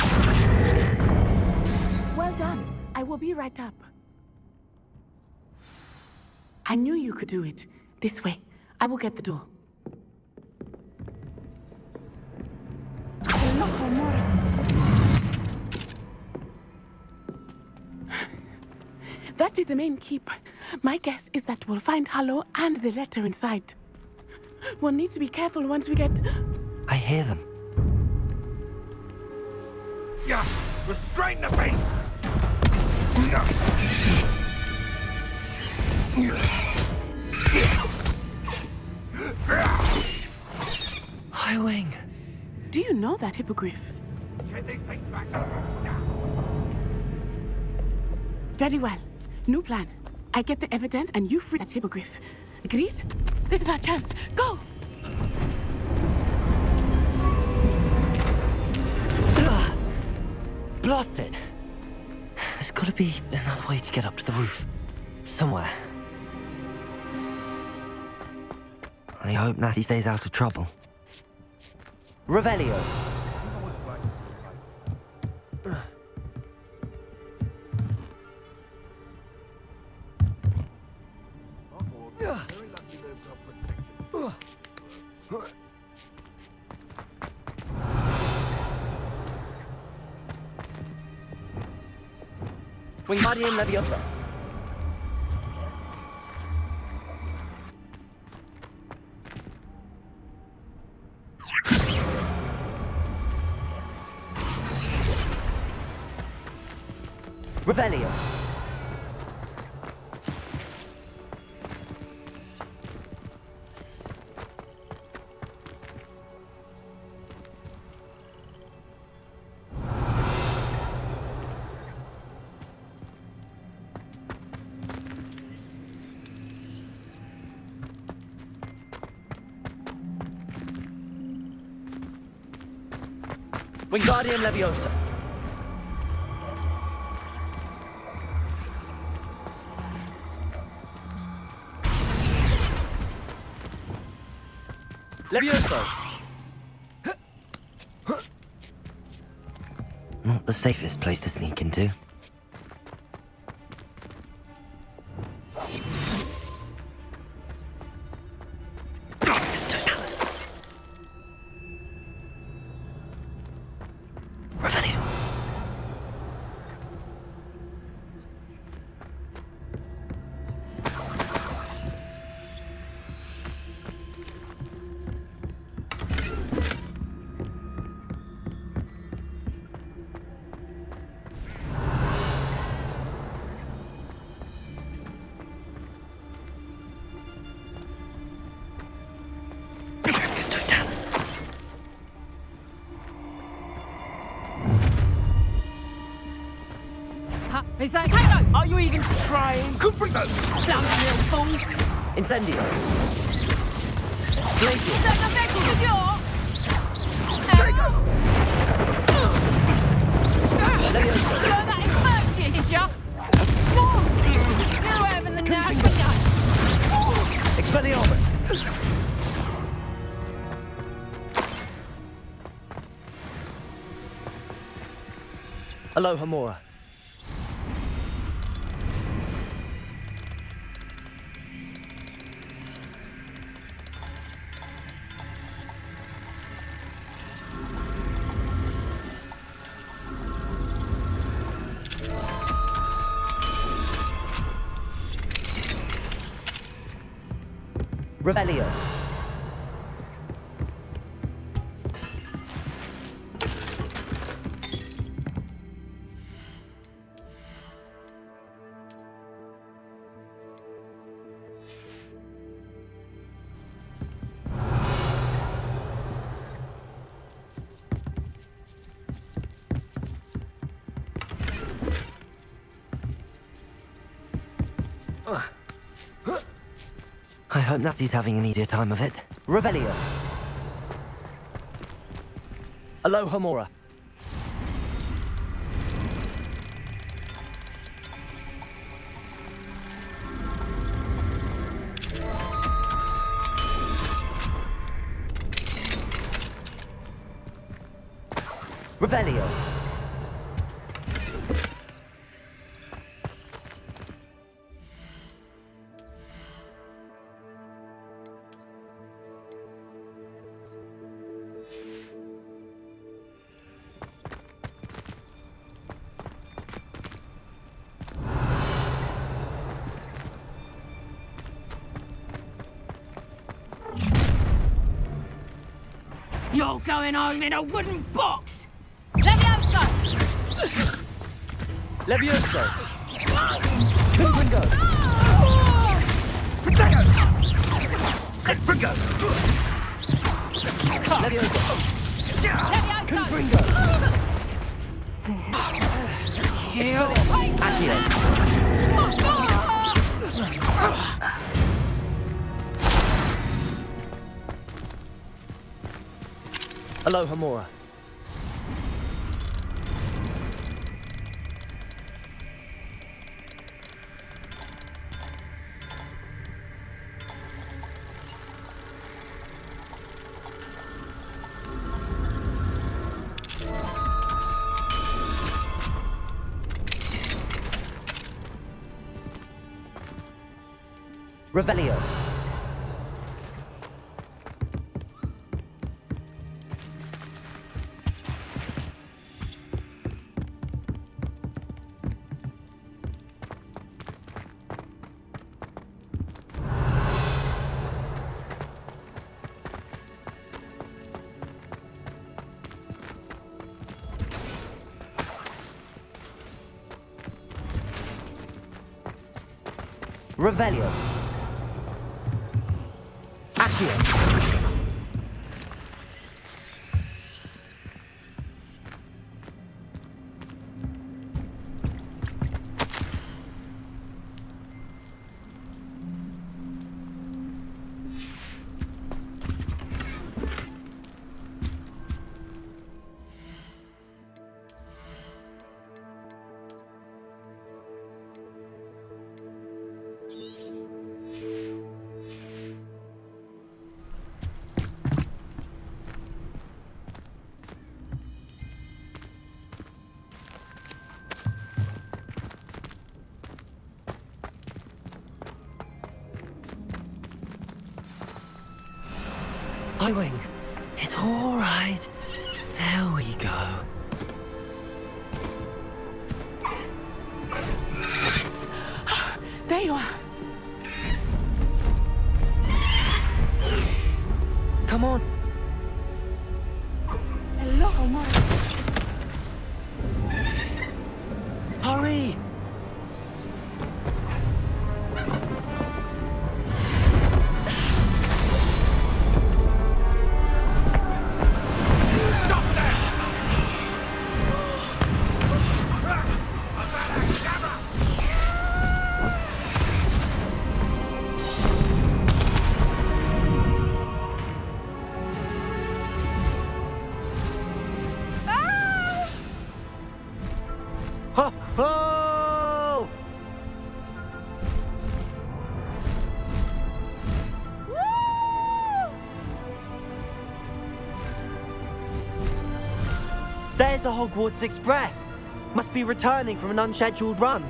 Well done. I will be right up. I knew you could do it. This way. I will get the door. That is the main keep. My guess is that we'll find Hallow and the letter inside. We'll need to be careful once we get... I hear them. Yeah, restrain the beast! Highwing. Do you know that hippogriff? Get these things back. Very well. New plan. I get the evidence and you free that hippogriff. Agreed? This is our chance. Go! Blasted! There's gotta be another way to get up to the roof. Somewhere. I hope Natty stays out of trouble. Revelio. Wingardium Leviosa. Revelio. Wingardium Leviosa. Levioso. Not not the safest place to sneak into. It's totalis. Revenue. Is that Tango? Are you even trying? Confringo! Damn little fool! Incendio. Glacial. Is that the next with your? Learn that in first year, did ya? No! You having the knack with ya? Expelliarmus. Aloha Mora. Revelio. I hope Natsy's having an easier time of it. Revelio. Aloha Mora. Revelio. You're going home in a wooden box! Levioso! Levioso. Confringo. Protego! Confringo! Levioso. Levioso! Confringo. Accio. Aloha Mora. Revelio. Revelio. Accio. Highwing, it's all right. There we go. There you are. Come on. Hello, Omar. Hurry! Ho, ho! There's the Hogwarts Express. Must be returning from an unscheduled run.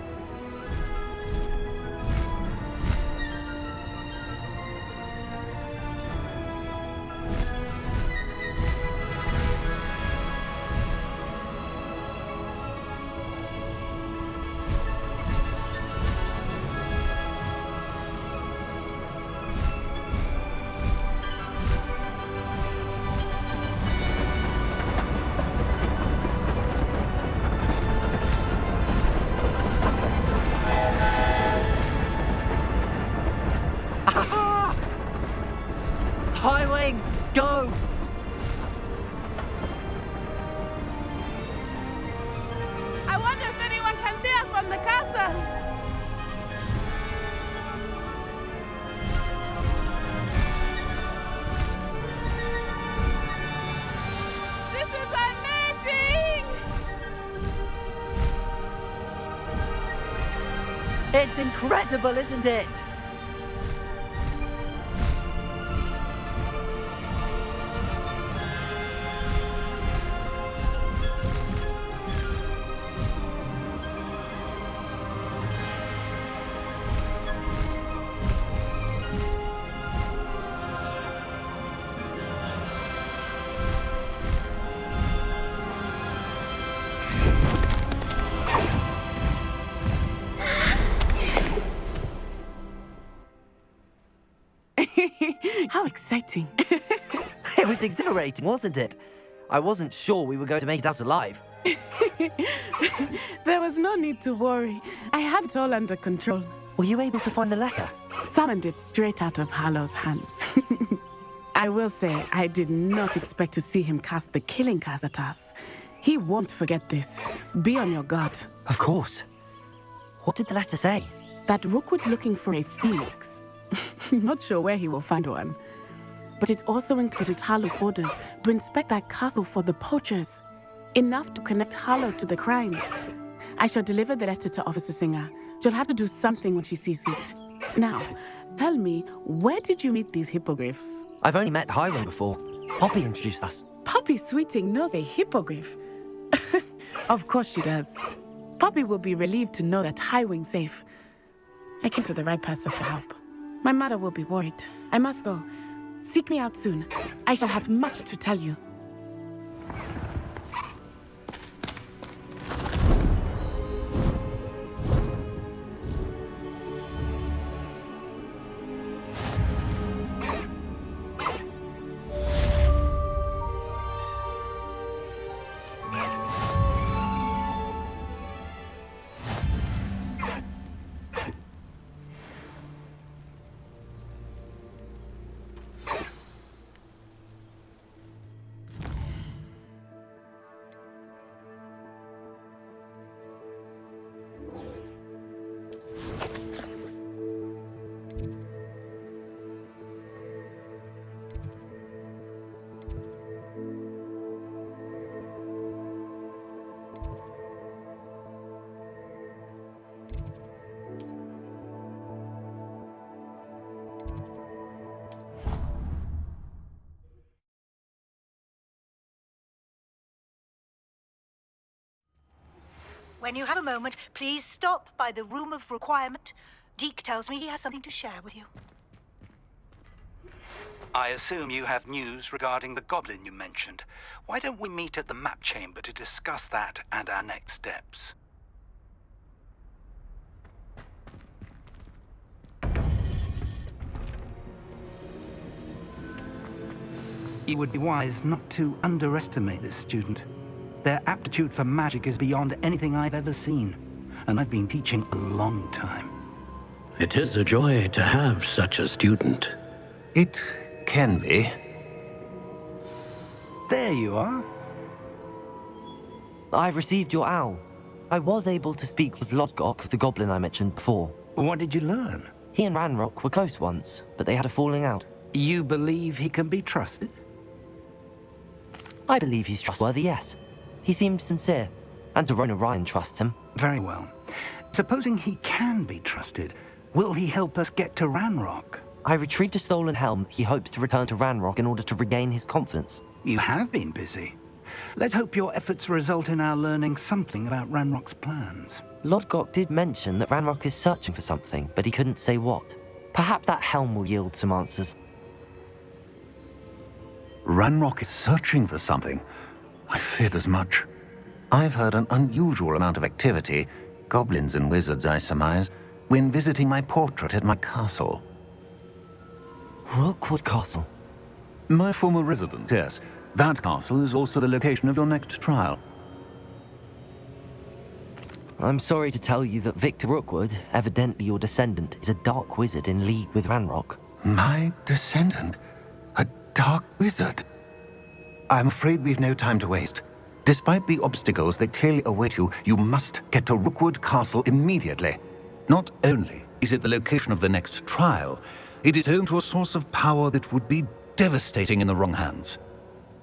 Highwing, go! I wonder if anyone can see us from the castle. This is amazing! It's incredible, isn't it? How exciting. It was exhilarating, wasn't it? I wasn't sure we were going to make it out alive. There was no need to worry. I had it all under control. Were you able to find the letter? Summoned it straight out of Harlow's hands. I will say, I did not expect to see him cast the killing curse at us. He won't forget this. Be on your guard. Of course. What did the letter say? That Rookwood's looking for a phoenix. Not sure where he will find one. But it also included Harlow's orders to inspect that castle for the poachers. Enough to connect Harlow to the crimes. I shall deliver the letter to Officer Singer. She'll have to do something when she sees it. Now, tell me, where did you meet these hippogriffs? I've only met Highwing before. Poppy introduced us. Poppy Sweeting knows a hippogriff. Of course she does. Poppy will be relieved to know that Highwing's safe. I came to the right person for help. My mother will be worried. I must go. Seek me out soon. I shall have much to tell you. When you have a moment, please stop by the Room of Requirement. Deke tells me he has something to share with you. I assume you have news regarding the goblin you mentioned. Why don't we meet at the map chamber to discuss that and our next steps? You would be wise not to underestimate this student. Their aptitude for magic is beyond anything I've ever seen, and I've been teaching a long time. It is a joy to have such a student. It can be. There you are. I've received your owl. I was able to speak with Lodgok, the goblin I mentioned before. What did you learn? He and Ranrock were close once, but they had a falling out. You believe he can be trusted? I believe he's trustworthy, yes. He seemed sincere, and Dorona Ryan trusts him. Very well. Supposing he can be trusted, will he help us get to Ranrock? I retrieved a stolen helm. He hopes to return to Ranrock in order to regain his confidence. You have been busy. Let's hope your efforts result in our learning something about Ranrock's plans. Lodgok did mention that Ranrock is searching for something, but he couldn't say what. Perhaps that helm will yield some answers. Ranrock is searching for something. I feared as much. I've heard an unusual amount of activity, goblins and wizards I surmise, when visiting my portrait at my castle. Rookwood Castle? My former residence, yes. That castle is also the location of your next trial. I'm sorry to tell you that Victor Rookwood, evidently your descendant, is a dark wizard in league with Ranrock. My descendant? A dark wizard? I'm afraid we've no time to waste. Despite the obstacles that clearly await you, you must get to Rookwood Castle immediately. Not only is it the location of the next trial, it is home to a source of power that would be devastating in the wrong hands.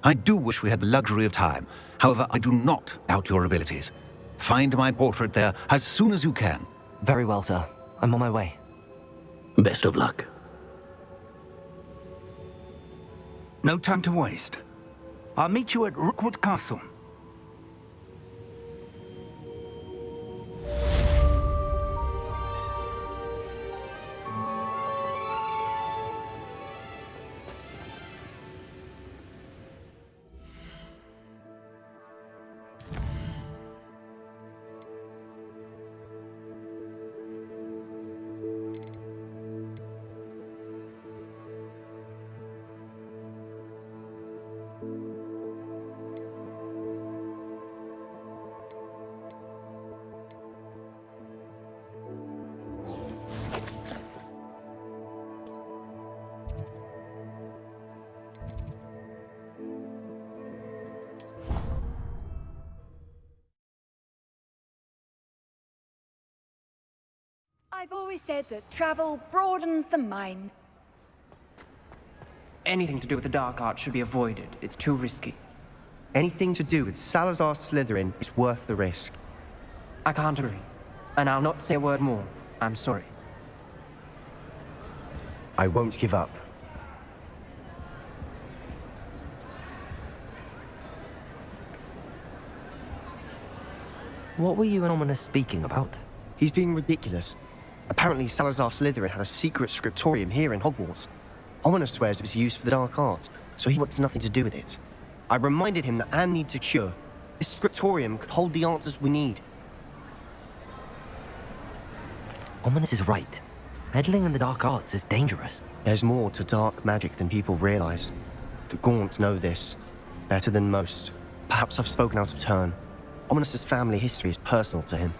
I do wish we had the luxury of time. However, I do not doubt your abilities. Find my portrait there as soon as you can. Very well, sir. I'm on my way. Best of luck. No time to waste. I'll meet you at Rookwood Castle. I've always said that travel broadens the mind. Anything to do with the dark arts should be avoided. It's too risky. Anything to do with Salazar Slytherin is worth the risk. I can't agree. And I'll not say a word more. I'm sorry. I won't give up. What were you and Ominous speaking about? He's being ridiculous. Apparently Salazar Slytherin had a secret scriptorium here in Hogwarts. Ominous swears it was used for the dark arts, so he wants nothing to do with it. I reminded him that Anne needs a cure. This scriptorium could hold the answers we need. Ominous is right. Meddling in the dark arts is dangerous. There's more to dark magic than people realize. The Gaunts know this. Better than most. Perhaps I've spoken out of turn. Ominous's family history is personal to him.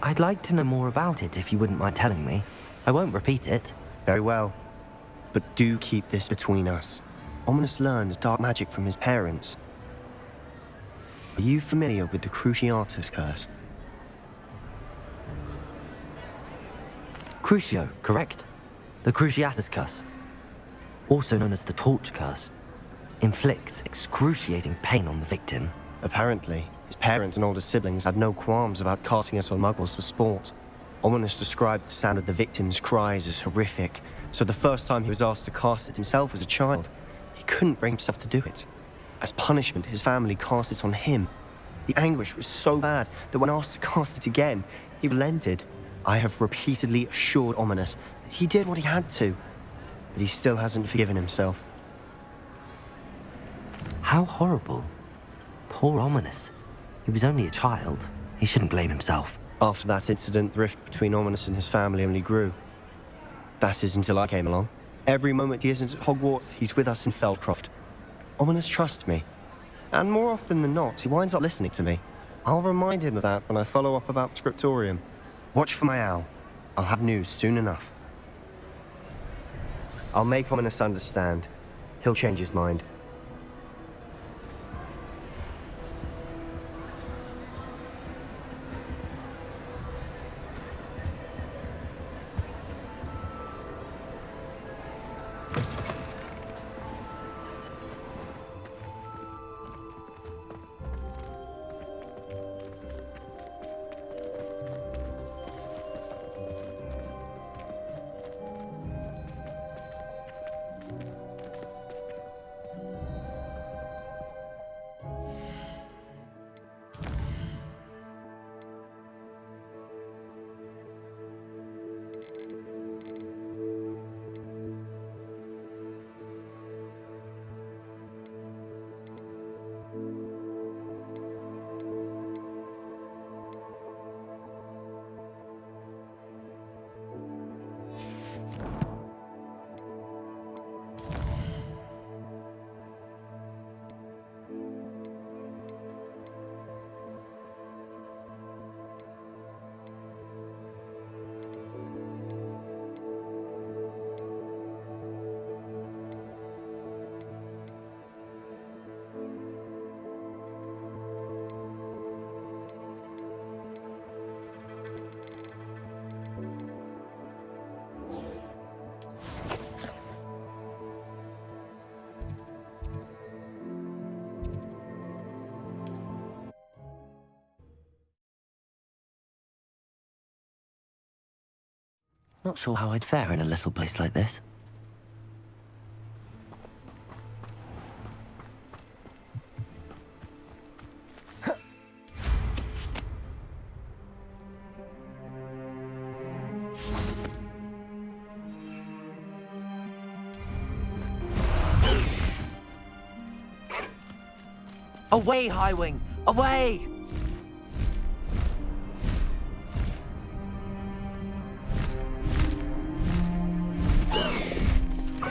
I'd like to know more about it if you wouldn't mind telling me. I won't repeat it. Very well. But do keep this between us. Ominous learned dark magic from his parents. Are you familiar with the Cruciatus curse? Crucio, correct? The Cruciatus curse, also known as the Torch curse, inflicts excruciating pain on the victim. Apparently, his parents and older siblings had no qualms about casting it on muggles for sport. Ominous described the sound of the victim's cries as horrific, so the first time he was asked to cast it himself as a child, he couldn't bring himself to do it. As punishment, his family cast it on him. The anguish was so bad that when asked to cast it again, he relented. I have repeatedly assured Ominous that he did what he had to. but he still hasn't forgiven himself. How horrible. Poor Ominous. He was only a child. He shouldn't blame himself. After that incident, the rift between Ominous and his family only grew. That is until I came along. Every moment he isn't at Hogwarts, he's with us in Feldcroft. Ominous trusts me. And more often than not, he winds up listening to me. I'll remind him of that when I follow up about Scriptorium. Watch for my owl. I'll have news soon enough. I'll make Ominous understand. He'll change his mind. Not sure how I'd fare in a little place like this. Away, Highwing! Away!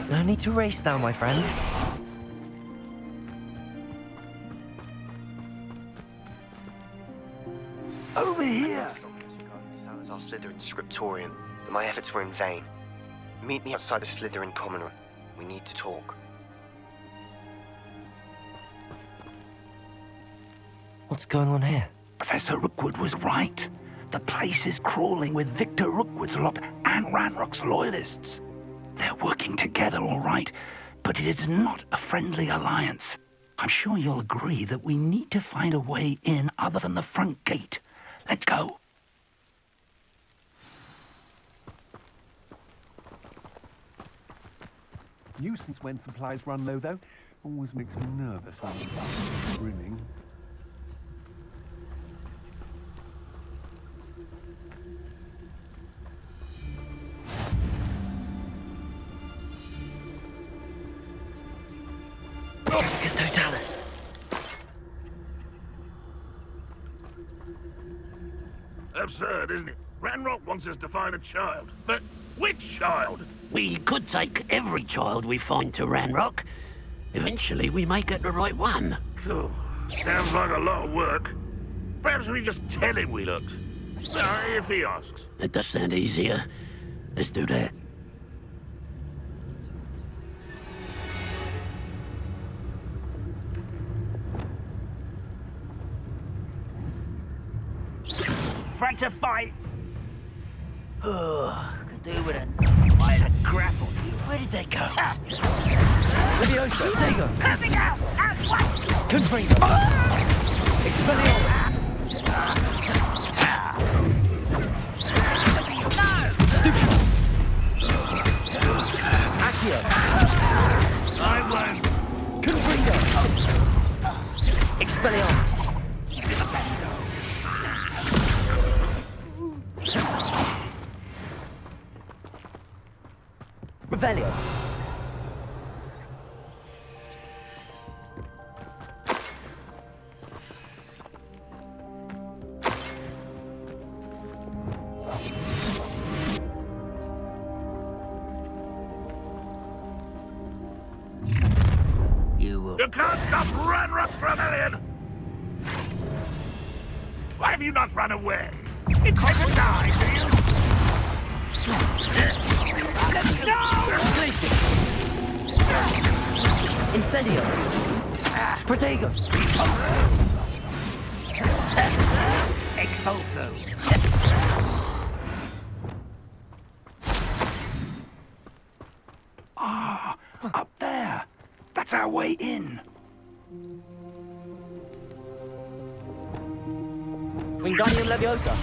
No need to race now, my friend. Over here! Salazar Slytherin's Scriptorium, but my efforts were in vain. Meet me outside the Slytherin common room. We need to talk. What's going on here? Professor Rookwood was right. The place is crawling with Victor Rookwood's lot and Ranrock's loyalists. They're working together, all right, but it is not a friendly alliance. I'm sure you'll agree that we need to find a way in other than the front gate. Let's go. Nuisance when supplies run low, though. Always makes me nervous when I'm brimming. It's Totalis. Absurd, isn't it? Ranrock wants us to find a child. But which child? We could take every child we find to Ranrock. Eventually, we may get the right one. Cool. Sounds like a lot of work. Perhaps we just tell him we looked. If he asks. It does sound easier. Let's do that. Frag to fight! Oh, could do with a grapple. Where did they go? Leviosa, Dago! Passing out! At once! Confringo! Expelliarmus! Stupid! Accio! I won't! Confringo! Expelliarmus! Revelio! trouble. You can't stop Ranrock's rebellion! Why have you not run away? It takes a die, do you? No! Places! Incendio! Protego! Expulso! Ah, up there. That's our way in. Wingardium Leviosa!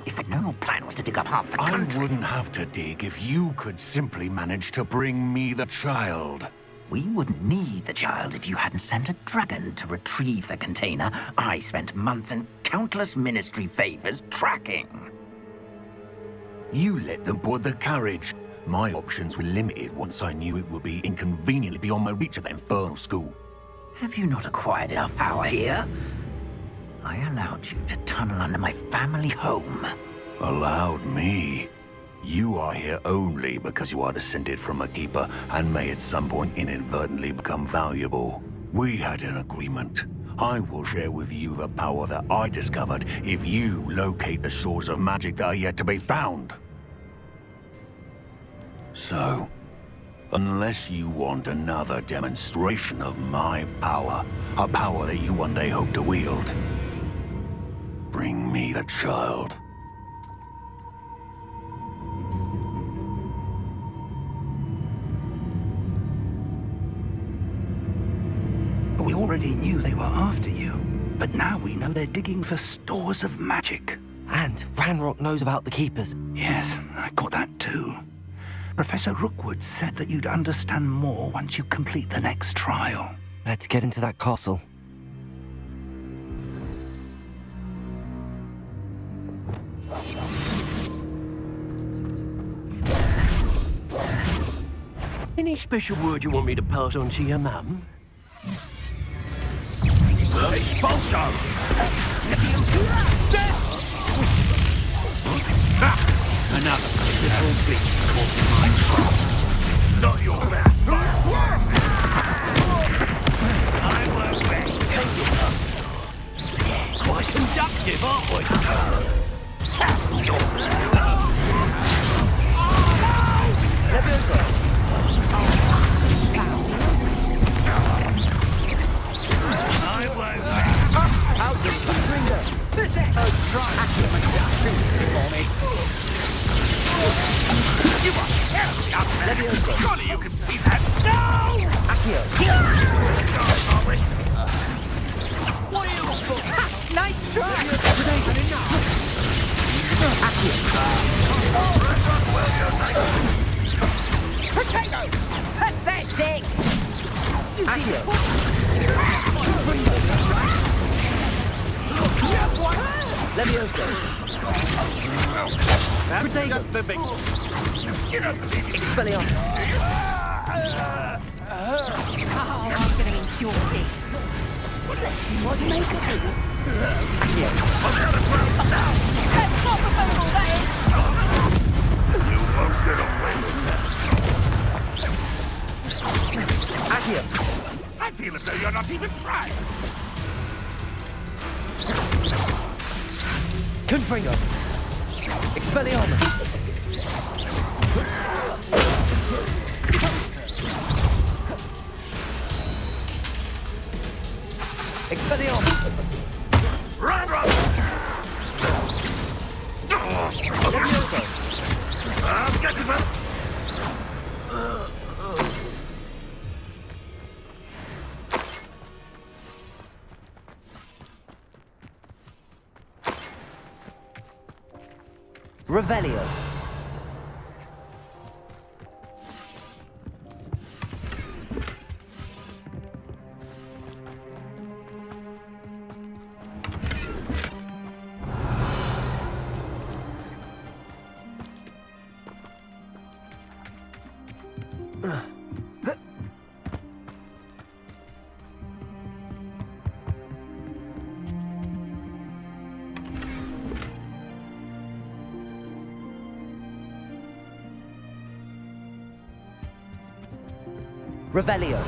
If a normal plan was to dig up half the country... I wouldn't have to dig if you could simply manage to bring me the child. We wouldn't need the child if you hadn't sent a dragon to retrieve the container I spent months and countless ministry favors tracking. You let them board the carriage. My options were limited once I knew it would be inconveniently beyond my reach at the infernal school. Have you not acquired enough power here? I allowed you to tunnel under my family home. Allowed me? You are here only because you are descended from a keeper and may at some point inadvertently become valuable. We had an agreement. I will share with you the power that I discovered if you locate the shores of magic that are yet to be found. So, unless you want another demonstration of my power, a power that you one day hope to wield, bring me the child. We already knew they were after you, but now we know they're digging for stores of magic. And Ranrock knows about the Keepers. Yes, I got that too. Professor Rookwood said that you'd understand more once you complete the next trial. Let's get into that castle. Any special word you want me to pass on to your mum? Expulso! Another pitiful beast caught in my trap. Not your best. I won't rest. Yeah, quite conductive, aren't we? Leviosa! I won't. Out the finger! Oh, try for me! You are terribly up there. Leviosa! Surely you can see that. No! Accio! Are we? What are you all for? Nice try! Accio! Potato! Pathetic! Accio! Leviosa! That's just the big... Expelliarmus! I'm gonna endure this. Let's see what makes it. That's not proposal, that is! You won't get away with that. Accio! I feel as though you're not even trying. Confringo! Expelliarmus! Expelliarmus! Run, run! Leviosa! I'll get you, man. Revelio! Revelio.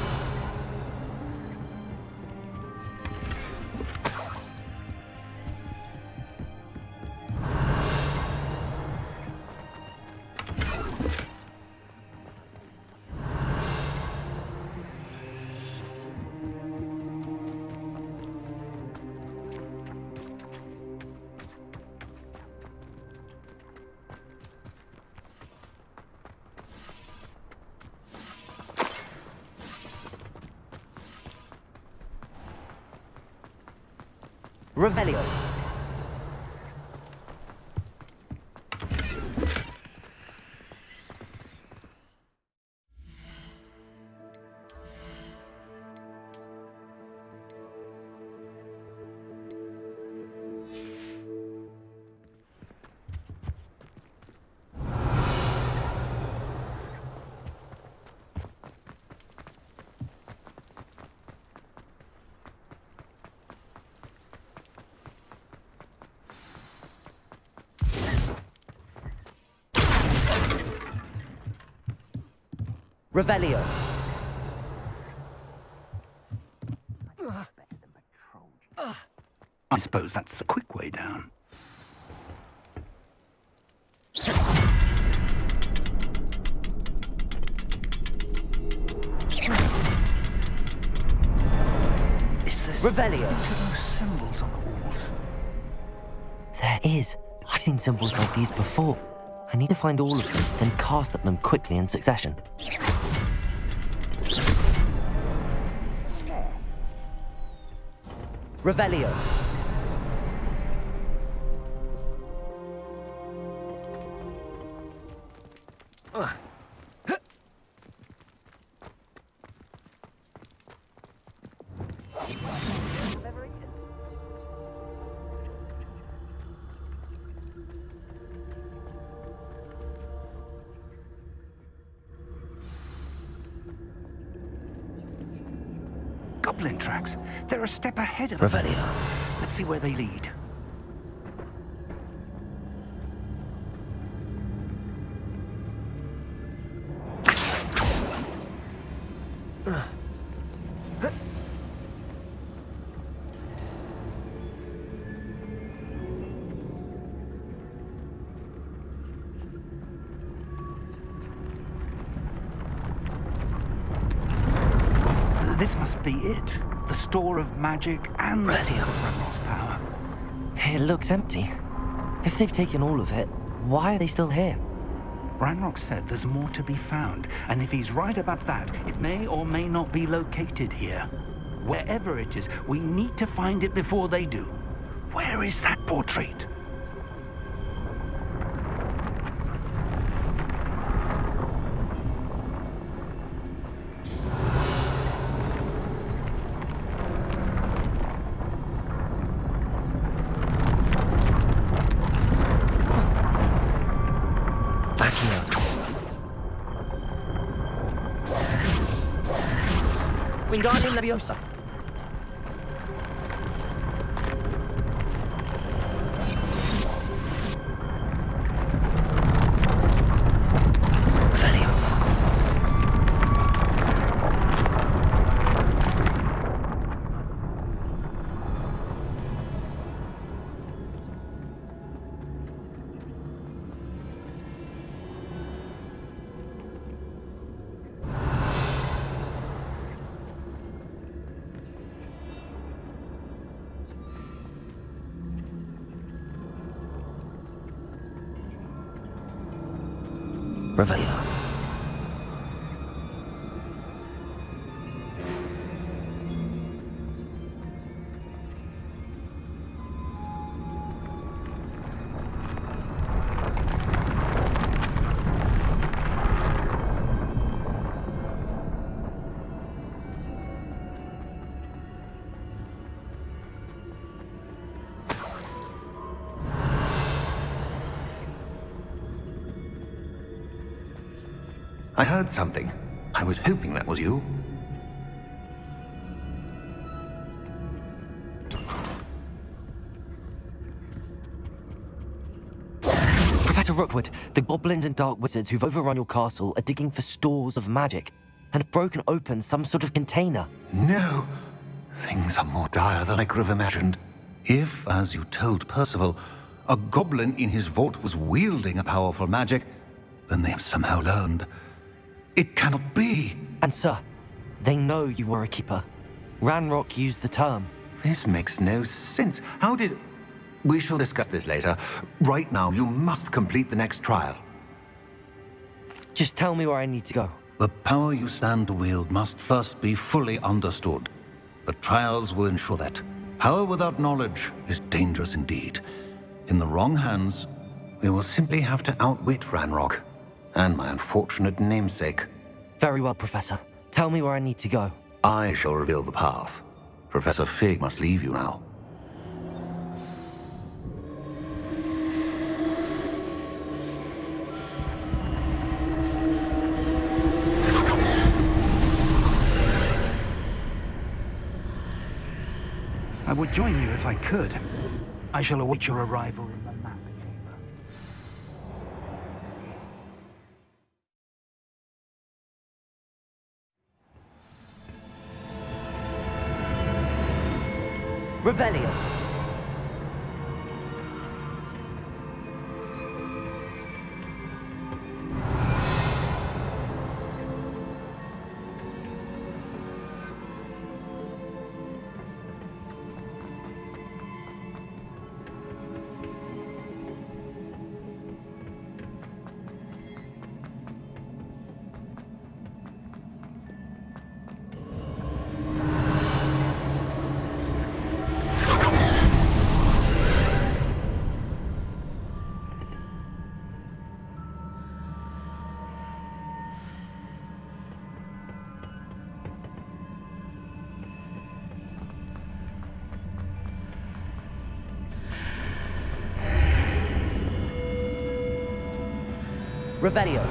Revelio. Revelio. I suppose that's the quick way down. Is there Revelio. something to those symbols on the walls? There is. I've seen symbols like these before. I need to find all of them, then cast at them quickly in succession. Revelio. Goblin tracks. They're a step ahead of us. Revelio. Let's see where they lead. This must be it. The store of magic and the seat of Ranrock's power. It looks empty. If they've taken all of it, why are they still here? Ranrock said there's more to be found, and if he's right about that, it may or may not be located here. Wherever it is, we need to find it before they do. Where is that portrait? Wingardium Leviosa. Revelio. I heard something. I was hoping that was you. Professor Rookwood, the goblins and dark wizards who've overrun your castle are digging for stores of magic. and have broken open some sort of container. No. Things are more dire than I could have imagined. If, as you told Percival, a goblin in his vault was wielding a powerful magic, then they have somehow learned. It cannot be. And sir, they know you were a keeper. Ranrock used the term. This makes no sense. How did... We shall discuss this later. Right now, you must complete the next trial. Just tell me where I need to go. The power you stand to wield must first be fully understood. The trials will ensure that. Power without knowledge is dangerous indeed. In the wrong hands, we will simply have to outwit Ranrock and my unfortunate namesake. Very well, Professor. Tell me where I need to go. I shall reveal the path. Professor Fig must leave you now. I would join you if I could. I shall await your arrival in the map chamber. Revelio. Revelio.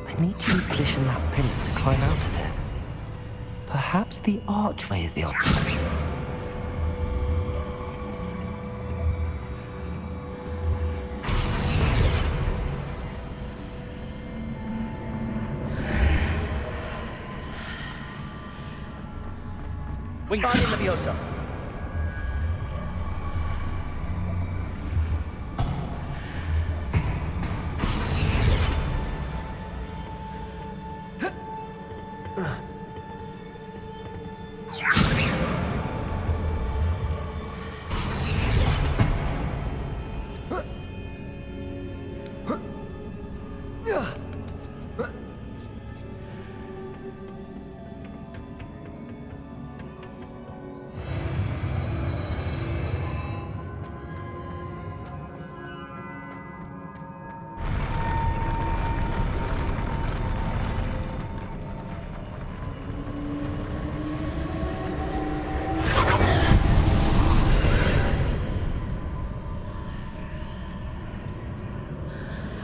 I need to reposition that pillar to climb out of it. Perhaps the archway is the obstacle. Wingardium Leviosa.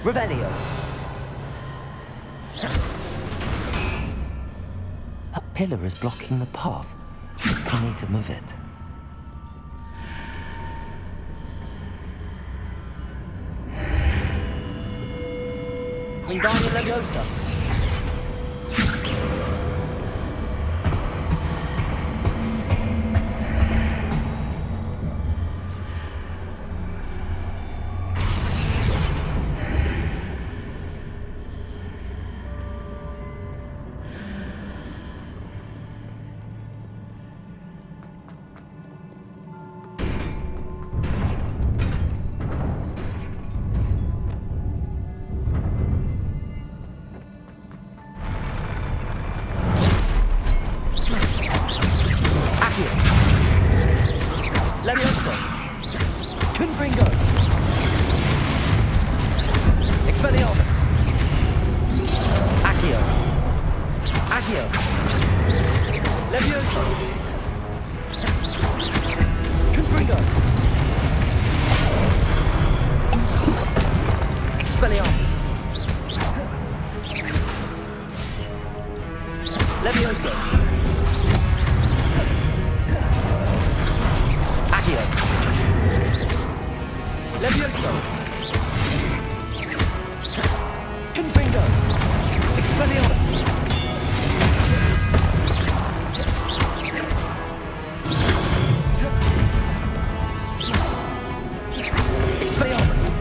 Revelio. That pillar is blocking the path. I need to move it. Wingardium Leviosa. Leviosa. Confringo. Expelliarmus. Accio. Accio. Leviosa. Confringo. Expelliarmus. Leviosa. Accio. Levioso! Confringo! Expelliarmus! Expelliarmus!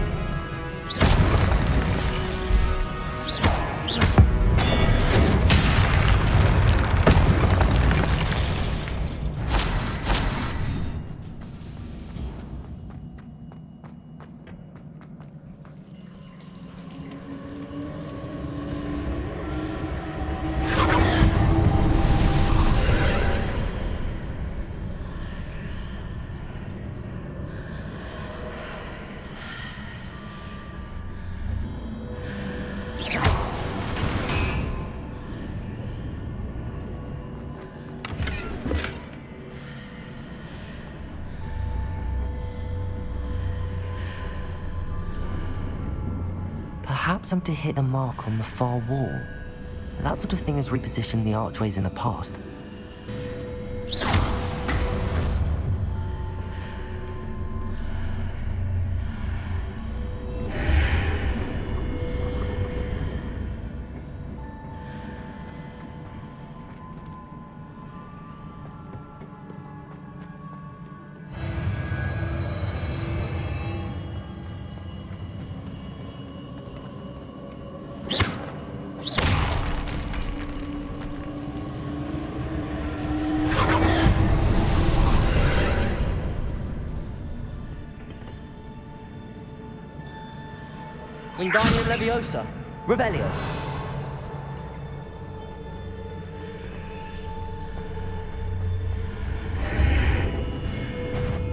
Perhaps I'm to hit the mark on the far wall. That sort of thing has repositioned the archways in the past. Wingardium Leviosa! Revelio!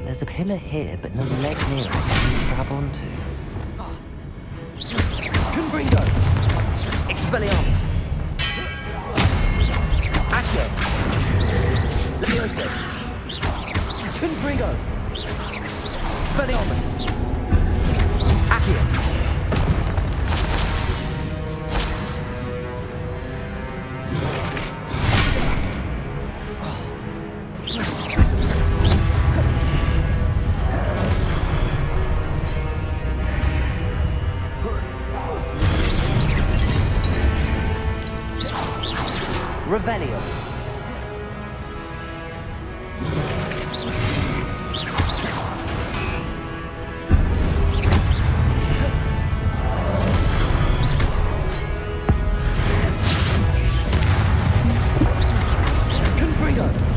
There's a pillar here, but no legs near it to grab onto. Confringo! Expelliarmus! Accio! Levioso! Confringo! Expelliarmus! Accio! Revelio. Confringo.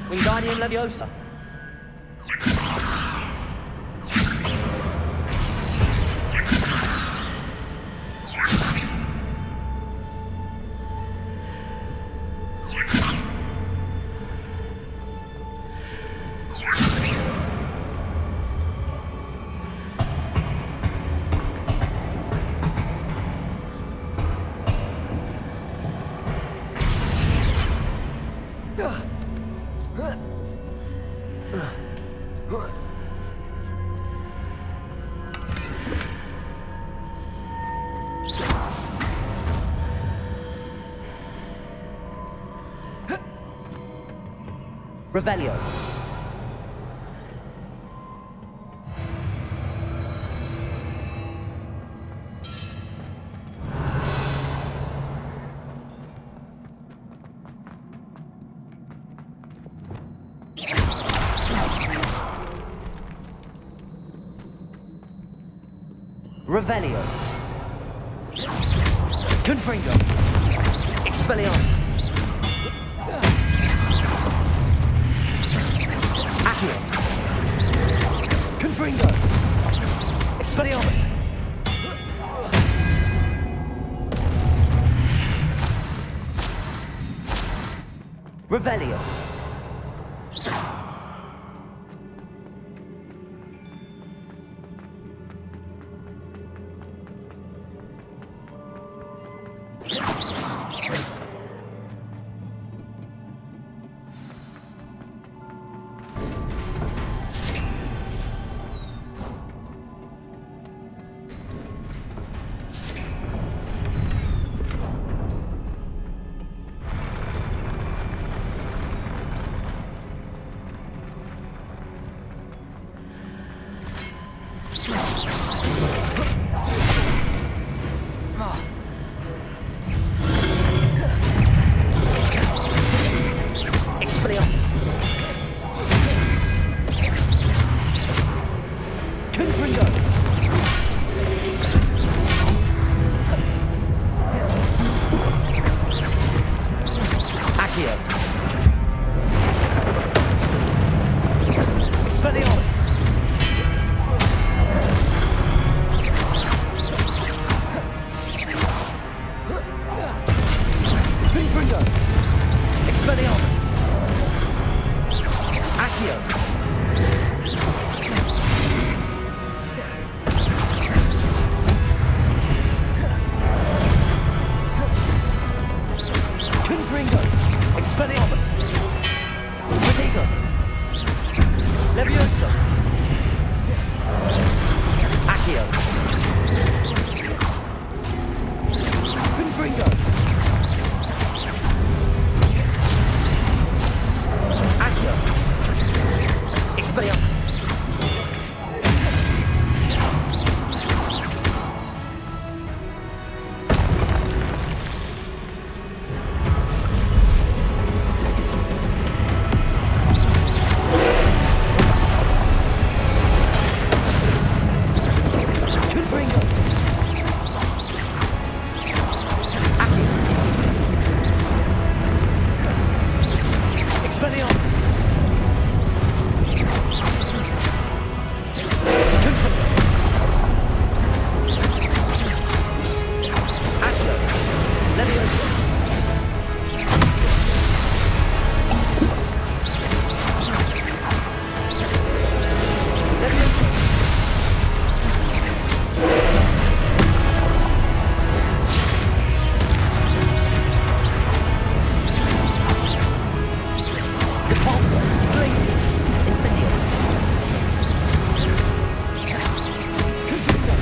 Wingardium Leviosa. Revelio. Revelio. Confringo. Expelliarmus. Accio. Confringo. Expelliarmus. Revelio. Expelliarmus. Confringo. Accio. Expelliarmus. Confringo. Expelliarmus. Accio. Confringo. Expelliarmus. Protego. Levioso. Accio. Confringo. Accio. Expelliarmus. Confringo. Accio. Expelliarmus. Confringo. Accio. Levioso. Levioso. Depulso. Glacius. Incendio. Confringo.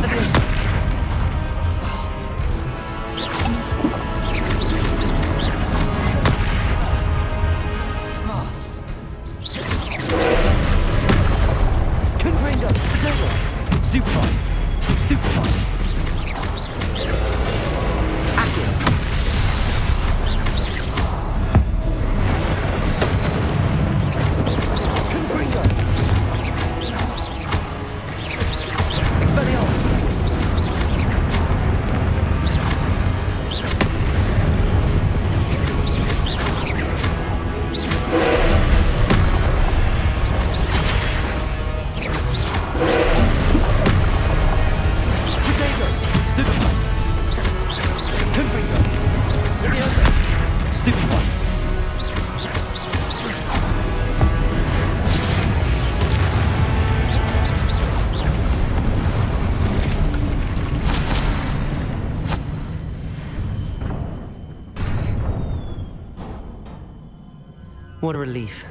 Levioso. Confringo. Potato. Stupefy. Stupefy. Accio. Confringo. Expelliarmus. Potato. Stupefy. Confringo. Levioso. Stupefy. What a relief.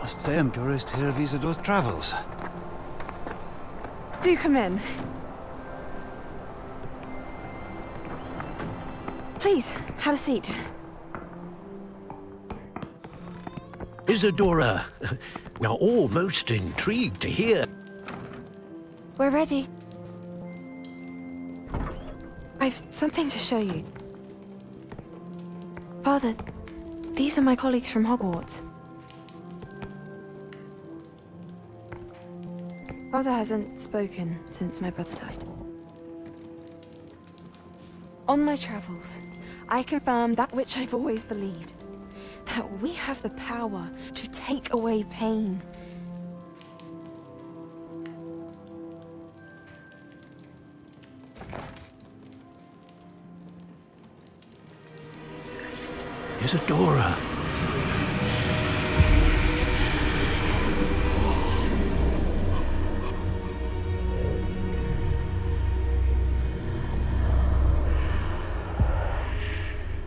Must say I'm curious to hear of Isadore's travels. Do come in. Please, have a seat. Isadora, we are all most intrigued to hear. We're ready. I've something to show you. Father, these are my colleagues from Hogwarts. Father hasn't spoken since my brother died. On my travels, I confirmed that which I've always believed. That we have the power to take away pain. Isadora.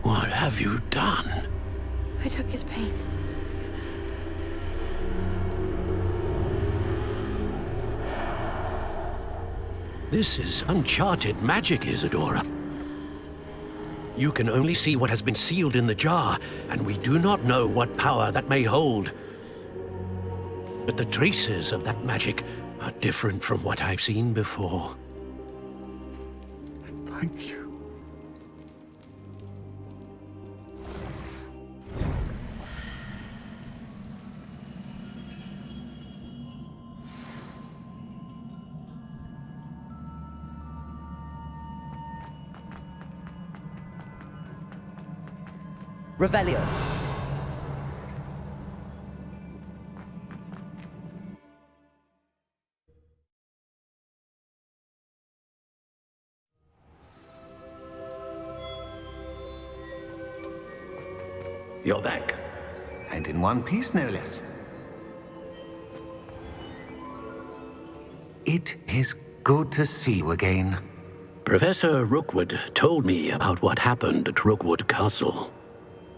What have you done? I took his pain. This is uncharted magic, Isadora. You can only see what has been sealed in the jar, and we do not know what power that may hold. But the traces of that magic are different from what I've seen before. Thank you. Revelio. You're back. And in one piece, no less. It is good to see you again. Professor Rookwood told me about what happened at Rookwood Castle.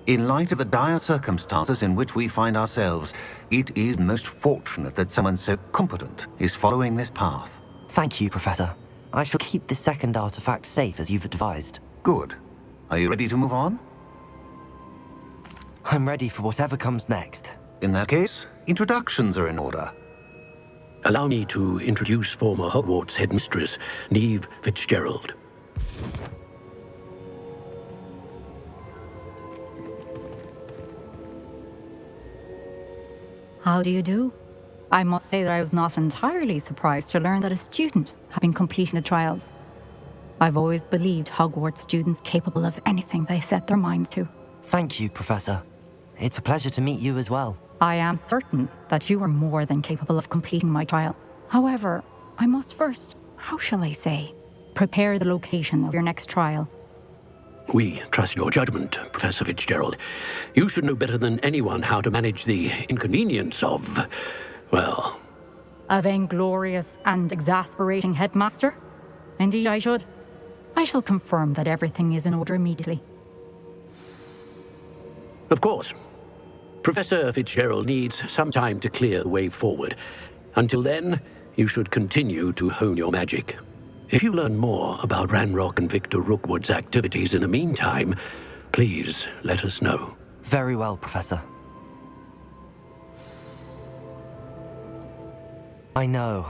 In light of the dire circumstances in which we find ourselves, it is most fortunate that someone so competent is following this path. Thank you, Professor. I shall keep the second artifact safe as you've advised. Good. Are you ready to move on? I'm ready for whatever comes next. In that case, introductions are in order. Allow me to introduce former Hogwarts headmistress, Neve Fitzgerald. How do you do? I must say that I was not entirely surprised to learn that a student had been completing the trials. I've always believed Hogwarts students capable of anything they set their minds to. Thank you, Professor. It's a pleasure to meet you as well. I am certain that you are more than capable of completing my trial. However, I must first, how shall I say, prepare the location of your next trial. We trust your judgment, Professor Fitzgerald. You should know better than anyone how to manage the inconvenience of, well... A vainglorious and exasperating headmaster? Indeed I should. I shall confirm that everything is in order immediately. Of course. Professor Fitzgerald needs some time to clear the way forward. Until then, you should continue to hone your magic. If you learn more about Ranrock and Victor Rookwood's activities in the meantime, please let us know. Very well, Professor. I know.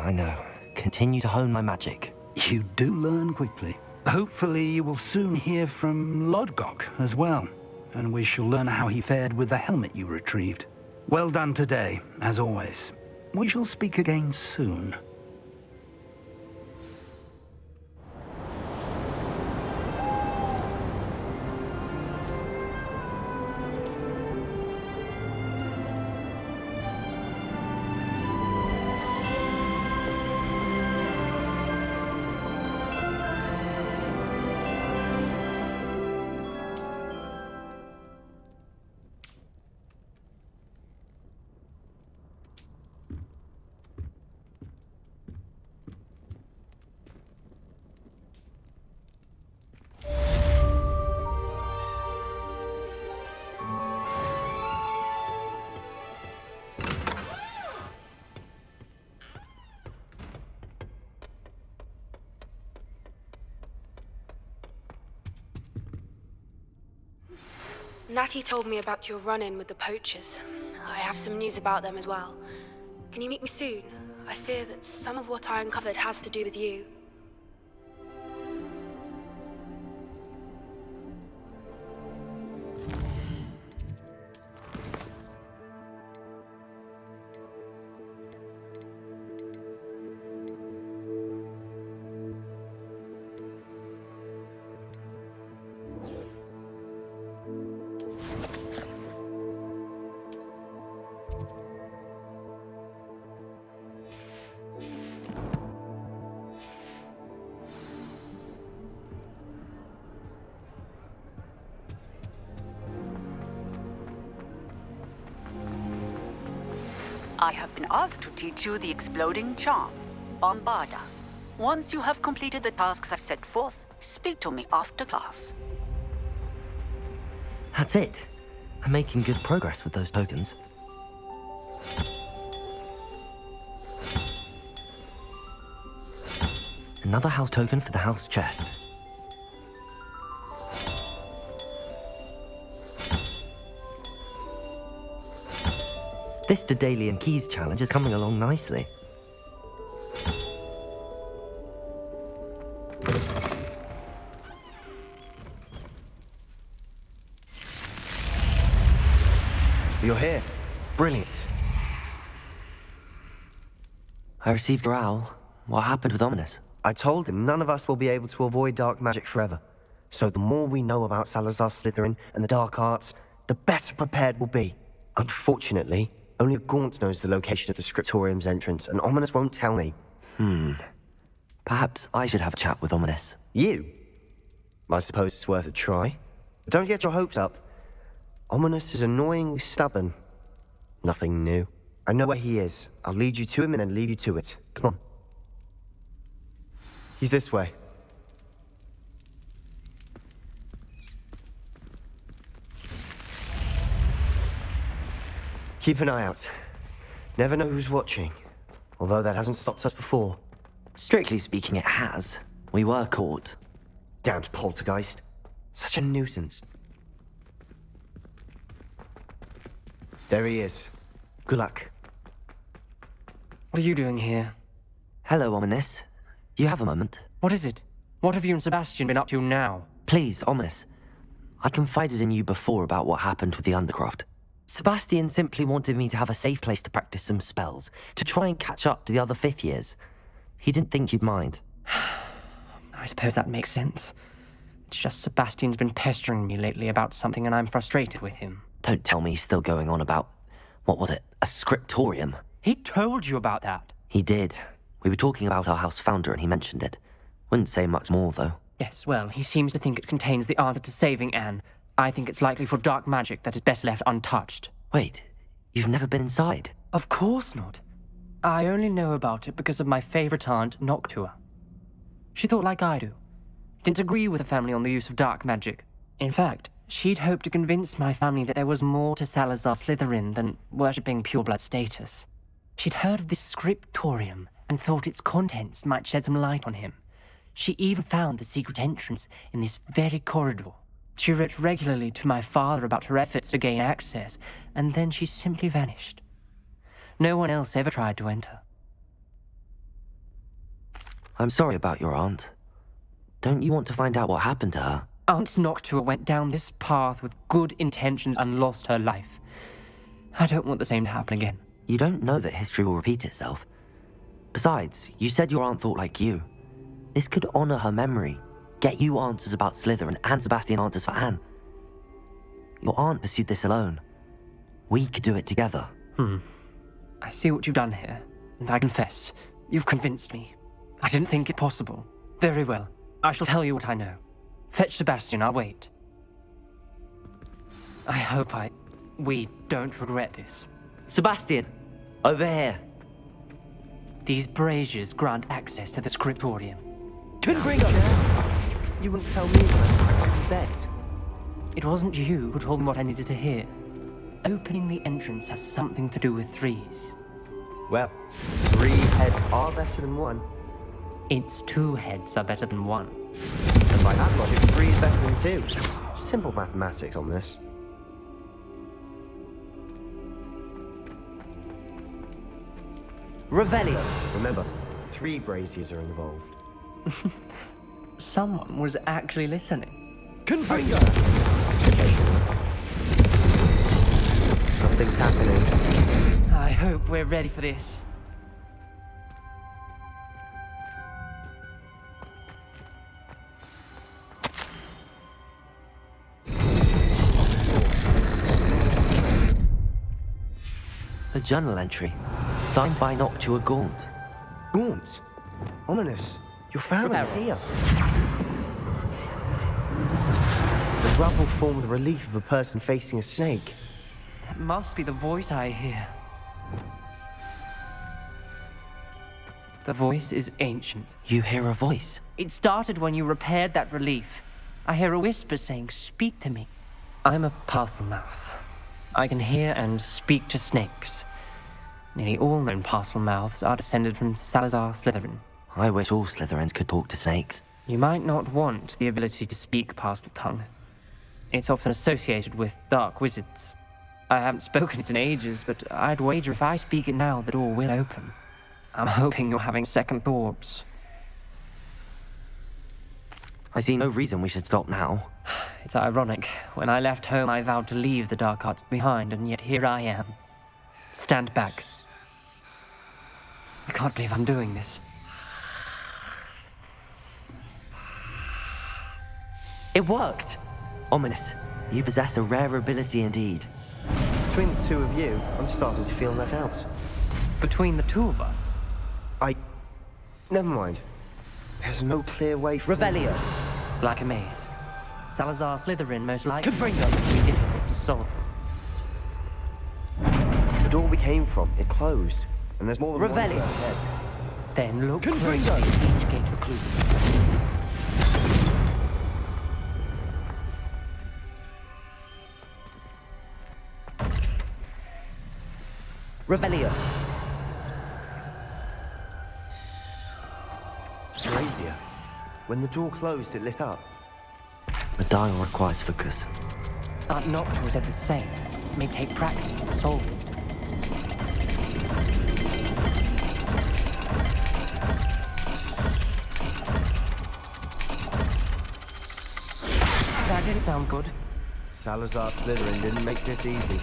Continue to hone my magic. You do learn quickly. Hopefully you will soon hear from Lodgok as well, and we shall learn how he fared with the helmet you retrieved. Well done today, as always. We shall speak again soon. Natty told me about your run-in with the poachers. I have some news about them as well. Can you meet me soon? I fear that some of what I uncovered has to do with you. I have been asked to teach you the exploding charm, Bombarda. Once you have completed the tasks I've set forth, speak to me after class. That's it. I'm making good progress with those tokens. Another house token for the house chest. This Daedalian Keys challenge is coming along nicely. You're here. Brilliant. I received a growl. What happened with Ominous? I told him none of us will be able to avoid dark magic forever. So the more we know about Salazar Slytherin and the dark arts, the better prepared we'll be. Unfortunately, only Gaunt knows the location of the Scriptorium's entrance, and Ominous won't tell me. Perhaps I should have a chat with Ominous. You? I suppose it's worth a try. But don't get your hopes up. Ominous is annoyingly stubborn. Nothing new. I know where he is. I'll lead you to him and then lead you to it. Come on. He's this way. Keep an eye out. Never know who's watching. Although that hasn't stopped us before. Strictly speaking, it has. We were caught. Damned poltergeist. Such a nuisance. There he is. Good luck. What are you doing here? Hello, Ominous. Do you have a moment? What is it? What have you and Sebastian been up to now? Please, Ominous. I confided in you before about what happened with the Undercroft. Sebastian simply wanted me to have a safe place to practice some spells, to try and catch up to the other fifth years. He didn't think you'd mind. I suppose that makes sense. It's just Sebastian's been pestering me lately about something and I'm frustrated with him. Don't tell me he's still going on about, what was it, a scriptorium? He told you about that? He did. We were talking about our house founder and he mentioned it. Wouldn't say much more, though. Yes, well, he seems to think it contains the answer to saving Anne. I think it's likely full of dark magic that is best left untouched. Wait, you've never been inside? Of course not. I only know about it because of my favorite aunt, Noctua. She thought like I do. Didn't agree with the family on the use of dark magic. In fact, she'd hoped to convince my family that there was more to Salazar Slytherin than worshipping pureblood status. She'd heard of this scriptorium and thought its contents might shed some light on him. She even found the secret entrance in this very corridor. She wrote regularly to my father about her efforts to gain access, and then she simply vanished. No one else ever tried to enter. I'm sorry about your aunt. Don't you want to find out what happened to her? Aunt Noctua went down this path with good intentions and lost her life. I don't want the same to happen again. You don't know that history will repeat itself. Besides, you said your aunt thought like you. This could honor her memory. Get you answers about Slytherin and Sebastian answers for Anne. Your aunt pursued this alone. We could do it together. I see what you've done here, and I confess, you've convinced me. I didn't think it possible. Very well, I shall tell you what I know. Fetch Sebastian, I'll wait. I hope we don't regret this. Sebastian, over here. These braziers grant access to the scriptorium. Confringo! You wouldn't tell me when I practically begged. It wasn't you who told me what I needed to hear. Opening the entrance has something to do with threes. Well, 3 heads are better than 1. It's 2 heads are better than 1. And by that logic, 3 is better than 2. Simple mathematics on this. Revelio. Remember, 3 braziers are involved. Someone was actually listening. Confringo! Something's happening. I hope we're ready for this. A journal entry, signed by Noctua Gaunt. Gaunt? Ominous. Your family's here. The rubble formed the relief of a person facing a snake. That must be the voice I hear. The voice is ancient. You hear a voice? It started when you repaired that relief. I hear a whisper saying, "Speak to me." I'm a parcel mouth. I can hear and speak to snakes. Nearly all known parcel mouths are descended from Salazar Slytherin. I wish all Slytherins could talk to snakes. You might not want the ability to speak parcel tongue. It's often associated with dark wizards. I haven't spoken it in ages, but I'd wager if I speak it now, the door will open. I'm hoping you're having second thoughts. I see no reason we should stop now. It's ironic. When I left home, I vowed to leave the dark arts behind, and yet here I am. Stand back. I can't believe I'm doing this. It worked! Ominous, you possess a rare ability indeed. Between the 2 of you, I'm starting to feel left out. Between the 2 of us? Never mind. There's no clear way for Revelio. Like a maze. Salazar Slytherin most likely will be difficult to solve. The door we came from, it closed. And there's more than one Revelio. gate ahead. Then look closely at each gate for clues. Revelio. Brazier. When the door closed, it lit up. The dial requires focus. Aunt Noctua said the same. It may take practice to solve it. That didn't sound good. Salazar Slytherin didn't make this easy.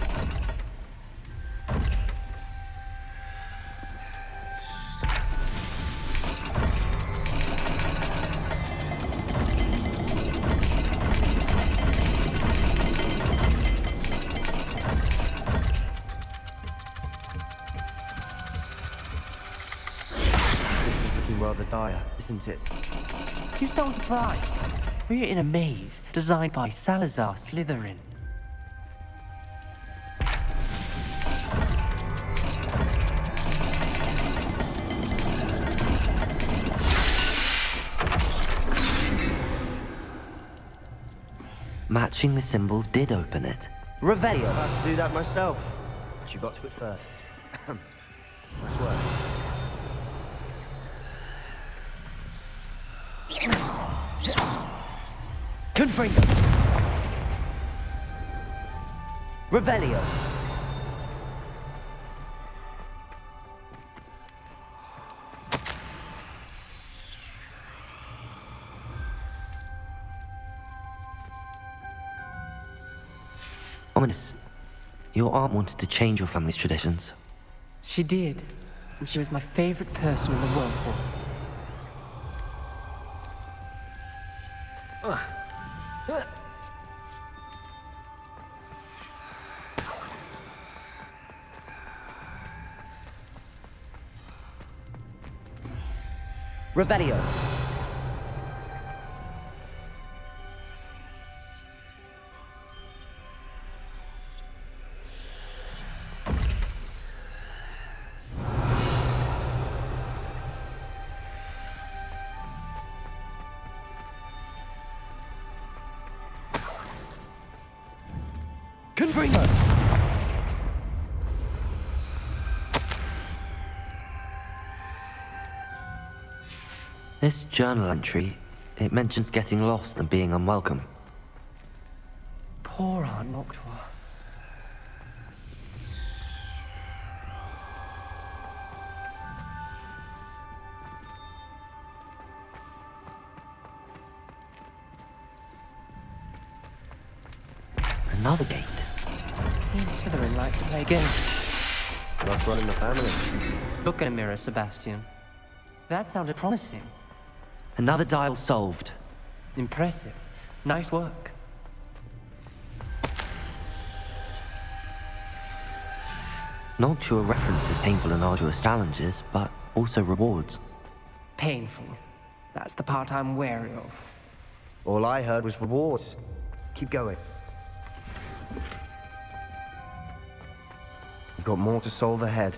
Rather dire, isn't it? You sound surprised. We're in a maze designed by Salazar Slytherin. Matching the symbols did open it. Revelio! I was about to do that myself, but you got to it first. Nice work. Confringo. Revelio. Ominous, your aunt wanted to change your family's traditions. She did. And she was my favorite person in the world for it. Revelio. Confringo. This journal entry, it mentions getting lost and being unwelcome. Poor Aunt Noctua. Another gate. Seems Slytherin like to play games. Last one in the family. Look in a mirror, Sebastian. That sounded promising. Another dial solved. Impressive. Nice work. Noctua references painful and arduous challenges, but also rewards. Painful. That's the part I'm wary of. All I heard was rewards. Keep going. You've got more to solve ahead.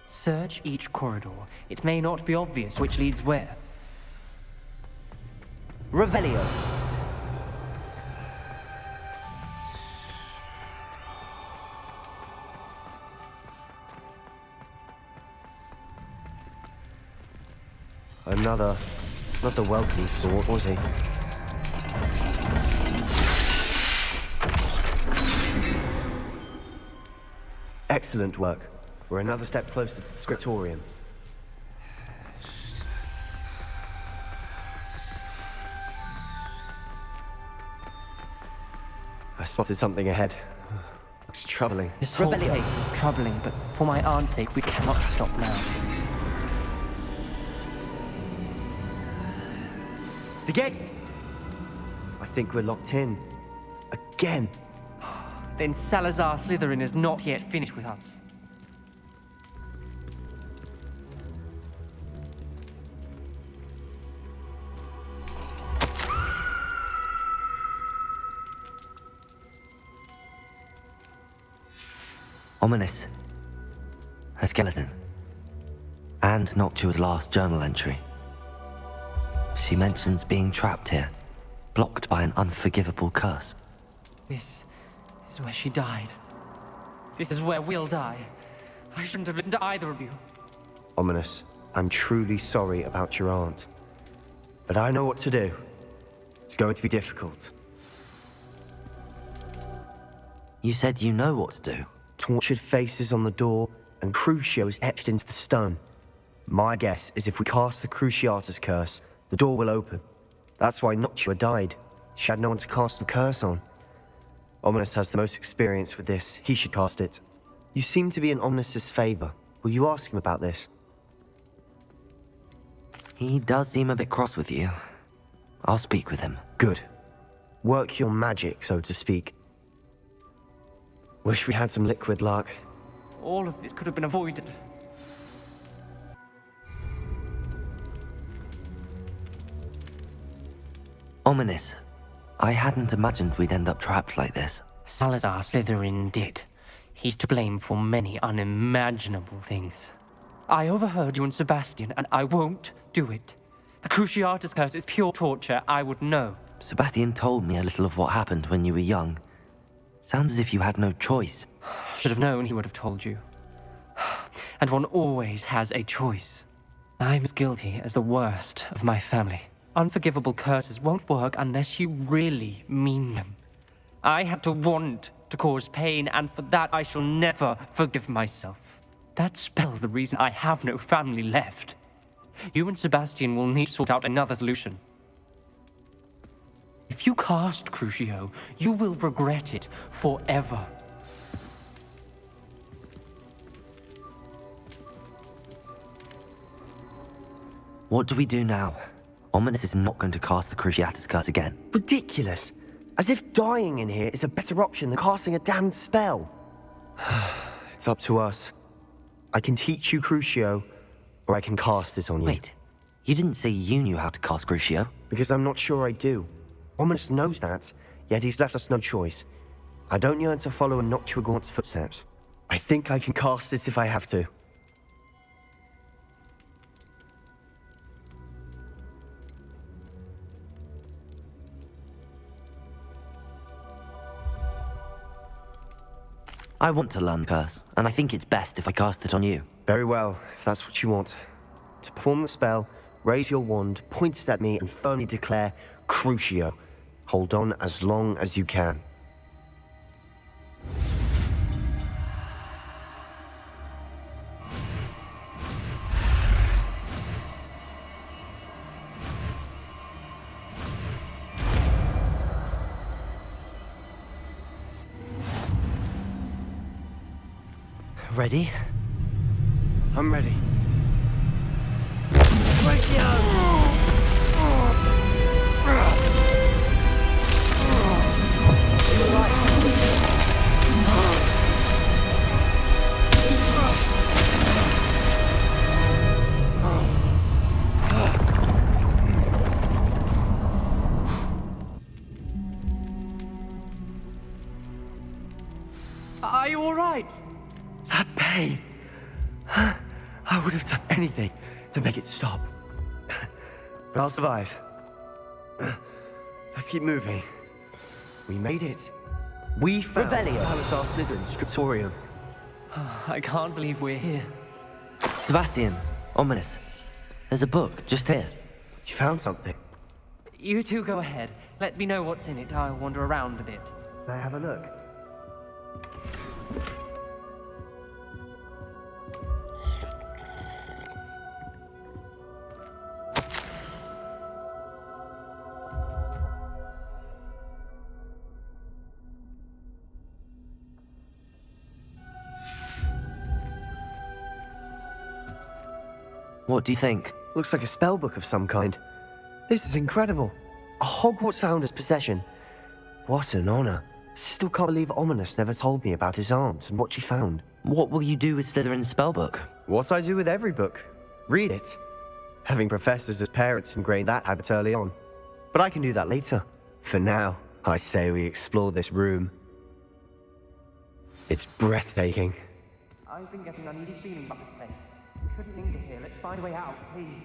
Search each corridor. It may not be obvious which leads where. Revelio. Not the welcome sort, was he? Excellent work. We're another step closer to the scriptorium. I spotted something ahead. Looks troubling. This whole place is troubling, but for my aunt's sake, we cannot stop now. The gate! I think we're locked in. Again. Then Salazar Slytherin is not yet finished with us. Ominous. A skeleton. And Noctua's last journal entry. She mentions being trapped here, blocked by an unforgivable curse. This is where she died. This is where we'll die. I shouldn't have listened to either of you. Ominous, I'm truly sorry about your aunt. But I know what to do. It's going to be difficult. You said you know what to do. Tortured faces on the door, and Crucio is etched into the stone. My guess is if we cast the Cruciatus curse, the door will open. That's why Noctua died. She had no one to cast the curse on. Ominous has the most experience with this. He should cast it. You seem to be in Ominous's favor. Will you ask him about this? He does seem a bit cross with you. I'll speak with him. Good. Work your magic, so to speak. Wish we had some liquid luck. All of this could have been avoided. Ominous. I hadn't imagined we'd end up trapped like this. Salazar Slytherin did. He's to blame for many unimaginable things. I overheard you and Sebastian, and I won't do it. The Cruciatus curse is pure torture. I would know. Sebastian told me a little of what happened when you were young. Sounds as if you had no choice. Should have known he would have told you. And one always has a choice. I'm as guilty as the worst of my family. Unforgivable curses won't work unless you really mean them. I had to want to cause pain, and for that I shall never forgive myself. That spell's the reason I have no family left. You and Sebastian will need to sort out another solution. If you cast Crucio, you will regret it forever. What do we do now? Ominous is not going to cast the Cruciatus curse again. Ridiculous! As if dying in here is a better option than casting a damned spell. It's up to us. I can teach you Crucio, or I can cast it on you. Wait, you didn't say you knew how to cast Crucio? Because I'm not sure I do. Ominous knows that, yet he's left us no choice. I don't yearn to follow in Noctua Gaunt's footsteps. I think I can cast it if I have to. I want to learn curse, and I think it's best if I cast it on you. Very well, if that's what you want. To perform the spell, raise your wand, point it at me, and firmly declare Crucio. Hold on as long as you can. Ready? I'm ready. Are you all right? That pain. I would have done anything to make it stop. But I'll survive. Let's keep moving. We made it. We found Revelio. Salazar Slytherin's scriptorium. I can't believe we're here. Sebastian, ominous. There's a book just here. You found something? You two go ahead. Let me know what's in it. I'll wander around a bit. May I have a look? What do you think? Looks like a spellbook of some kind. This is incredible. A Hogwarts founder's possession. What an honor. Still can't believe Ominous never told me about his aunt and what she found. What will you do with Slytherin's spellbook? What I do with every book. Read it. Having professors as parents ingrained that habit early on. But I can do that later. For now, I say we explore this room. It's breathtaking. I've been getting an uneasy feeling about this place. We shouldn't linger here. Let's find a way out, please.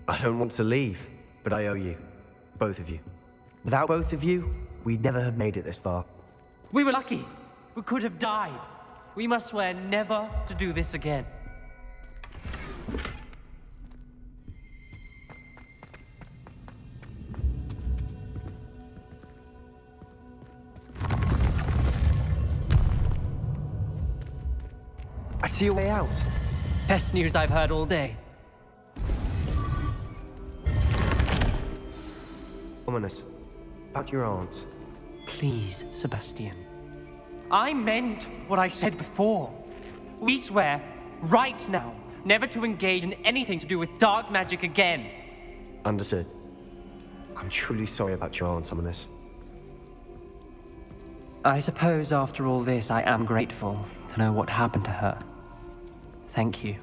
I don't want to leave, but I owe you. Both of you. Without both of you, we'd never have made it this far. We were lucky. We could have died. We must swear never to do this again. I see a way out. Best news I've heard all day. Ominous. About your aunt. Please, Sebastian. I meant what I said before. We swear, right now, never to engage in anything to do with dark magic again. Understood. I'm truly sorry about your aunt, Ominous. I suppose after all this, I am grateful to know what happened to her. Thank you.